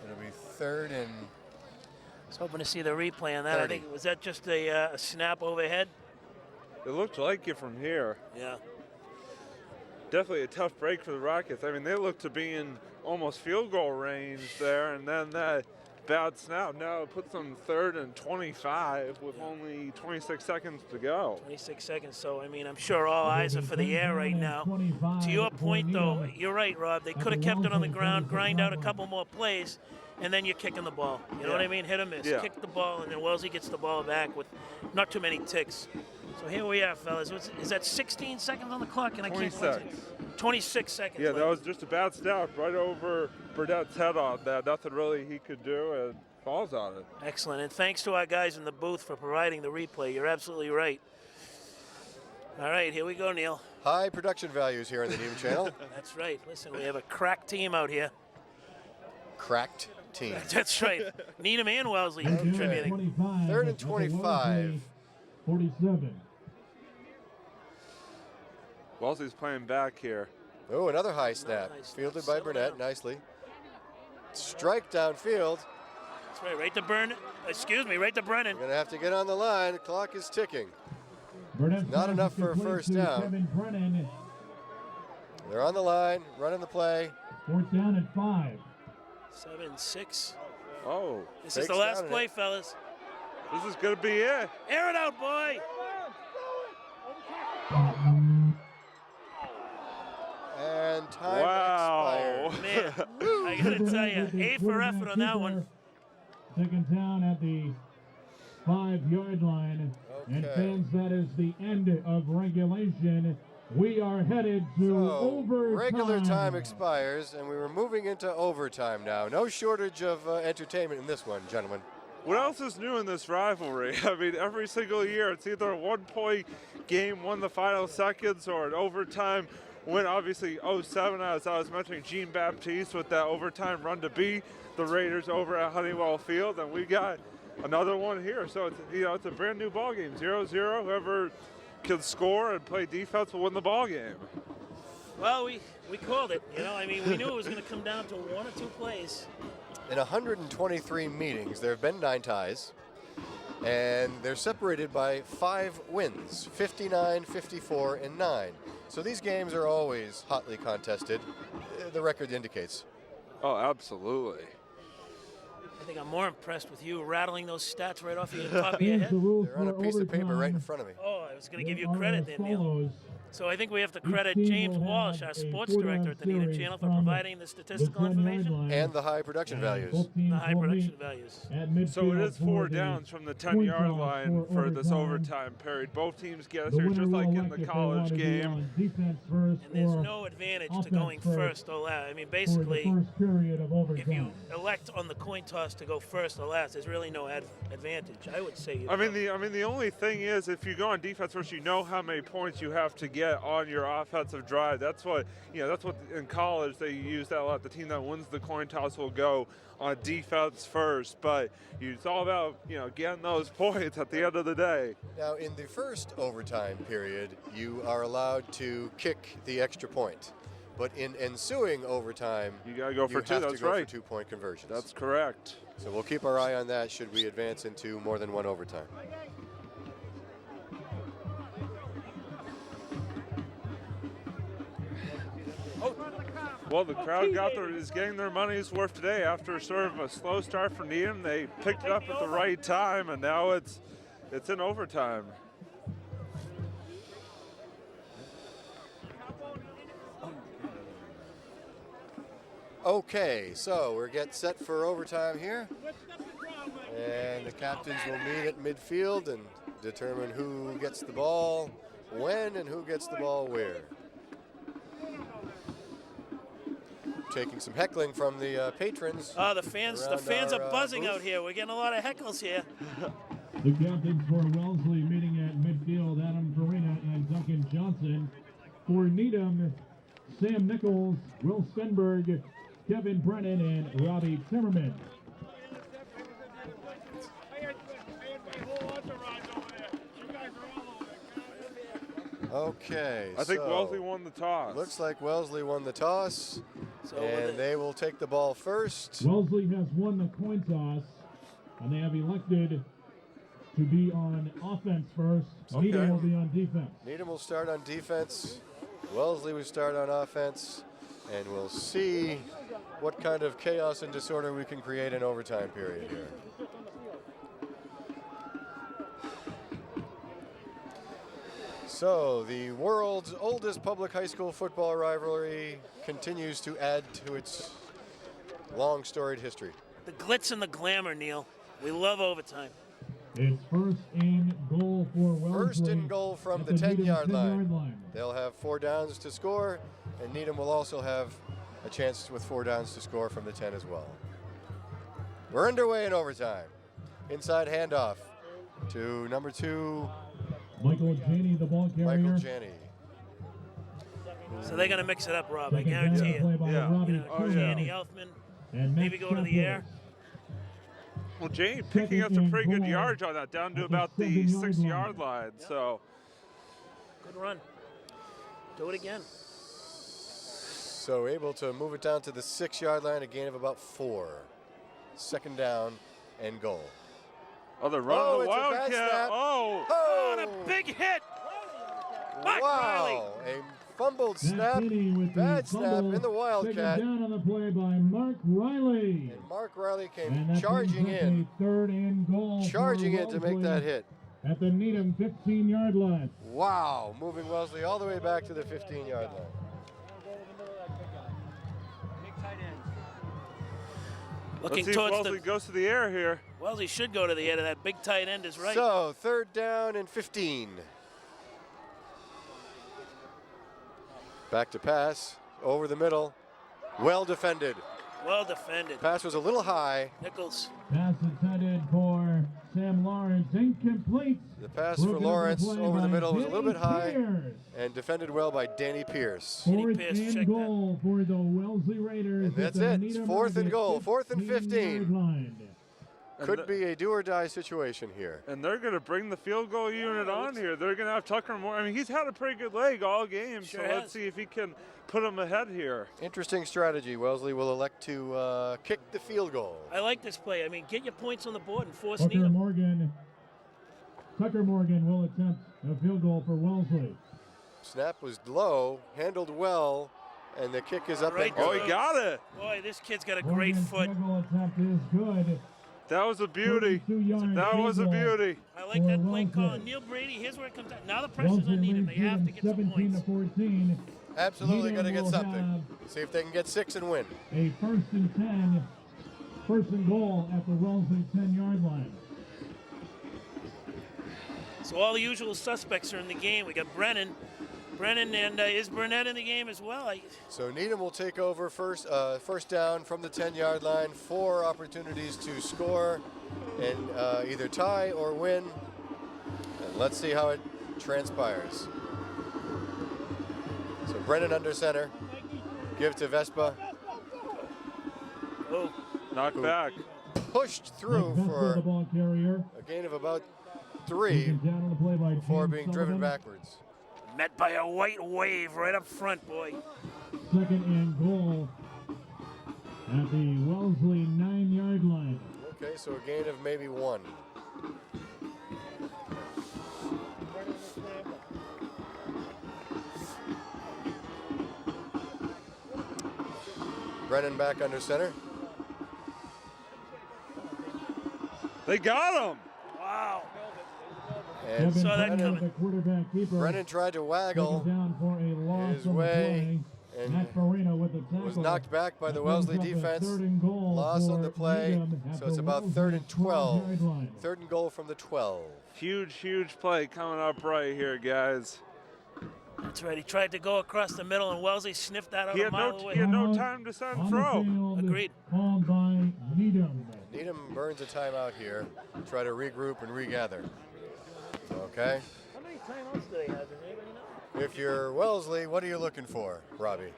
It'll be third and I was hoping to see the replay on that. 30. I think, was that just a snap overhead? It looked like it from here. Yeah. Definitely a tough break for the Rockets. I mean, they looked to be in almost field goal range there, and then that bad snap. Now it puts them third and 25 with only 26 seconds to go. 26 seconds. So, I mean, I'm sure all eyes are for the air right now. To your point, though, you're right, Rob. They could have kept it on the ground, grind out a couple more plays, and then you're kicking the ball. You know what I mean? Hit or miss. Yeah. Kick the ball, and then Wellesley gets the ball back with not too many ticks. So here we are, fellas. Is that 16 seconds on the clock? And I can't 26. 26 seconds. Yeah, left. that was just a bad snap right over Burnett's head on that. Nothing really he could do, and falls on it. Excellent. And thanks to our guys in the booth for providing the replay. You're absolutely right. All right, here we go, Neil. high production values here on the Needham channel. That's right. Listen, we have a crack team out here. Cracked team. That's right. Needham and Wellesley contributing. Third and 25. 47. Wellesley's playing back here. Oh, another high snap. Nice. Fielded by Settle Burnett down. nicely. Strike downfield. That's right. Right to Brennan. Excuse me, right to Brennan. We're going to have to get on the line. The clock is ticking. Burnett's Not pass enough is for a complete first to down. Kevin Brennan. They're on the line, running the play. Fourth down and 5. 7-6. Oh, This is Fakes the last down play, it. fellas. this is going to be it. Air it out, boy. and time Wow. expired. Man, I gotta tell you, A for effort on that one. Taken down at the 5-yard line. And Okay. fans, that is the end of regulation. We are headed to So, overtime. regular time expires, and we were moving into overtime now. No shortage of entertainment in this one, gentlemen. What else is new in this rivalry? I mean, every single year it's either a 1-point game, won the final seconds, or an overtime win. Obviously, 07, as I was mentioning, Jean Baptiste with that overtime run to beat the Raiders over at Honeywell Field, and we got another one here. So it's, it's a brand new ball game, 0-0. Whoever can score and play defense will win the ball game. Well, we called it. I mean, we knew it was going to come down to 1 or 2 plays. In 123 meetings, there have been 9 ties, and they're separated by 5 wins, 59, 54, and 9. So these games are always hotly contested, the record indicates. Oh, absolutely. I think I'm more impressed with you rattling those stats right off of the top of your head. They're on a piece of paper right in front of me. Oh, I was going to give you credit there, Neil. So I think we have to credit James Walsh, our sports director at the Needham Channel, for providing the statistical information And the high production values. the high production values. So it is 4 downs from the 10-yard line for this overtime period. Both teams get us here just like in the college game. And there's no advantage to going first or last. I mean, basically, if you elect on the coin toss to go first or last, there's really no advantage. I would say. I mean, the only thing is, if you go on defense first, you know how many points you have to get on your offensive drive. That's what in college they use that a lot. The team that wins the coin toss will go on defense first, but it's all about getting those points at the end of the day. Now, in the first overtime period, you are allowed to kick the extra point, but in ensuing overtime, You gotta go for 2. have That's to go right. for 2-point conversions. That's correct. So we'll keep our eye on that should we advance into more than 1 overtime. Well, the crowd is getting their money's worth today after sort of a slow start for Needham. They picked it up at the right time, and now it's in overtime. Okay, so we're getting set for overtime here. And the captains will meet at midfield and determine who gets the ball when and who gets the ball where. Taking some heckling from the patrons. Oh, the fans are buzzing booth. out here. We're getting a lot of heckles here. The captains for Wellesley meeting at midfield, Adam Farina and Duncan Johnson. For Needham, Sam Nichols, Will Stenberg, Kevin Brennan, and Robbie Timmerman. Okay, I think so Wellesley won the toss. looks like Wellesley won the toss, So and they will take the ball first. Wellesley has won the coin toss, and they have elected to be on offense first. Okay. Needham will be on defense. Needham will start on defense. Wellesley will start on offense, and we'll see what kind of chaos and disorder we can create in overtime period here. So the world's oldest public high school football rivalry continues to add to its long storied history. the glitz and the glamour, Neil. We love overtime. It's first and goal for Wellesley. First and goal from at the 10-yard 10-yard line. They'll have 4 downs to score, and Needham will also have a chance with 4 downs to score from the 10 as well. We're underway in overtime. Inside handoff to number 2, Michael Janney, the ball carrier. Michael Janney. So they're going to mix it up, Rob. I Second guarantee down play you. by Yeah. Robbie Oh, Tillman. yeah. Danny Elfman, And maybe Max go to the Sheffield. air. Well, Jane picking up some pretty good yardage on that, down to At the about the 7-yard 6-yard line. So Good run. Do it again. So able to move it down to the 6-yard line, a gain of about 4. Second down and goal. oh, they're running Oh, the it's a bad Wildcat. snap. Oh, Oh, and a big hit. Mark Riley. Wow, a fumbled Matt snap, Finney with the bad snap fumble, in the taken Wildcat. down on the play by Mark Riley. And Mark Riley And came that charging brings up in, a third and goal for charging in to make Wellesley that hit. at the Needham 15-yard line. Wow, moving Wellesley all the way back to the 15-yard line. Looking Let's see if towards Wellesley goes to the air here. Wellesley should go to the end of that big tight end is right. So 3rd down and 15. Back to pass, over the middle, well defended. Well defended. Pass was a little high. Nichols. Pass intended for Sam Lawrence, incomplete. The pass for Lawrence over the middle was a little bit high and defended well by Danny Pierce. Fourth Pierce, and check goal for the Wellesley Raiders. And that's it. It's 4th and goal, 4th and 15. Could be a do or die situation here. And they're going to bring the field goal unit on here. They're going to have Tucker Moore. I mean, he's had a pretty good leg all game, Sure so has. let's see if he can put him ahead here. Interesting strategy. Wellesley will elect to kick the field goal. I like this play. I mean, get your points on the board and force Tucker Needham. Morgan will attempt a field goal for Wellesley. Snap was low, handled well, and the kick is up Right and good. Oh, he got it. Boy, this kid's got a great Morgan's foot. field goal attempt is good. That was a beauty. 32-yard That was a field goal. beauty. I like that play Wellesley. call. Neil Brady, here's where it comes out. Now the pressure's Wellesley on Needham. leads They have to get some 17 to points. 14. Absolutely Needham going to get will something. See if they can get 6 and win. A 1st and 10, 1st and goal at the Wellesley 10-yard line. So all the usual suspects are in the game. We got Brennan. Brennan, and is Burnett in the game as well? So Needham will take over first down from the 10-yard line. 4 opportunities to score and either tie or win. And let's see how it transpires. So Brennan under center. Give to Vespa. Oh, Knock back. Pushed through The for ball carrier. a gain of about 3 Taken down on the play by before James being driven Sullivan. backwards. met by a white wave right up front, boy. 2nd and goal at the Wellesley 9-yard line. Okay, so a gain of maybe 1. Brennan back under center. They got him. Wow. And Kevin saw that Brennan, coming. the quarterback keeper, Brennan tried to taken waggle, down for a loss his on the way play. and Matt Farina with the tackle. was knocked back by the That Wellesley brings up a defense. 3rd and goal Loss on for the play, Needham at so it's the about Wellesley 3rd and 12. 12-yard line. 3rd and goal from the 12. Huge play coming up right here, guys. That's right. He tried to go across the middle, and Wellesley sniffed that out He a had mile no, away. he had no Timeout time to send On the throw. field, Agreed. Called by Needham. Needham burns a timeout here, try to regroup and regather. Okay. How many timeouts do they have? Does anybody know? If you're Wellesley, what are you looking for, Robbie?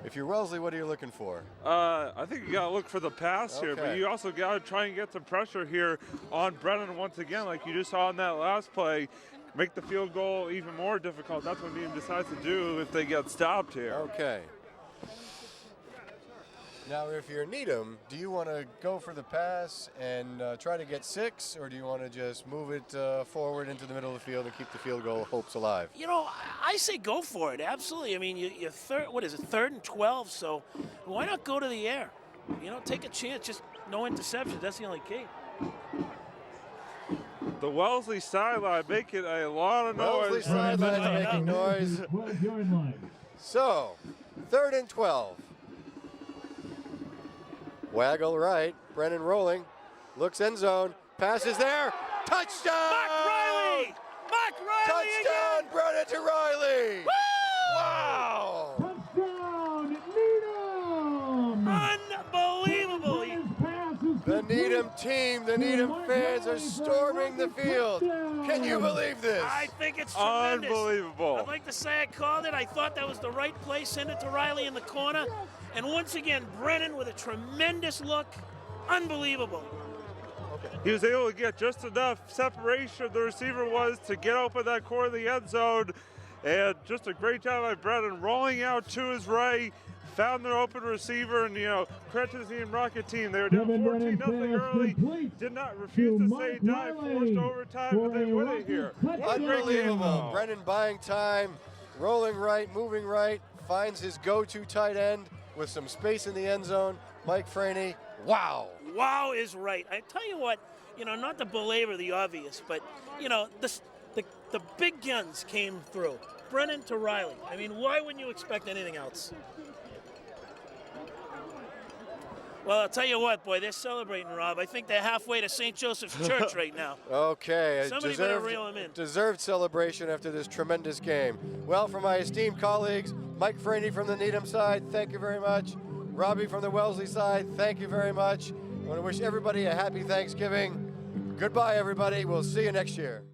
If you're Wellesley, what are you looking for? I think you got to look for the pass here, but Okay. you also got to try and get some pressure here on Brennan once again, like you just saw in that last play. Make the field goal even more difficult. That's what Needham decides to do if they get stopped here. Okay. Now, if you're Needham, do you want to go for the pass and try to get 6, or do you want to just move it forward into the middle of the field and keep the field goal hopes alive? You know, I say go for it. Absolutely. I mean, you're third. What is it? 3rd and 12. So why not go to the air? You know, take a chance. Just no interceptions. That's the only key. The Wellesley sideline making a lot of noise. Wellesley sideline making noise. 12-yard line. So, 3rd and 12. Waggle right, Brennan rolling, looks end zone, passes there, touchdown! Mark Riley! Mark Riley Touchdown, again! Brennan to Riley! Woo! Wow! Touchdown, Needham! Unbelievable! His pass is The complete. Needham team, the Needham fans are storming the field. Can you believe this? I think it's tremendous. Unbelievable. I'd like to say I called it. I thought that was the right play. Send it to Riley in the corner. And once again, Brennan with a tremendous look. Unbelievable. He was able to get just enough separation the receiver was to get open that corner of the end zone. And just a great job by Brennan rolling out to his right, found their open receiver, and credit to the Needham Rocket team. They were down Kevin 14-0 Brennan early. complete Did not refuse to say Mark die, Riley forced overtime, for but they a win it Rocket here. touchdown. Unbelievable. Brennan buying time, rolling right, moving right, finds his go-to tight end with some space in the end zone. Mike Franey, wow. Wow is right. I tell you what, not to belabor the obvious, but, the big guns came through. Brennan to Riley. I mean, why wouldn't you expect anything else? Well, I'll tell you what, boy, they're celebrating, Rob. I think they're halfway to St. Joseph's Church right now. Okay, Somebody better reel them in. Deserved celebration after this tremendous game. Well, for my esteemed colleagues, Mike Franey from the Needham side, thank you very much. Robbie from the Wellesley side, thank you very much. I want to wish everybody a happy Thanksgiving. Goodbye, everybody. We'll see you next year.